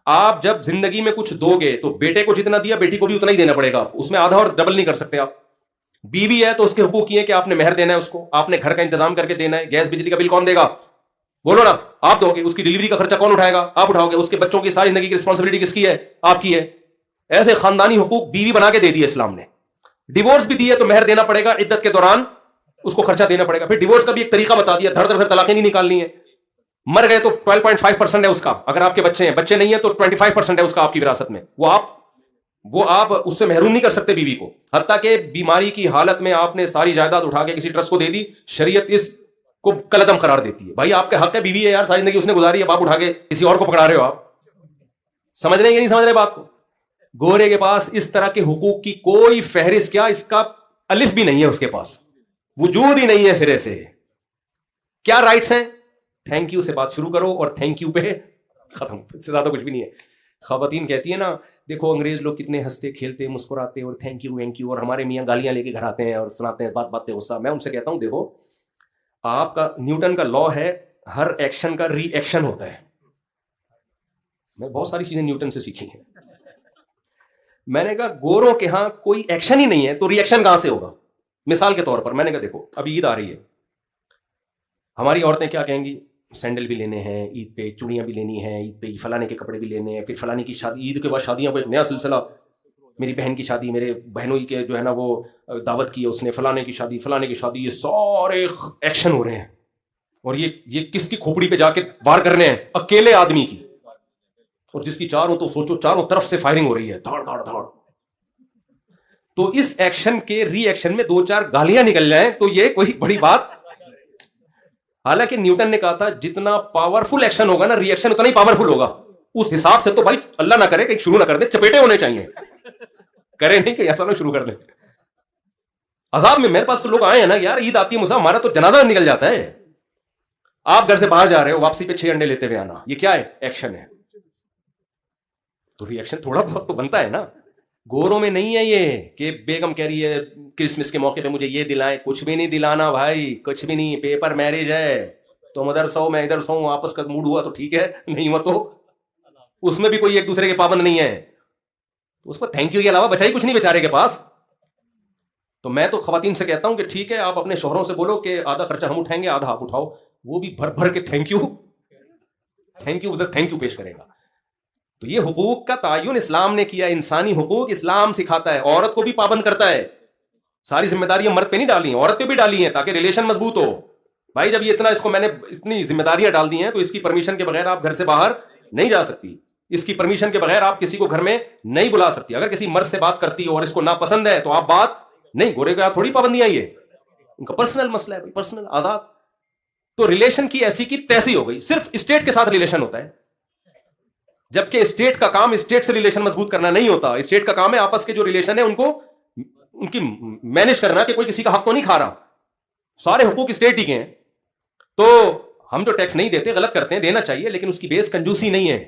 آپ جب زندگی میں کچھ دو گے تو بیٹے کو جتنا دیا بیٹی کو بھی اتنا ہی دینا پڑے گا, اس میں آدھا اور ڈبل نہیں کر سکتے آپ. بیوی ہے تو اس کے حقوق یہ کہ آپ نے مہر دینا ہے, اس کو آپ نے گھر کا انتظام کر کے دینا ہے. گیس بجلی کا بل کون دے گا؟ بولو نا, آپ دو گے. اس کی ڈلیوری کا خرچہ کون اٹھائے گا؟ آپ اٹھاؤ گے. اس کے بچوں کی ساری زندگی کی رسپانسبلٹی کس کی ہے؟ آپ کی ہے. ایسے خاندانی حقوق بیوی بنا کے دے دیے اسلام نے. ڈیورس بھی دی ہے تو مہر دینا پڑے گا, عدت کے دوران اس کو خرچہ دینا پڑے گا. پھر ڈیورس کا بھی ایک طریقہ بتا دیا, دھڑ طلاقیں نہیں نکالنی ہے. مر گئے تو 12.5% ہے اس کا, اگر آپ کے بچے ہیں, بچے نہیں ہیں تو 25% ہے اس کا آپ کی وراثت میں. وہ آپ اس سے محروم نہیں کر سکتے بیوی کو. حتیٰ کہ بیماری کی حالت میں آپ نے ساری جائیداد اٹھا کے کسی ٹرسٹ کو دے دی, شریعت اس کو کلعدم قرار دیتی ہے. بھائی آپ کے حق ہے, بیوی ہے یار, ساری زندگی اس نے گزاری ہے, آپ اٹھا کے کسی اور کو پکڑا رہے ہو. آپ سمجھ رہے ہیں کہ نہیں سمجھ رہے بات کو؟ گورے کے پاس اس طرح کے حقوق کی کوئی فہرست, کیا اس کا الف بھی نہیں ہے, اس کے پاس وجود ہی نہیں ہے سرے سے. کیا رائٹس ہیں؟ تھینک یو سے بات شروع کرو اور تھینک یو پہ ختم, اس سے زیادہ کچھ بھی نہیں ہے. خواتین کہتی ہیں نا, دیکھو انگریز لوگ کتنے ہنستے کھیلتے مسکراتے اور تھینک یو وینک یو, اور ہمارے میاں گالیاں لے کے گھر آتے ہیں اور سناتے ہیں بات پہ غصہ. میں ان سے کہتا ہوں دیکھو, آپ کا نیوٹن کا لا ہے ہر ایکشن کا ری ایکشن ہوتا ہے. میں بہت ساری چیزیں نیوٹن سے سیکھی ہیں. میں نے کہا گوروں کے ہاں کوئی ایکشن ہی نہیں ہے تو ری ایکشن کہاں سے ہوگا؟ مثال کے طور پر میں نے کہا دیکھو اب عید آ رہی ہے, ہماری عورتیں کیا کہیں گی, سینڈل بھی لینے ہیں عید پہ, چوڑیاں بھی لینی ہیں عید پہ, فلانے کے کپڑے بھی لینے ہیں, پھر فلانے کی شادی, عید کے بعد شادیاں کو ایک نیا سلسلہ, میری بہن کی شادی, میرے بہنوں کے جو ہے نا وہ دعوت کی ہے اس نے, فلانے کی شادی, فلانے کی شادی, یہ سارے ایکشن ہو رہے ہیں. اور یہ کس کی کھوپڑی پہ جا کے وار کرنے ہیں؟ اکیلے آدمی کی, اور جس کی چاروں تو سوچو چاروں طرف سے فائرنگ ہو رہی ہے, دھاڑ دھاڑ دھاڑ. تو اس ایکشن کے ری ایکشن میں 2-4 گالیاں نکل جائیں تو یہ کوئی بڑی بات. حالانکہ نیوٹن نے کہا تھا جتنا پاورفل ایکشن ہوگا نا ری ایکشن اتنا ہی پاورفل ہوگا. اس حساب سے تو بھائی اللہ نہ کرے کہ شروع نہ کر دیں, چپیٹے ہونے چاہیے, کرے نہیں کہ ایسا نہ شروع کر دیں. عذاب میں میرے پاس تو لوگ آئے ہیں نا یار, عید آتی ہے مجھے, ہمارا تو جنازہ نکل جاتا ہے. آپ گھر سے باہر جا رہے ہو, واپسی پہ 6 انڈے لیتے ہوئے آنا, یہ کیا ہے؟ ایکشن ہے. تو ری ایکشن تھوڑا بہت تو بنتا ہے نا. گوروں میں نہیں ہے یہ کہ بیگم کہہ رہی ہے کرسمس کے موقع پہ مجھے یہ دلائیں, کچھ بھی نہیں دلانا بھائی, کچھ بھی نہیں. پیپر میرج ہے, تم ادھر سو میں ادھر سو, آپس کا موڈ ہوا تو ٹھیک ہے, نہیں ہوا تو اس میں بھی کوئی ایک دوسرے کے پابند نہیں ہے. اس پر تھینک یو کے علاوہ بچائی کچھ نہیں بیچارے کے پاس. تو میں تو خواتین سے کہتا ہوں کہ ٹھیک ہے آپ اپنے شوہروں سے بولو کہ آدھا خرچہ ہم اٹھائیں گے, آدھا آپ اٹھاؤ. وہ بھی بھر بھر کے تھینک یو ادھر تھینک یو پیش کرے گا. تو یہ حقوق کا تعین اسلام نے کیا. انسانی حقوق اسلام سکھاتا ہے, عورت کو بھی پابند کرتا ہے. ساری ذمہ داریاں مرد پہ نہیں ڈالی ہیں, عورت پہ بھی ڈالی ہیں تاکہ ریلیشن مضبوط ہو. بھائی جب یہ اتنا اس کو میں نے اتنی ذمہ داریاں ڈال دی ہیں تو اس کی پرمیشن کے بغیر آپ گھر سے باہر نہیں جا سکتی. اس کی پرمیشن کے بغیر آپ کسی کو گھر میں نہیں بلا سکتی. اگر کسی مرد سے بات کرتی ہو اور اس کو ناپسند ہے تو آپ بات نہیں. گورے کا تھوڑی پابندیاں, یہ ان کا پرسنل مسئلہ ہے, پرسنل آزاد. تو ریلیشن کی ایسی کی تیسی ہو گئی. صرف اسٹیٹ کے ساتھ ریلیشن ہوتا ہے, جبکہ اسٹیٹ کا کام اسٹیٹ سے ریلیشن مضبوط کرنا نہیں ہوتا. اسٹیٹ کا کام ہے آپس کے جو ریلیشن ہے ان کی مینج کرنا, کہ کوئی کسی کا حق تو نہیں کھا رہا. سارے حقوق اسٹیٹ ہی کے ہیں. تو ہم جو ٹیکس نہیں دیتے غلط کرتے ہیں, دینا چاہیے, لیکن اس کی بیس کنجوسی نہیں ہے.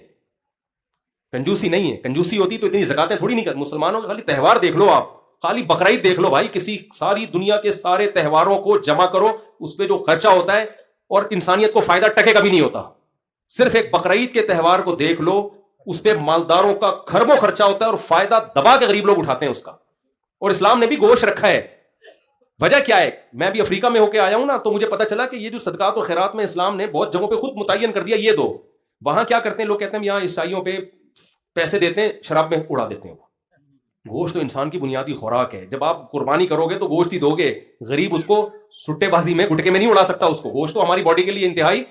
کنجوسی نہیں ہے. کنجوسی ہوتی تو اتنی زکاتیں تھوڑی نہیں کرتی. مسلمانوں کے خالی تہوار دیکھ لو, آپ خالی بقرعید دیکھ لو بھائی, کسی ساری دنیا کے سارے تہواروں کو جمع کرو, اس پہ جو خرچہ ہوتا ہے اور انسانیت کو فائدہ ٹکے کا بھی نہیں ہوتا. صرف ایک بقرعید کے تہوار کو دیکھ لو, اس پہ مالداروں کا خربوں خرچہ ہوتا ہے اور فائدہ دبا کے غریب لوگ اٹھاتے ہیں اس کا. اور اسلام نے بھی گوشت رکھا ہے. وجہ کیا ہے؟ میں ابھی افریقہ میں ہو کے آیا ہوں نا, تو مجھے پتا چلا کہ یہ جو صدقات و خیرات میں اسلام نے بہت جگہوں پہ خود متعین کر دیا یہ دو. وہاں کیا کرتے ہیں لوگ, کہتے ہیں یہاں عیسائیوں پہ پیسے دیتے ہیں, شراب میں اڑا دیتے ہیں. گوشت تو انسان کی بنیادی خوراک ہے. جب آپ قربانی کرو گے تو گوشت ہی دو گے. غریب اس کو سٹے بازی میں گٹکے میں نہیں اڑا سکتا اس کو. گوشت تو ہماری باڈی کے لیے انتہائی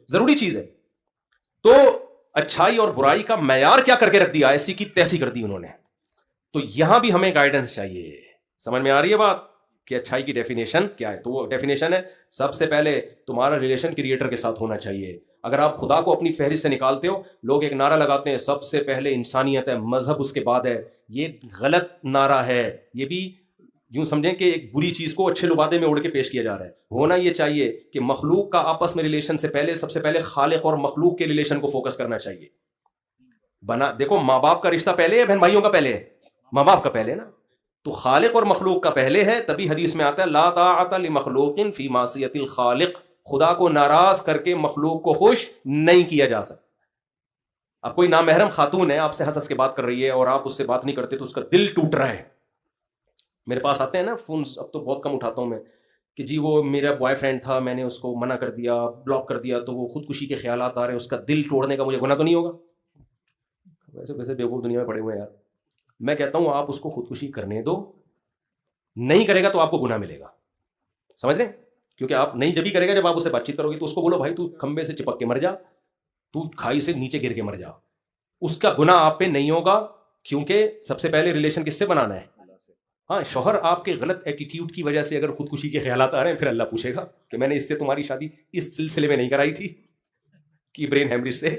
ضروری چیز ہے. تو اچھائی اور برائی کا معیار کیا کر کے رکھ دیا, ایسی کی تیسی کر دی انہوں نے. تو یہاں بھی ہمیں گائیڈنس چاہیے. سمجھ میں آ رہی ہے بات کہ اچھائی کی ڈیفینیشن کیا ہے. تو وہ ڈیفینیشن ہے سب سے پہلے تمہارا ریلیشن کریٹر کے ساتھ ہونا چاہیے. اگر آپ خدا کو اپنی فہرست سے نکالتے ہو, لوگ ایک نعرہ لگاتے ہیں سب سے پہلے انسانیت ہے, مذہب اس کے بعد ہے. یہ غلط نعرہ ہے. یہ بھی یوں سمجھیں کہ ایک بری چیز کو اچھے لبادے میں اڑ کے پیش کیا جا رہا ہے. ہونا یہ چاہیے کہ مخلوق کا آپس میں ریلیشن سے پہلے سب سے پہلے خالق اور مخلوق کے ریلیشن کو فوکس کرنا چاہیے. دیکھو ماں باپ کا رشتہ پہلے ہے, بہن بھائیوں کا پہلے ہے؟ ماں باپ کا پہلے نا. تو خالق اور مخلوق کا پہلے ہے. تبھی حدیث میں آتا ہے لا طاعۃ لمخلوق فی معصیۃ الخالق. خدا کو ناراض کر کے مخلوق کو خوش نہیں کیا جا سکتا. اب کوئی نامحرم خاتون ہے, آپ سے ہنس ہنس کے بات کر رہی ہے اور آپ اس سے بات نہیں کرتے تو اس کا دل ٹوٹ رہا ہے. میرے پاس آتے ہیں نا فون, اب تو بہت کم اٹھاتا ہوں میں, کہ جی وہ میرا بوائے فرینڈ تھا, میں نے اس کو منع کر دیا, بلاک کر دیا, تو وہ خودکشی کے خیالات آ رہے ہیں, اس کا دل توڑنے کا مجھے گناہ تو نہیں ہوگا؟ ویسے ویسے بیوقوف دنیا میں پڑے ہوئے ہیں یار. میں کہتا ہوں آپ اس کو خودکشی کرنے دو, نہیں کرے گا تو آپ کو گناہ ملے گا. سمجھ رہے ہیں؟ کیونکہ آپ نہیں جبھی کرے گا جب آپ اس سے بات چیت کرو گے. تو اس کو بولو بھائی تو کھمبے سے چپک کے مر جا, تو کھائی سے نیچے گر کے مر جا. اس کا گناہ آپ پہ نہیں ہوگا, کیونکہ سب سے پہلے ریلیشن کس سے بنانا ہے؟ ہاں, شوہر آپ کے غلط ایٹیٹیوڈ کی وجہ سے اگر خودکشی کے خیالات آ رہے ہیں, پھر اللہ پوچھے گا کہ میں نے اس سے تمہاری شادی اس سلسلے میں نہیں کرائی تھی کہ برین ہیمریج سے.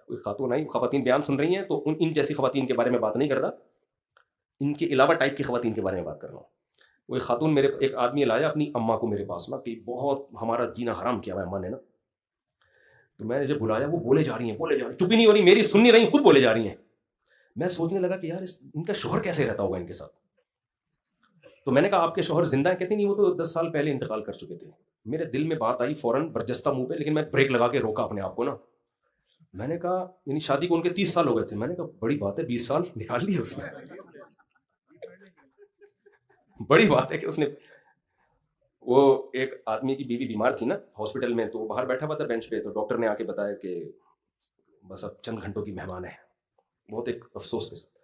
کوئی خاتون آئی, خواتین بیان سن رہی ہیں, تو ان جیسی خواتین کے بارے میں بات نہیں کر رہا, ان کے علاوہ ٹائپ کی خواتین کے بارے میں بات کر رہا ہوں. وہ ایک خاتون, میرے ایک آدمی لایا اپنی اماں کو میرے پاس نا, کہ بہت ہمارا جینا حرام کیا ہوا ہے اماں نے نا. تو میں نے جب بلایا وہ بولے جا رہی ہیں, چپ ہی نہیں ہو رہی, میری سن نہیں رہی, خود بولے جا رہی ہیں. میں سوچنے لگا کہ یار ان کا شوہر کیسے رہتا ہوگا ان کے ساتھ. تو میں نے کہا آپ کے شوہر زندہ ہیں؟ کہتے نہیں, وہ تو 10 سال پہلے انتقال کر چکے تھے. میرے دل میں بات آئی فوراً, برجستہ منہ پہ, لیکن میں بریک لگا کے روکا اپنے آپ کو نا. میں نے کہا یعنی شادی کو ان کے 30 سال ہو گئے تھے. میں نے کہا بڑی بات ہے 20 سال نکال لیے اس میں, بڑی بات ہے کہ اس نے. وہ ایک آدمی کی بیوی بیمار تھی نا ہاسپٹل میں, تو باہر بیٹھا ہوا تھا بینچ پہ, تو ڈاکٹر نے آ کے بتایا کہ بس اب چند گھنٹوں کی مہمان ہے. بہت ایک افسوس کے ساتھ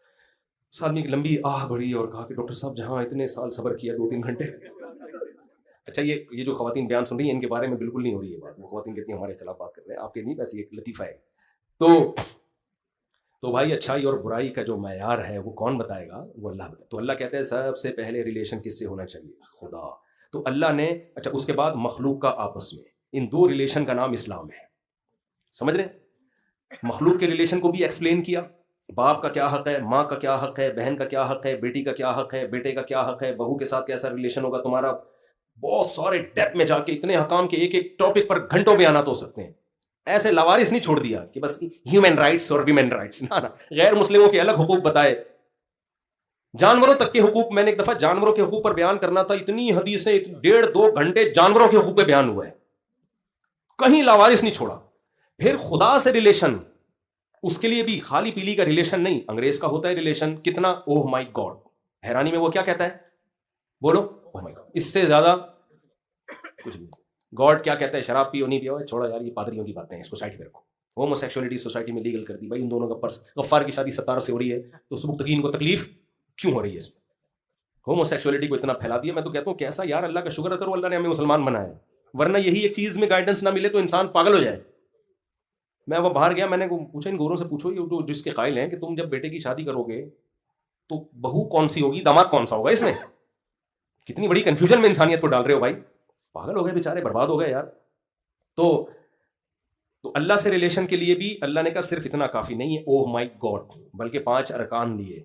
اس آدمی کی لمبی آہ بڑی اور کہا کہ ڈاکٹر صاحب جہاں اتنے سال صبر کیا 2-3 گھنٹے. اچھا یہ جو خواتین بیان سن رہی ہیں ان کے بارے میں بالکل نہیں ہو رہی ہے بات. وہ خواتین کہتی ہیں ہمارے خلاف بات کر رہے ہیں, آپ کے نہیں, ویسے ایک لطیفہ ہے. تو بھائی اچھائی اور برائی کا جو معیار ہے وہ کون بتائے گا؟ وہ اللہ بتائے. تو اللہ کہتے ہیں سب سے پہلے ریلیشن کس سے ہونا چاہیے؟ خدا. تو اللہ نے اچھا اس کے بعد مخلوق کا آپس میں, ان 2 ریلیشن کا نام اسلام ہے. سمجھ رہے ہیں؟ مخلوق کے ریلیشن کو بھی ایکسپلین کیا, باپ کا کیا حق ہے, ماں کا کیا حق ہے, بہن کا کیا حق ہے, بیٹی کا کیا حق ہے, بیٹے کا کیا حق ہے, بہو کے ساتھ کیسا ریلیشن ہوگا تمہارا. بہت سارے ڈیپ میں جا کے اتنے حکام کے ایک ایک ٹاپک پر گھنٹوں بیانات ہو سکتے ہیں. ایسے لاوارث نہیں چھوڑ دیا کہ بس ہیومن رائٹس اور ویمن رائٹس, نہ غیر مسلموں کے الگ حقوق بتائے, جانوروں تک کے حقوق. میں نے ایک دفعہ جانوروں کے حقوق پر بیان کرنا تھا, اتنی حدیثیں 1.5-2 گھنٹے جانوروں کے حقوق پہ بیان ہوا ہے, کہیں لاوارث نہیں چھوڑا. پھر خدا سے ریلیشن, اس کے لیے بھی خالی پیلی کا ریلیشن نہیں, انگریز کا ہوتا ہے ریلیشن کتنا, اوہ مائی گاڈ. حیرانی میں وہ کیا کہتا ہے, بولو اوہ مائی گاڈ. اس سے زیادہ کچھ نہیں. گاڈ کیا کہتا ہے, شراب پیو نہیں پیو, چھوڑا یار یہ پادریوں کی باتیں ہیں, سوسائٹی میں رکھو. ہومو سیکشولیٹی سوسائٹی میں لیگل کر دی بھائی, ان دونوں کا غفار کی شادی 17 سے ہو رہی ہے, تو سبکتگین کو تکلیف کیوں ہو رہی ہے اس میں؟ ہومو سیکشولیٹی کو اتنا پھیلا دیا. میں تو کہتا ہوں کیسا یار, اللہ کا شکر کرو اللہ نے ہمیں مسلمان بنایا, ورنہ یہی ایک چیز میں گائیڈنس نہ ملے تو انسان پاگل ہو جائے. میں وہ باہر گیا, میں نے پوچھا ان گوروں سے, پوچھو یہ جس کے قائل ہیں کہ تم جب بیٹے کی شادی کرو گے تو بہو کون سی ہوگی, داماد کون سا ہوگا, اس میں کتنی بڑی کنفیوژن میں انسانیت کو ڈال رہے ہو بھائی. پاگل ہو گئے بیچارے, برباد ہو گئے یار. تو اللہ سے ریلیشن کے لیے بھی اللہ نے کہا صرف اتنا کافی نہیں ہے, اوہ مائی گاڈ, بلکہ 5 ارکان دیے.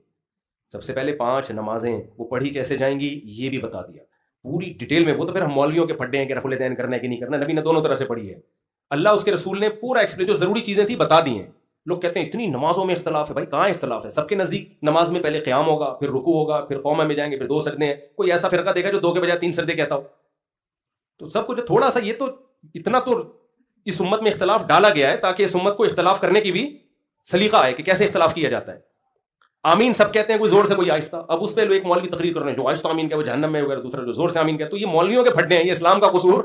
سب سے پہلے 5 نمازیں, وہ پڑھی کیسے جائیں گی یہ بھی بتا دیا پوری ڈیٹیل میں. وہ تو پھر ہم مولویوں کے پھڈے ہیں کہ رفع الدین کرنا ہے کہ نہیں کرنا, نبی نے دونوں طرح سے پڑھی ہے. اللہ اس کے رسول نے پورا ایکسپلین, جو ضروری چیزیں تھیں بتا دی ہیں. لوگ کہتے ہیں اتنی نمازوں میں اختلاف ہے, بھائی کہاں اختلاف ہے؟ سب کے نزدیک نماز میں پہلے قیام ہوگا, پھر رکوع ہوگا, پھر قوما میں جائیں گے, پھر 2 سجدے ہیں. کوئی ایسا فرقہ دیکھا جو 2 کے بجائے 3 سجدے کہتا ہو؟ تو سب کچھ تھوڑا سا, یہ تو اتنا تو اس امت میں اختلاف ڈالا گیا ہے تاکہ اس امت کو اختلاف کرنے کی بھی سلیقہ آئے کہ کیسے اختلاف کیا جاتا ہے. آمین سب کہتے ہیں, کوئی زور سے کوئی آہستہ. اب اس پہ ایک مولوی تقریر کر رہے ہیں, جو آہستہ آمین کہ وہ جہنم میں وغیرہ, دوسرا جو زور سے آمین کہ. تو یہ مولویوں کے پھڈے ہیں, یہ اسلام کا قصور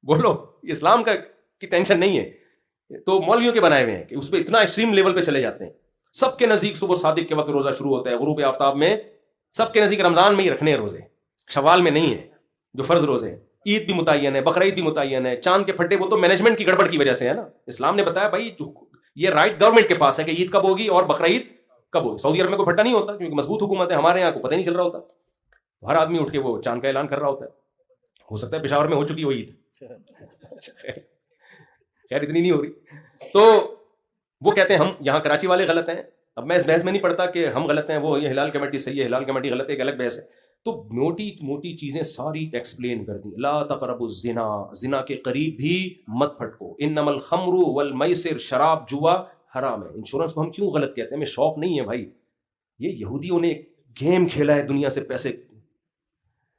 بولو, یہ اسلام کا کی ٹینشن نہیں ہے, تو مولویوں کے بنائے ہوئے ہیں کہ اس پہ اتنا ایکسٹریم لیول پہ چلے جاتے ہیں. سب کے نزدیک صبح صادق کے وقت روزہ شروع ہوتا ہے, غروب آفتاب میں. سب کے نزدیک رمضان میں ہی رکھنے ہیں روزے, شوال میں نہیں ہے جو فرض روزے ہیں. عید بھی متعین ہے, بقرعید بھی متعین ہے. چاند کے پھڈے وہ تو مینجمنٹ کی گڑبڑ کی وجہ سے ہے نا. اسلام نے بتایا بھائی یہ رائٹ گورنمنٹ کے پاس ہے کہ عید کب ہوگی اور بقرعید کب ہوگی. سعودی عرب میں کوئی پھڈا نہیں ہوتا کیونکہ مضبوط حکومت ہے, ہمارے یہاں کو پتہ نہیں چل رہا ہوتا. ہر آدمی اٹھ کے وہ چاند کا اعلان کر رہا ہوتا ہے. ہو سکتا ہے پشاور میں ہو چکی ہو عید, خیر اتنی نہیں ہو رہی. تو وہ کہتے ہیں ہم یہاں کراچی والے غلط ہیں. اب میں اس بحث میں نہیں پڑتا کہ ہم غلط ہیں, وہ یہ ہلال کمیٹی صحیح ہے, ہلال کمیٹی غلط ہے, ایک الگ بحث ہے. تو موٹی موٹی چیزیں ساری ایکسپلین کر دی. لا تقربوا الزنا, زنا کے قریب بھی مت پھٹکو. انما الخمر والمیسر, شراب جوا حرام ہے. انشورنس کو ہم کیوں غلط کہتے ہیں؟ ہمیں شوق نہیں ہے بھائی. یہ یہودیوں نے گیم کھیلا ہے دنیا سے پیسے.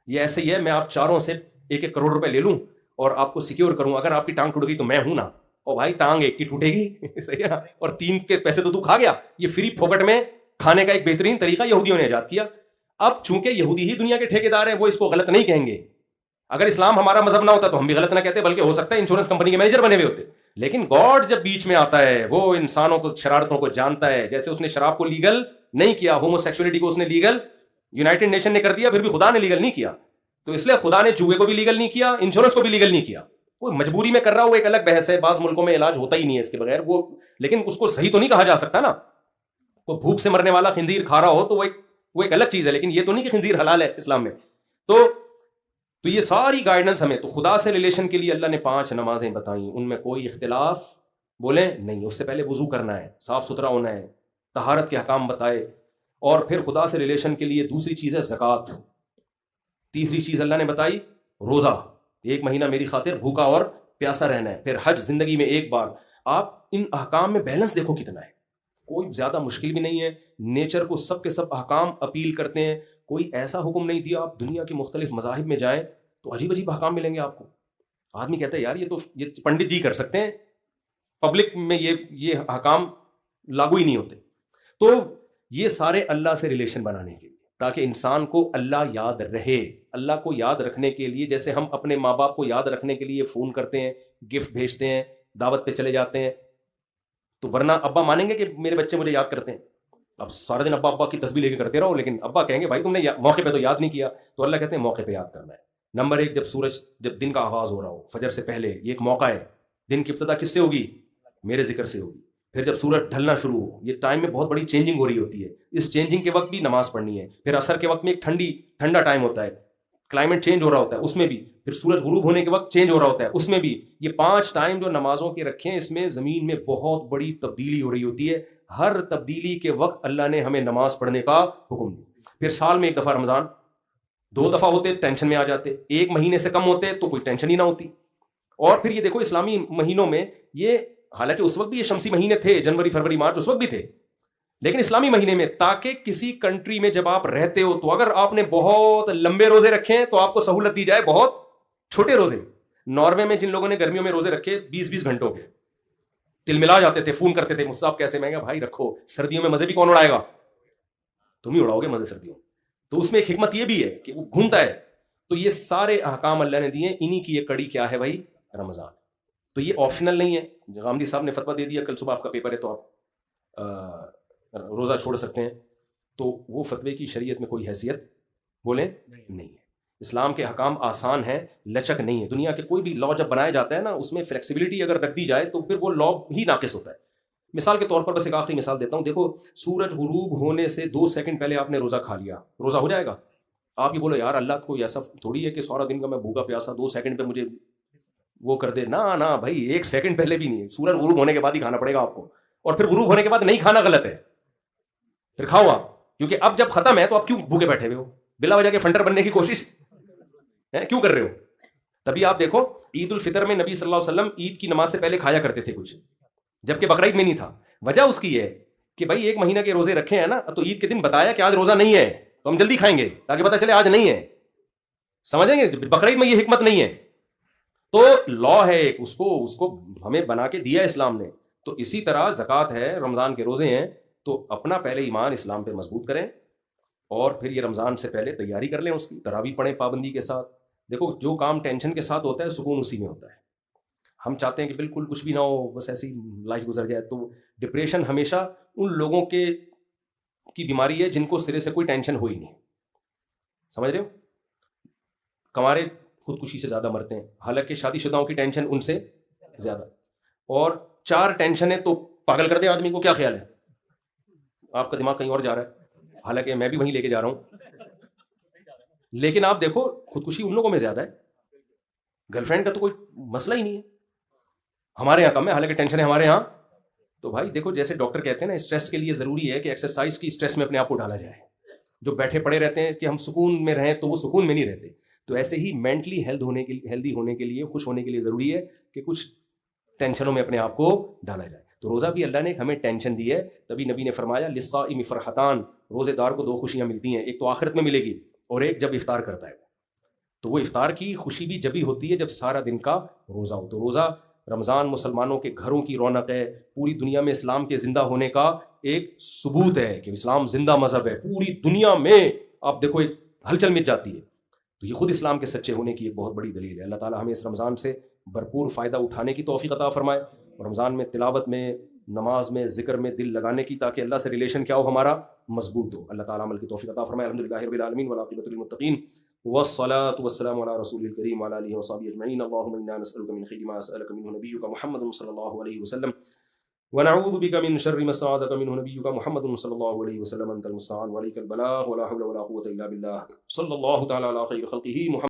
یہ ایسے ہی ہے, میں آپ چاروں سے 1-1 کروڑ روپے لے لوں اور آپ کو سیکیور کروں, اگر آپ کی ٹانگ ٹوٹ گئی تو میں ہوں نا. اور بھائی ٹانگ ایک کی ٹوٹے گی, صحیح ہے نا, اور 3 کے پیسے تو کھا گیا. یہ فری پھوکٹ میں کھانے کا ایک بہترین طریقہ یہودیوں نے ایجاد کیا. اب چونکہ یہودی ہی دنیا کے ٹھیکیدار ہیں, وہ اس کو غلط نہیں کہیں گے. اگر اسلام ہمارا مذہب نہ ہوتا تو ہم بھی غلط نہ کہتے, بلکہ ہو سکتا ہے انشورنس کمپنی کے مینیجر بنے ہوئے ہوتے. لیکن گاڈ جب بیچ میں آتا ہے, وہ انسانوں کو شرارتوں کو جانتا ہے. جیسے اس نے شراب کو لیگل نہیں کیا, ہومو سیکسولیٹی کو اس نے لیگل یونائٹڈ نیشن نے کر دیا, پھر بھی خدا نے لیگل نہیں کیا. تو اس لیے خدا نے جوئے کو بھی لیگل نہیں کیا, انشورنس کو بھی لیگل نہیں کیا. وہ مجبوری میں کر رہا, وہ ایک الگ بحث ہے. بعض ملکوں میں علاج ہوتا ہی نہیں ہے اس کے بغیر, وہ لیکن اس کو صحیح تو نہیں کہا جا سکتا نا. وہ بھوک سے مرنے والا خنزیر کھا رہا ہو تو وہ ایک الگ چیز ہے, لیکن یہ تو نہیں کہ خنزیر حلال ہے اسلام میں. تو یہ ساری گائیڈنس ہمیں, تو خدا سے ریلیشن کے لیے اللہ نے 5 نمازیں بتائیں, ان میں کوئی اختلاف بولیں نہیں. اس سے پہلے وضو کرنا ہے, صاف ستھرا ہونا ہے, طہارت کے احکام بتائے. اور پھر خدا سے ریلیشن کے لیے دوسری چیز ہے زکوٰۃ. تیسری چیز اللہ نے بتائی روزہ, 1 مہینہ میری خاطر بھوکا اور پیاسا رہنا ہے. پھر حج زندگی میں 1 بار. آپ ان احکام میں بیلنس دیکھو کتنا ہے, کوئی زیادہ مشکل بھی نہیں ہے. نیچر کو سب کے سب احکام اپیل کرتے ہیں, کوئی ایسا حکم نہیں دیا. آپ دنیا کے مختلف مذاہب میں جائیں تو عجیب عجیب احکام ملیں گے آپ کو. آدمی کہتا ہے یار یہ پنڈت جی کر سکتے ہیں, پبلک میں یہ احکام لاگو ہی نہیں ہوتے. تو یہ سارے اللہ سے ریلیشن بنانے کے لیے, تاکہ انسان کو اللہ یاد رہے. اللہ کو یاد رکھنے کے لیے جیسے ہم اپنے ماں باپ کو یاد رکھنے کے لیے فون کرتے ہیں, گفٹ بھیجتے ہیں, دعوت پہ چلے جاتے ہیں, تو ورنہ ابا مانیں گے کہ میرے بچے مجھے یاد کرتے ہیں؟ اب سارا دن ابا کی تسبیح لے کے کرتے رہو, لیکن ابا کہیں گے بھائی تم نے موقع پہ تو یاد نہیں کیا. تو اللہ کہتے ہیں موقع پہ یاد کرنا ہے. نمبر 1, جب دن کا آغاز ہو رہا ہو, فجر سے پہلے, یہ ایک موقع ہے. دن کی ابتدا کس سے ہوگی؟ میرے ذکر سے ہوگی. پھر جب سورج ڈھلنا شروع ہو, یہ ٹائم میں بہت بڑی چینجنگ ہو رہی ہوتی ہے, اس چینجنگ کے وقت بھی نماز پڑھنی ہے. پھر عصر کے وقت میں ایک ٹھنڈا ٹائم ہوتا ہے, کلائمیٹ چینج ہو رہا ہوتا ہے, اس میں بھی. پھر سورج غروب ہونے کے وقت چینج ہو رہا ہوتا ہے, اس میں بھی. یہ 5 ٹائم جو نمازوں کے رکھے ہیں, اس میں زمین میں بہت بڑی تبدیلی ہو رہی ہوتی ہے. ہر تبدیلی کے وقت اللہ نے ہمیں نماز پڑھنے کا حکم دیا. پھر سال میں 1 دفعہ رمضان, 2 دفعہ ہوتے ٹینشن میں آ جاتے, 1 مہینے سے کم ہوتے تو کوئی ٹینشن ہی نہ ہوتی. اور پھر یہ دیکھو اسلامی مہینوں میں یہ, حالانکہ اس وقت بھی یہ شمسی مہینے تھے, جنوری فروری مارچ اس وقت بھی تھے, لیکن اسلامی مہینے میں, تاکہ کسی کنٹری میں جب آپ رہتے ہو تو اگر آپ نے بہت لمبے روزے رکھے ہیں تو آپ کو سہولت دی جائے بہت چھوٹے روزے. ناروے میں جن لوگوں نے گرمیوں میں روزے رکھے 20-20 گھنٹوں کے, تل ملا جاتے تھے, فون کرتے تھے, مصعب کیسے؟ میں کہا بھائی رکھو, سردیوں میں مزے بھی کون اڑائے گا؟ تم ہی اڑاؤ گے مزے سردیوں. تو اس میں ایک حکمت یہ بھی ہے کہ وہ گھومتا ہے. تو یہ سارے احکام اللہ نے دیے, انہی کی یہ کڑی کیا ہے بھائی؟ رمضان. تو یہ آپشنل نہیں ہے. غامدی صاحب نے فتویٰ دے دیا کل صبح آپ کا پیپر ہے تو آپ روزہ چھوڑ سکتے ہیں, تو وہ فتوے کی شریعت میں کوئی حیثیت بولیں نہیں ہے. اسلام کے حکام آسان ہیں, لچک نہیں ہے. دنیا کے کوئی بھی لا جب بنایا جاتا ہے نا, اس میں فلیکسیبلٹی اگر رکھ دی جائے تو پھر وہ لا ہی ناقص ہوتا ہے. مثال کے طور پر بس ایک آخری مثال دیتا ہوں. دیکھو سورج غروب ہونے سے 2 سیکنڈ پہلے آپ نے روزہ کھا لیا, روزہ ہو جائے گا؟ آپ یہ بولو یار اللہ کو ایسا تھوڑی ہے کہ سارا دن کا میں بھوکا پیاسا 2 سیکنڈ پہ مجھے وہ کر دے. نہ بھائی 1 سیکنڈ پہلے بھی نہیں, سورج غروب ہونے کے بعد ہی کھانا پڑے گا آپ کو. اور پھر غروب ہونے کے بعد نہیں کھانا غلط ہے, پھر کھاؤ آپ, کیونکہ اب جب ختم ہے تو آپ کیوں بھوکے بیٹھے ہوئے ہو؟ بلا وجہ کے فنٹر بننے کی کوشش کیوں کر رہے ہو؟ تبھی آپ دیکھو عید الفطر میں نبی صلی اللہ علیہ وسلم عید کی نماز سے پہلے کھایا کرتے تھے کچھ, جبکہ بقرعید میں نہیں تھا. وجہ اس کی ہے کہ بھائی 1 مہینہ کے روزے رکھے ہیں نا, تو عید کے دن بتایا کہ آج روزہ نہیں ہے تو ہم جلدی کھائیں گے تاکہ پتہ چلے آج نہیں ہے. سمجھیں گے؟ بقرعید میں یہ حکمت نہیں ہے. تو لا ہے ایک, اس کو ہمیں بنا کے دیا اسلام نے. تو اسی طرح زکوٰۃ ہے, رمضان کے روزے ہیں, تو اپنا پہلے ایمان اسلام پہ مضبوط کریں, اور پھر یہ رمضان سے پہلے تیاری کر لیں, اس کی تراویح پڑھیں پابندی کے ساتھ. دیکھو جو کام ٹینشن کے ساتھ ہوتا ہے سکون اسی میں ہوتا ہے. ہم چاہتے ہیں کہ بالکل کچھ بھی نہ ہو, بس ایسی لائف گزر جائے. تو ڈپریشن ہمیشہ ان لوگوں کی بیماری ہے جن کو سرے سے کوئی ٹینشن ہو ہی نہیں. سمجھ رہے ہو؟ کمارے خودکشی سے زیادہ مرتے ہیں, حالانکہ شادی شدہوں کی ٹینشن ان سے زیادہ. اور 4 ٹینشنیں تو پاگل کر دیں آدمی کو. کیا خیال ہے؟ آپ کا دماغ کہیں اور جا رہا ہے, حالانکہ میں بھی وہیں لے کے جا رہا ہوں. لیکن آپ دیکھو خودکشی ان لوگوں میں زیادہ ہے، گرل فرینڈ کا تو کوئی مسئلہ ہی نہیں ہے، ہمارے یہاں کم ہے، حالانکہ ٹینشن ہے ہمارے یہاں. تو بھائی دیکھو جیسے ڈاکٹر کہتے ہیں نا اسٹریس کے لیے ضروری ہے کہ ایکسرسائز کی اسٹریس میں اپنے آپ کو ڈالا جائے. جو بیٹھے پڑے رہتے ہیں کہ ہم سکون میں رہیں تو وہ سکون میں نہیں رہتے. تو ایسے ہی مینٹلی ہیلدی ہونے کے لیے، خوش ہونے کے لیے ضروری ہے کہ کچھ ٹینشنوں میں اپنے آپ کو ڈالا جائے. تو روزہ بھی اللہ نے ہمیں ٹینشن دی ہے، تبھی نبی نے فرمایا للصائم فرحتان، روزے دار کو 2 خوشیاں ملتی ہیں، ایک تو آخرت میں ملے گی اور ایک جب افطار کرتا ہے. تو وہ افطار کی خوشی بھی جبھی ہوتی ہے جب سارا دن کا روزہ ہو. تو روزہ رمضان مسلمانوں کے گھروں کی رونق ہے، پوری دنیا میں اسلام کے زندہ ہونے کا ایک ثبوت ہے کہ اسلام زندہ مذہب ہے. پوری دنیا میں آپ دیکھو ایک ہلچل مچ جاتی ہے، تو یہ خود اسلام کے سچے ہونے کی ایک بہت بڑی دلیل ہے. اللہ تعالیٰ ہمیں اس رمضان سے بھرپور فائدہ اٹھانے کی توفیق عطا فرمائے، رمضان میں تلاوت میں، نماز میں، ذکر میں دل لگانے کی، تاکہ اللہ سے ریلیشن کیا ہو ہمارا مضبوط ہو. اللہ تعالیٰ عمل کی توفیق عطا فرمائے. الحمدللہ رب العالمین والعاقبۃ للمتقین والصلاة والسلام على رسول الكريم وعلى آله وصحبه أجمعين. اللهم إنا نسألك من خير ما سألك منه نبيك محمد صلى الله عليه وسلم، ونعوذ بك من شر ما استعاذك منه نبيك محمد صلى الله عليه وسلم. أنت المستعان وعليك البلاغ ولا حول ولا قوة إلا بالله. صلى الله تعالى على خير خلقه محمد.